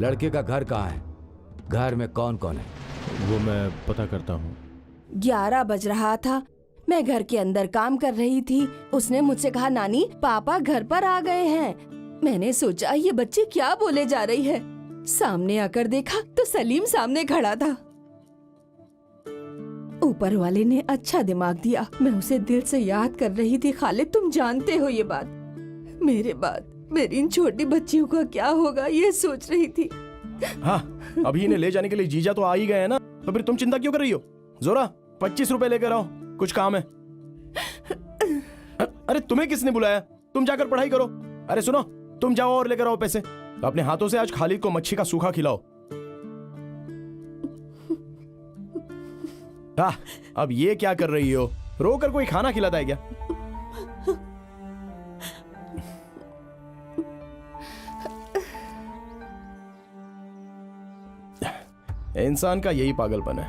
लड़के का घर कहाँ है? घर में कौन कौन है? वो मैं पता करता हूँ। 11 बज रहा था, मैं घर के अंदर काम कर रही थी। उसने मुझसे कहा, नानी पापा घर पर आ गए हैं। मैंने सोचा ये बच्ची क्या बोले जा रही है। सामने आकर देखा तो सलीम सामने खड़ा था। ऊपर वाले ने अच्छा दिमाग दिया, मैं उसे दिल से याद कर रही थी। खालिद तुम जानते हो ये बात, मेरे बाद मेरी इन छोटी बच्चियों का क्या होगा ये सोच रही थी। हाँ, अभी इन्हें ले जाने के लिए जीजा तो आ ही गए हैं ना, तो फिर तुम चिंता क्यों कर रही हो? जोरा 25 रुपए लेकर आओ, कुछ काम है। अरे तुम्हें किसने बुलाया? तुम जाकर पढ़ाई करो। अरे सुनो, तुम जाओ और लेकर आओ पैसे। अपने हाथों से आज खालिद को मच्छी का सूखा खिलाओ। अब ये क्या कर रही हो? रोकर कोई खाना खिलाता है क्या? इंसान का यही पागलपन है,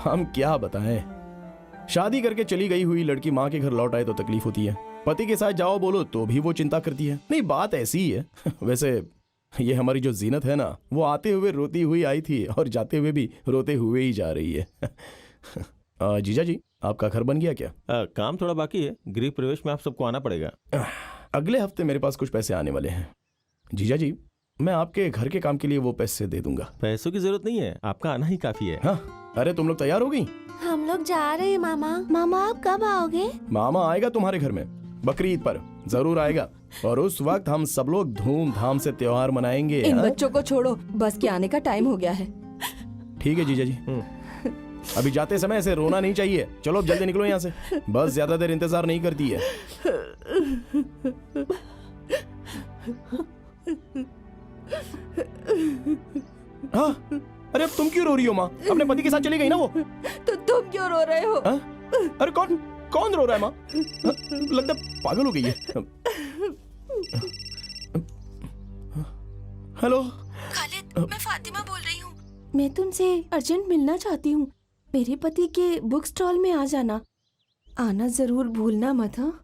हम क्या बताएं। शादी करके चली गई हुई लड़की माँ के घर लौट आए तो तकलीफ होती है, पति के साथ जाओ बोलो तो भी वो चिंता करती है। नहीं, बात ऐसी ही है। वैसे ये हमारी जो जीनत है ना, वो आते हुए रोती हुई आई थी और जाते हुए भी रोते हुए ही जा रही है। जीजा जी, आपका घर बन गया क्या? काम थोड़ा बाकी है, गृह प्रवेश में आप सबको आना पड़ेगा। अगले हफ्ते मेरे पास कुछ पैसे आने वाले हैं। जीजा जी, मैं आपके घर के काम के लिए वो पैसे दे दूंगा। पैसों की जरूरत नहीं है, आपका आना ही काफी है। हाँ, अरे तुम लोग तैयार हो गई? हम लोग जा रहे हैं मामा। मामा आप कब आओगे? मामा आएगा तुम्हारे घर में बकरीद पर, जरूर आएगा, और उस वक्त हम सब लोग धूमधाम से त्योहार मनाएंगे। इन बच्चों को छोड़ो, बस के आने का टाइम हो गया है। ठीक है जीजा जी, अभी जाते समय ऐसे रोना नहीं चाहिए। चलो अब जल्दी निकलो यहाँ से, बस ज्यादा देर इंतजार नहीं करती है। हाँ, अरे अब तुम क्यों रो रही हो माँ? अपने पति के साथ चली गई ना वो। तो तुम क्यों रो रहे हो? अरे कौन रो रहा है माँ? लगता पागल हो गई है। हेलो खालिद, मैं फातिमा बोल रही हूँ। मैं तुमसे अर्जेंट मिलना चाहती हूँ। मेरे पति के बुक स्टॉल में आ जाना, आना जरूर भूलना मत। हाँ,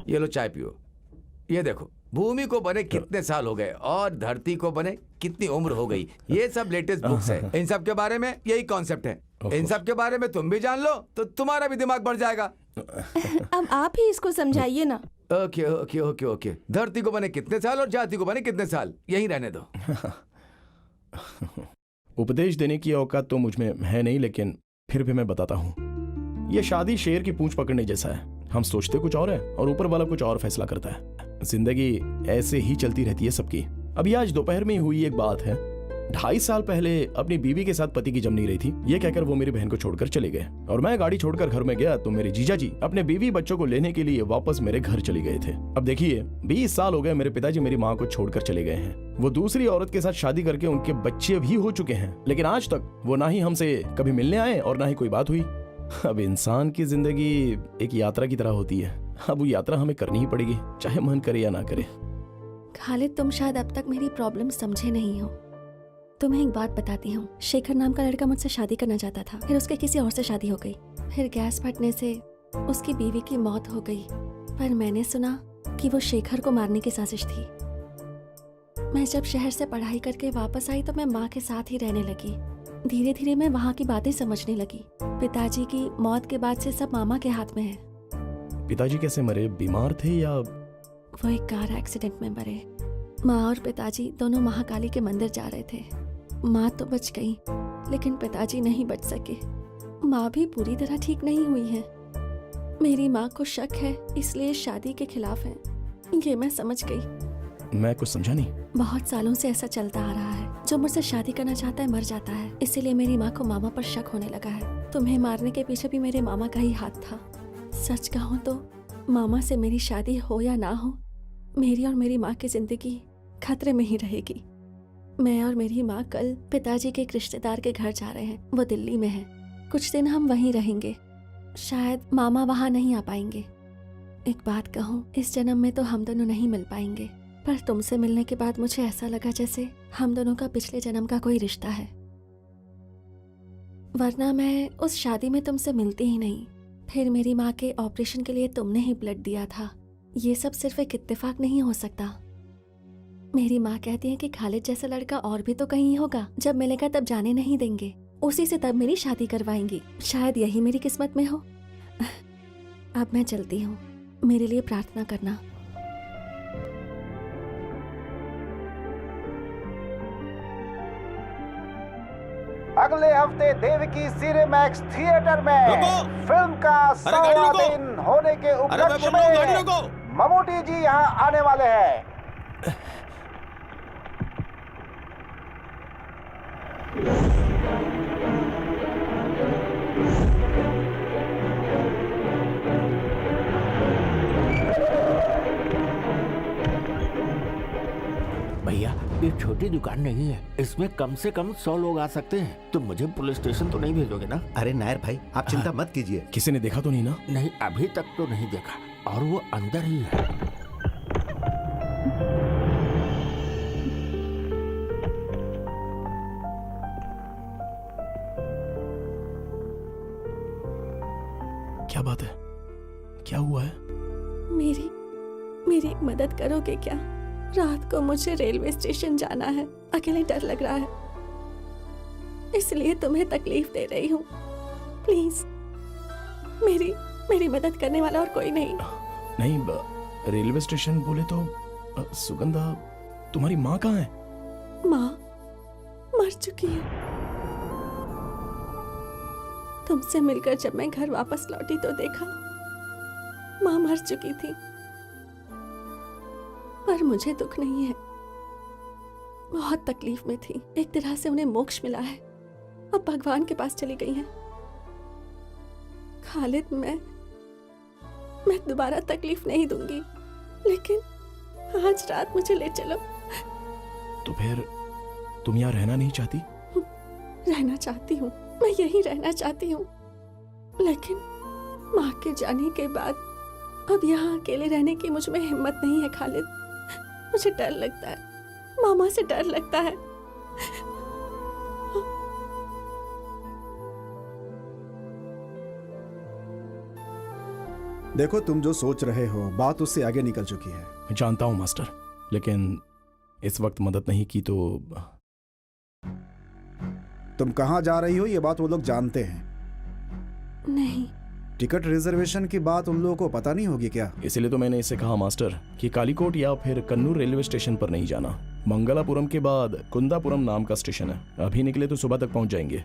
ये लो चाय पियो। ये देखो, भूमि को बने कितने साल हो गए और धरती को बने कितनी उम्र हो गई। ये सब लेटेस्ट बुक्स है। इन सब के बारे में यही कॉन्सेप्ट है। इन सब के बारे में तुम भी जान लो तो तुम्हारा भी दिमाग बढ़ जाएगा। अब आप ही इसको समझाइए ना। Okay okay okay okay. धरती को बने कितने साल और जाति को बने कितने साल, यही रहने दो। उपदेश देने की औकात तो मुझ में है नहीं, लेकिन फिर भी मैं बताता हूँ। ये शादी शेर की पूंछ पकड़ने जैसा है। हम सोचते कुछ और है और ऊपर वाला कुछ और फैसला करता है। जिंदगी ऐसे ही चलती रहती है सबकी। अभी आज दोपहर में हुई एक बात है। 2.5 साल पहले अपनी बीवी के साथ पति की जम नहीं रही थी, ये कहकर वो मेरी बहन को छोड़कर चले गए और मैं गाड़ी छोड़कर घर में गया तो मेरे जीजा जी अपने बीवी बच्चों को लेने के लिए वापस मेरे घर चले गए थे। अब देखिए 20 साल हो गए मेरे पिताजी मेरी माँ को छोड़कर चले गए हैं। वो दूसरी औरत के साथ शादी करके उनके बच्चे भी हो चुके हैं, लेकिन आज तक वो ना ही हमसे कभी मिलने आए और ना ही कोई बात हुई। अब इंसान की जिंदगी एक यात्रा की तरह होती है, अब वो यात्रा हमें करनी ही पड़ेगी, चाहे मन करे या ना करे। खालिद, तुम शायद अब तक मेरी प्रॉब्लम समझे नहीं हो। तुम्हें एक बात बताती हूँ, शेखर नाम का लड़का मुझसे शादी करना चाहता था, फिर उसके किसी और से शादी हो गई, फिर गैस फटने से उसकी बीवी की मौत हो गई। पर मैंने सुना कि वो शेखर को मारने की साजिश थी। मैं जब शहर से पढ़ाई करके वापस आई तो मैं माँ के साथ ही रहने लगी। धीरे धीरे मैं वहाँ की बातें समझने लगी। पिताजी की मौत के बाद से सब मामा के हाथ में है। पिताजी कैसे मरे, बीमार थे या? वो एक कार एक्सीडेंट में मरे। माँ और पिताजी दोनों महाकाली के मंदिर जा रहे थे। माँ तो बच गई, लेकिन पिताजी नहीं बच सके। माँ भी पूरी तरह ठीक नहीं हुई है। मेरी माँ को शक है, इसलिए शादी के खिलाफ है। ये मैं समझ गई। मैं कुछ समझा नहीं। बहुत सालों से ऐसा चलता आ रहा है, जो मुझसे शादी करना चाहता है मर जाता है, इसीलिए मेरी माँ को मामा पर शक होने लगा है। तुम्हें मारने के पीछे भी मेरे मामा का ही हाथ था। सच कहूँ तो मामा से मेरी शादी हो या ना हो, मेरी और मेरी माँ की जिंदगी खतरे में ही रहेगी। मैं और मेरी माँ कल पिताजी के एक रिश्तेदार के घर जा रहे हैं। वो दिल्ली में है। कुछ दिन हम वहीं रहेंगे। शायद मामा वहाँ नहीं आ पाएंगे। एक बात कहूँ, इस जन्म में तो हम दोनों नहीं मिल पाएंगे, पर तुमसे मिलने के बाद मुझे ऐसा लगा जैसे हम दोनों का पिछले जन्म का कोई रिश्ता है। वरना मैं उस शादी में तुमसे मिलती ही नहीं। फिर मेरी माँ के ऑपरेशन के लिए तुमने ही ब्लड दिया था। ये सब सिर्फ एक इत्तेफाक नहीं हो सकता। मेरी माँ कहती है कि खालिद जैसा लड़का और भी तो कहीं होगा, जब मिलेगा तब जाने नहीं देंगे, उसी से तब मेरी शादी करवाएंगी। शायद यही मेरी किस्मत में हो। अब मैं चलती हूँ, मेरे लिए प्रार्थना करना। अगले हफ्ते देवकी सिनेमैक्स थिएटर में फिल्म का 100वां दिन होने के उपलक्ष्य में ममूटी जी यहाँ आने वाले हैं। भैया, ये छोटी दुकान नहीं है, इसमें कम से कम 100 लोग आ सकते हैं। तुम मुझे पुलिस स्टेशन तो नहीं भेजोगे ना? अरे नायर भाई, आप चिंता मत कीजिए। किसी ने देखा तो नहीं ना? नहीं, अभी तक तो नहीं देखा, और वो अंदर ही है। क्या बात है? क्या हुआ है? मेरी एक मदद करोगे क्या? रात को मुझे रेलवे स्टेशन जाना है। अकेले डर लग रहा है, इसलिए तुम्हें तकलीफ दे रही हूँ। प्लीज, मेरी मदद करने वाला और कोई नहीं। नहीं, रेलवे स्टेशन बोले तो सुगंधा, तुम्हारी माँ कहाँ है? माँ मर चुकी है। तुमसे मिलकर जब मैं घर वापस लौटी तो देखा माँ मर चुकी थी। पर मुझे दुख नहीं है, बहुत तकलीफ में थी। एक तरह से उन्हें मोक्ष मिला है, अब भगवान के पास चली गई हैं। खालिद, मैं दोबारा तकलीफ नहीं दूंगी, लेकिन आज रात मुझे ले चलो। तो फिर तुम यहाँ रहना नहीं चाहती? रहना चाहती हूँ, मैं यहीं रहना चाहती हूँ, लेकिन माँ के जाने के बाद अब यहाँ अकेले रहने की मुझ में हिम्मत नहीं है खालिद। मुझे डर लगता है, मामा से डर लगता है। देखो, तुम जो सोच रहे हो बात उससे आगे निकल चुकी है। मैं जानता हूँ मास्टर, लेकिन इस वक्त मदद नहीं की तो। तुम कहाँ जा रही हो ये बात वो लोग जानते हैं। नहीं। टिकट रिजर्वेशन की बात उन लोगों को पता नहीं होगी क्या? इसीलिए तो मैंने इससे कहा मास्टर कि कालीकोट या फिर कन्नूर रेलवे स्टेशन पर नहीं जाना। मंगलापुरम के बाद कुंदापुरम नाम का स्टेशन है, अभी निकले तो सुबह तक पहुंच जाएंगे।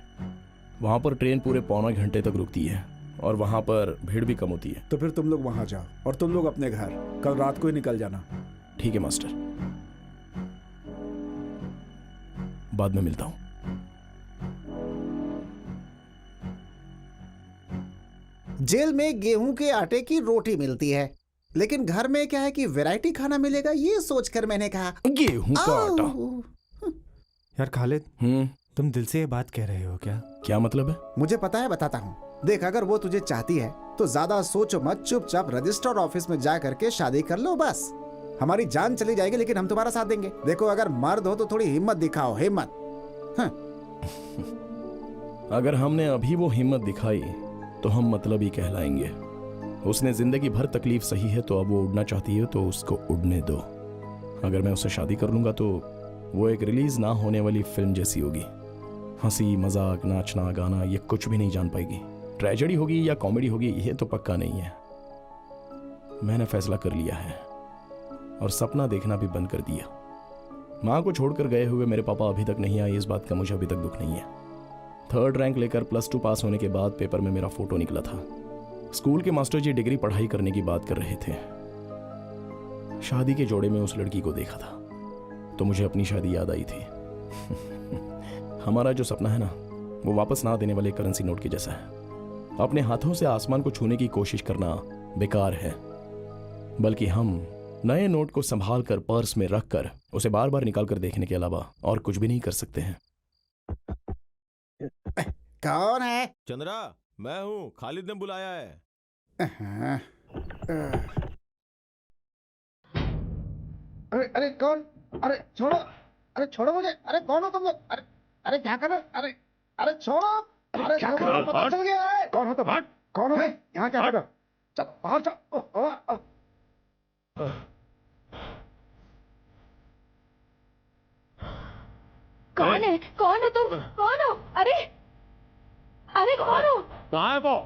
वहां पर ट्रेन पूरे पौना घंटे तक रुकती है और वहां पर भीड़ भी कम होती है। तो फिर तुम लोग वहां जाओ और तुम लोग अपने घर कल रात को ही निकल जाना। ठीक है मास्टर। बाद में मिलता हूँ। जेल में गेहूं के आटे की रोटी मिलती है, लेकिन घर में क्या है कि वैरायटी खाना मिलेगा, ये सोचकर मैंने कहा गेहूं का आटा। यार खालिद, तुम दिल से ये बात कह रहे हो क्या? क्या मतलब है? मुझे पता है, बताता हूँ। देख, अगर वो तुझे चाहती है तो ज्यादा सोचो मत, चुपचाप रजिस्टर ऑफिस में जा करके शादी कर लो बस। हमारी जान चली जाएगी लेकिन हम तुम्हारा साथ देंगे। देखो, अगर मर्द हो तो थोड़ी हिम्मत दिखाओ, हिम्मत। अगर हमने अभी वो हिम्मत दिखाई तो हम मतलब ही कहलाएंगे। उसने जिंदगी भर तकलीफ सही है, तो अब वो उड़ना चाहती है तो उसको उड़ने दो। अगर मैं उससे शादी कर लूंगा तो वो एक रिलीज ना होने वाली फिल्म जैसी होगी। हंसी मजाक, नाचना गाना, ये कुछ भी नहीं जान पाएगी। ट्रेजेडी होगी या कॉमेडी होगी ये तो पक्का नहीं है। मैंने फैसला कर लिया है और सपना देखना भी बंद कर दिया। माँ को छोड़कर गए हुए मेरे पापा अभी तक नहीं आए, इस बात का मुझे अभी तक दुख नहीं है। 3rd रैंक लेकर +2 पास होने के बाद पेपर में मेरा फोटो निकला था। स्कूल के मास्टर जी डिग्री पढ़ाई करने की बात कर रहे थे। शादी के जोड़े में उस लड़की को देखा था तो मुझे अपनी शादी याद आई थी। हमारा जो सपना है ना, वो वापस ना देने वाले करेंसी नोट के जैसा है। अपने हाथों से आसमान को छूने की कोशिश करना बेकार है, बल्कि हम नए नोट को संभाल कर पर्स में रख कर उसे बार बार निकाल कर देखने के अलावा और कुछ भी नहीं कर सकते हैं। कौन है? चंद्रा, मैं हूँ। खालिद ने बुलाया है। अरे अरे कौन? अरे छोड़ो, अरे छोड़ो मुझे। अरे कौन हो तुम लोग? अरे अरे क्या कर रहे हो? अरे अरे छोड़ो। अरे क्या कर रहे हो? पता चल गया है। कौन हो तुम? कौन हो? यहाँ क्या कर रहे हो? चल बाहर चल। कौन है? कौन हो तुम? कौन हो? अरे अरे कौन हो? कहाँ है वो?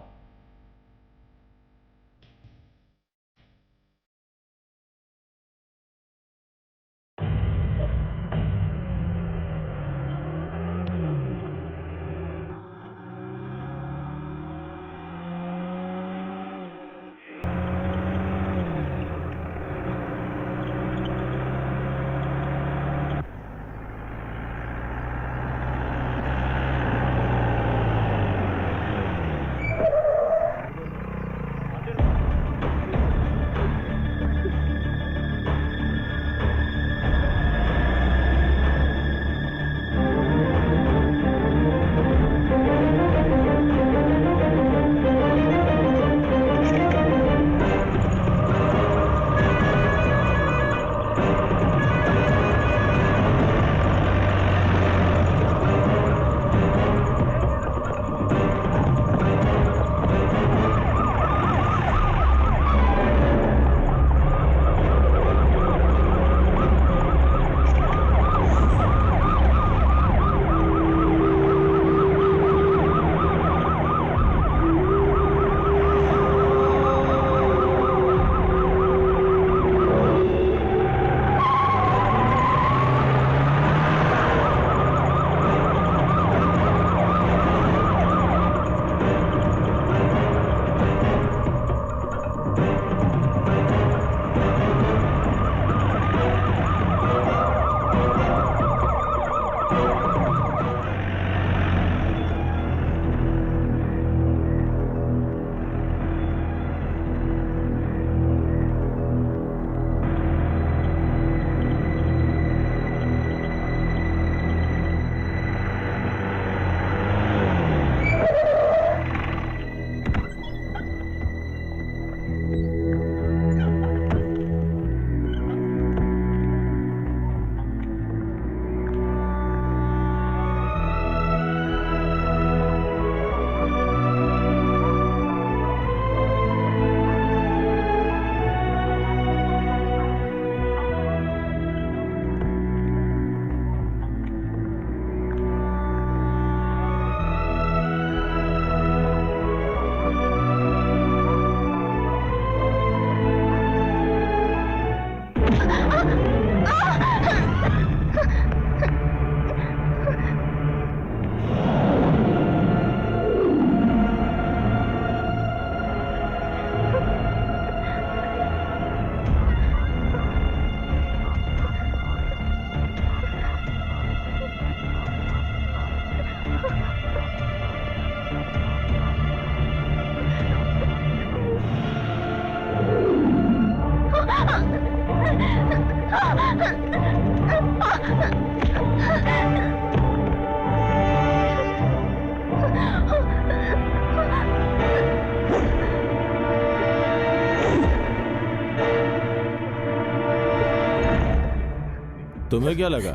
तुम्हें क्या लगा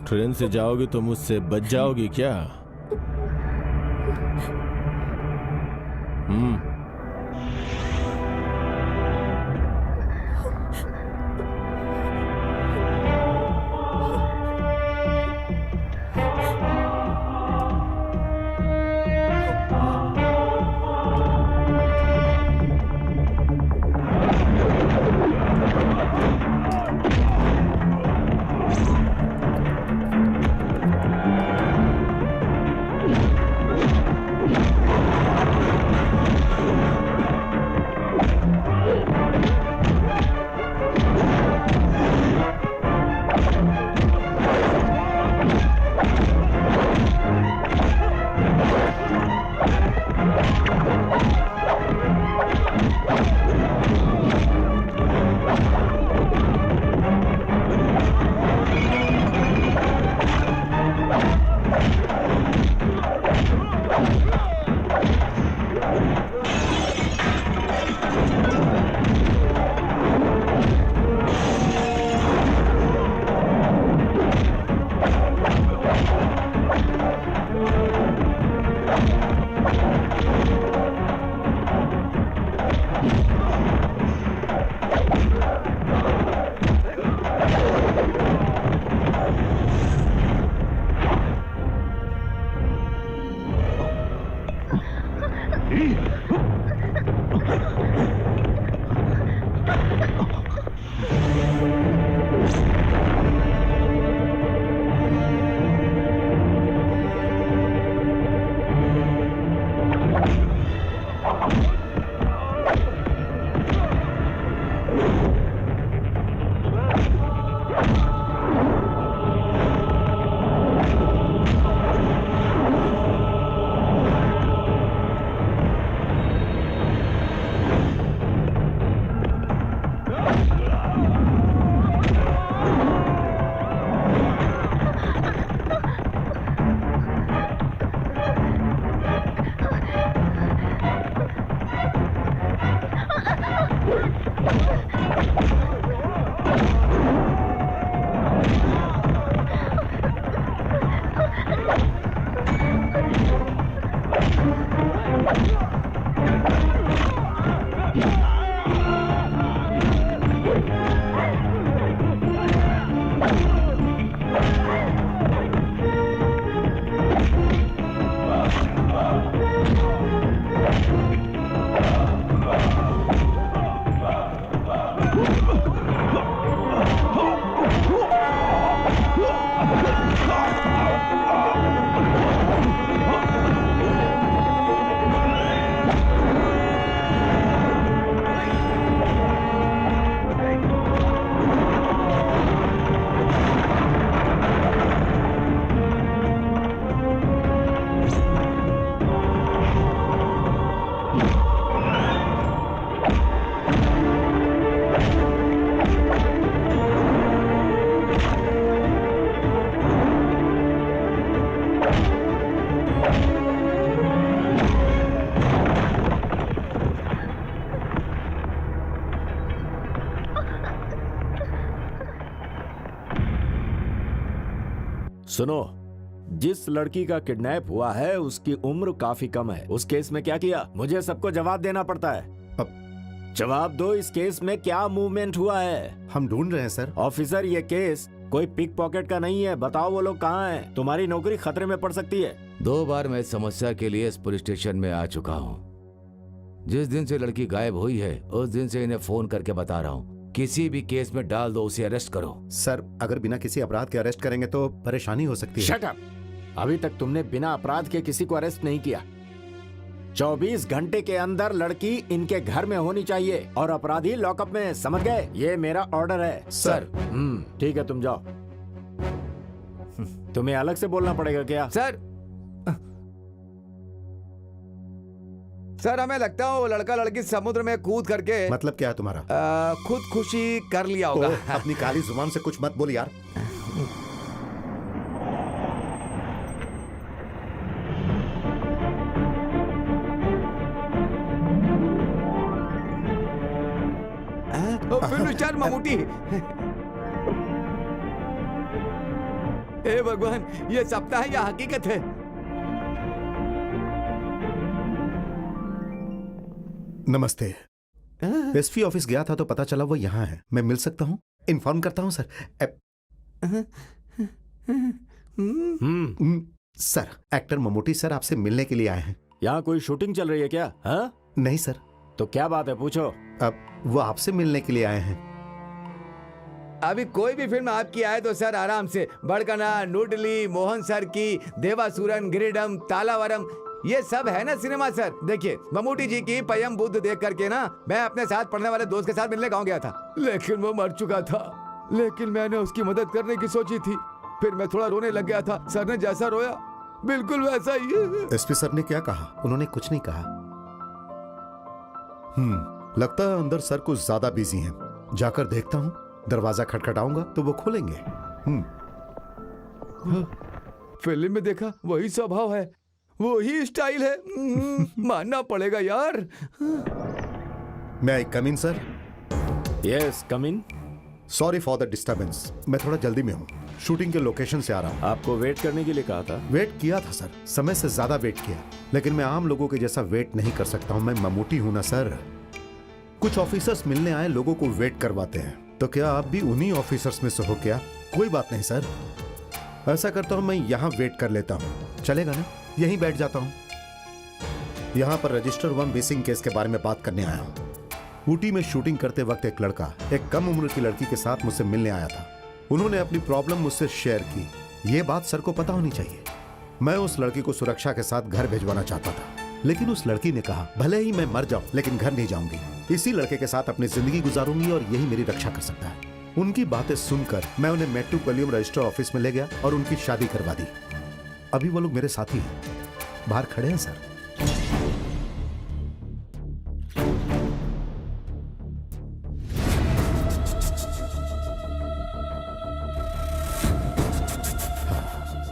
ट्रेन से जाओगी तो मुझसे बच जाओगी क्या? सुनो, जिस लड़की का किडनैप हुआ है उसकी उम्र काफी कम है। उस केस में क्या किया? मुझे सबको जवाब देना पड़ता है। अब जवाब दो, इस केस में क्या मूवमेंट हुआ है? हम ढूंढ रहे हैं सर। ऑफिसर, ये केस कोई पिक पॉकेट का नहीं है। बताओ वो लोग कहाँ हैं? तुम्हारी नौकरी खतरे में पड़ सकती है। 2 बार मैं इस समस्या के लिए इस पुलिस स्टेशन में आ चुका हूँ। जिस दिन से लड़की गायब हुई है उस दिन से इन्हें फोन करके बता रहा हूँ, किसी भी केस में डाल दो, उसे अरेस्ट करो। सर, अगर बिना किसी अपराध के अरेस्ट करेंगे तो परेशानी हो सकती है। Shut up! अभी तक तुमने बिना अपराध के किसी को अरेस्ट नहीं किया। 24 घंटे के अंदर लड़की इनके घर में होनी चाहिए और अपराधी लॉकअप में, समझ गए? ये मेरा ऑर्डर है। सर। ठीक है, तुम जाओ। तुम्हें अलग से बोलना पड़ेगा क्या? सर, हमें लगता है वो लड़का लड़की समुद्र में कूद करके मतलब क्या है तुम्हारा? खुदकुशी कर लिया होगा। अपनी काली जुबान से कुछ मत बोल यार। Film star Mammootty. हे भगवान, ये सपना है या हकीकत है? नमस्ते। एसपी ऑफिस गया था तो पता चला वो यहाँ है। मैं मिल सकता हूँ? इन्फॉर्म करता हूँ sir. Sir, actor Mammootty sir आपसे मिलने के लिए आए हैं। यहाँ कोई शूटिंग चल रही है क्या? हाँ? नहीं सर। तो क्या बात है, पूछो। अब वो आपसे मिलने के लिए आए हैं। अभी कोई भी फिल्म आपकी आए तो सर आराम से, बड़कना, नूडली, मोहन सर की, देवासुरन, गिरिडम, तालावरम, ये सब है ना सिनेमा सर। देखिए, ममूटी जी की पयम बुद्ध देख करके ना मैं अपने साथ पढ़ने वाले दोस्त के साथ मिलने गाँव गया था, लेकिन वो मर चुका था। लेकिन मैंने उसकी मदद करने की सोची थी, फिर मैं थोड़ा रोने लग गया था। सर ने जैसा रोया बिल्कुल वैसा ही है। एसपी सर ने क्या कहा? उन्होंने कुछ नहीं कहा। लगता है अंदर सर कुछ ज्यादा बिजी हैं। जाकर देखता हूँ। दरवाजा खटखटाऊंगा तो वो खोलेंगे। फिल्म में देखा वही स्वभाव है, वही स्टाइल है। मानना पड़ेगा यार। May I come in sir? Yes, come in. Sorry for the disturbance, मैं थोड़ा जल्दी में हूँ। शूटिंग के लोकेशन से आ रहा हूँ। आपको वेट करने के लिए कहा था। वेट किया था सर, समय से ज्यादा वेट किया, लेकिन मैं आम लोगों के जैसा वेट नहीं कर सकता हूँ। मैं ममूटी हूँ ना सर। कुछ ऑफिसर्स मिलने आए लोगों को वेट करवाते हैं, तो क्या आप भी उन्हीं ऑफिसर्स में से हो क्या? कोई बात नहीं सर, ऐसा करता हूँ मैं यहाँ वेट कर लेता हूँ। चलेगा ना? यहीं बैठ जाता हूँ। यहाँ पर रजिस्टर 1 मिसिंग केस के बारे में बात करने आया हूँ। ऊटी में शूटिंग करते वक्त एक लड़का एक कम उम्र की लड़की के साथ मुझसे मिलने आया था। उन्होंने अपनी प्रॉब्लम मुझसे शेयर की। ये बात सर को पता होनी चाहिए। मैं उस लड़की को सुरक्षा के साथ घर भिजवाना चाहता था, लेकिन उस लड़की ने कहा भले ही मैं मर जाऊं लेकिन घर नहीं जाऊंगी। इसी लड़के के साथ अपनी जिंदगी गुजारूंगी और यही मेरी रक्षा कर सकता है। उनकी बातें सुनकर मैं उन्हें मेट्रोपोलियम रजिस्टर ऑफिस में ले गया और उनकी शादी करवा दी। अभी वो लोग मेरे साथी हैं, बाहर खड़े हैं सर।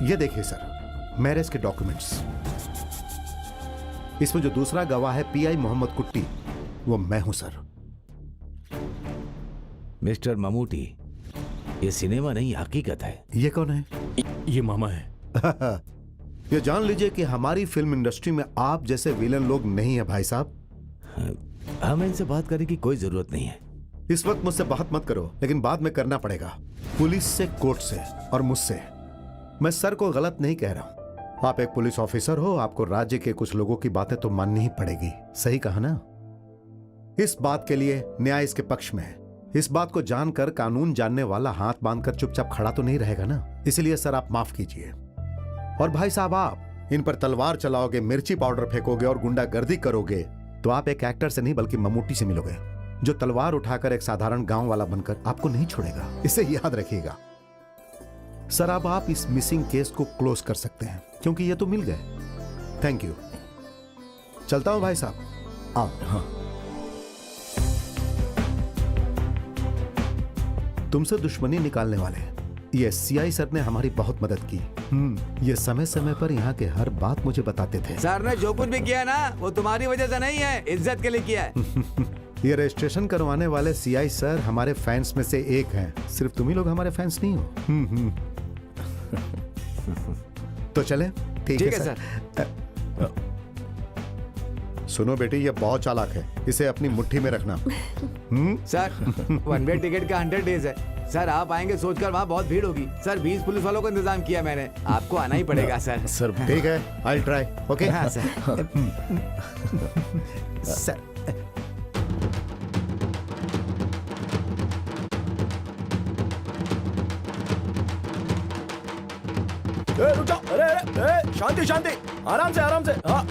ये देखिए सर, मैरिज के डॉक्यूमेंट्स। इसमें जो दूसरा गवाह है पीआई मोहम्मद कुट्टी, वो मैं हूं सर। मिस्टर ममूटी, ये सिनेमा नहीं हकीकत है। ये कौन है? ये मामा है। ये जान लीजिए कि हमारी फिल्म इंडस्ट्री में आप जैसे विलन लोग नहीं है भाई साहब। हमें इनसे बात करने की कोई जरूरत नहीं है। इस वक्त मुझसे बात मत करो, लेकिन बाद में करना पड़ेगा। पुलिस से, कोर्ट से और मुझसे। मैं सर को गलत नहीं कह रहा हूं। आप एक पुलिस ऑफिसर हो, आपको राज्य के कुछ लोगों की बातें तो माननी ही पड़ेगी। सही कहा ना? इस बात के लिए न्याय इसके पक्ष में है। इस बात को जानकर कानून जानने वाला हाथ बांधकर चुपचाप खड़ा तो नहीं रहेगा ना। इसलिए सर आप माफ कीजिए। और भाई साहब, आप इन पर तलवार चलाओगे, मिर्ची पाउडर फेंकोगे और गुंडागर्दी करोगे तो आप एक एक्टर से नहीं बल्कि ममूटी से मिलोगे, जो तलवार उठाकर एक साधारण गांव वाला बनकर आपको नहीं छोड़ेगा। इसे याद रखिएगा सर। अब आप इस मिसिंग केस को क्लोज कर सकते हैं क्योंकि ये तो मिल गए। Thank you. चलता हूं भाई साहब। आओ। हाँ। तुमसे दुश्मनी निकालने वाले ये सीआई सर ने हमारी बहुत मदद की। ये समय समय पर यहाँ के हर बात मुझे बताते थे। सर ने जो कुछ भी किया ना, वो तुम्हारी वजह से नहीं है, इज्जत के लिए किया है। ये रजिस्ट्रेशन करवाने वाले सीआई सर हमारे फैंस में से एक हैं। सिर्फ तुम ही लोग हमारे फैंस नहीं हो। तो चले? ठीक है सर। सुनो बेटी, ये बहुत चालाक है, इसे अपनी मुट्ठी में रखना। सर, 1 वे टिकट का 100 डेज है। सर आप आएंगे सोचकर वहाँ बहुत भीड़ होगी। सर 20 पुलिस वालों को इंतजाम किया मैंने, आपको आना ही पड़ेगा सर। सर ठीक है, आई ट्राई। ओके। हाँ सर। सर रुक जाओ। अरे शांति शांति, आराम से आराम से। हाँ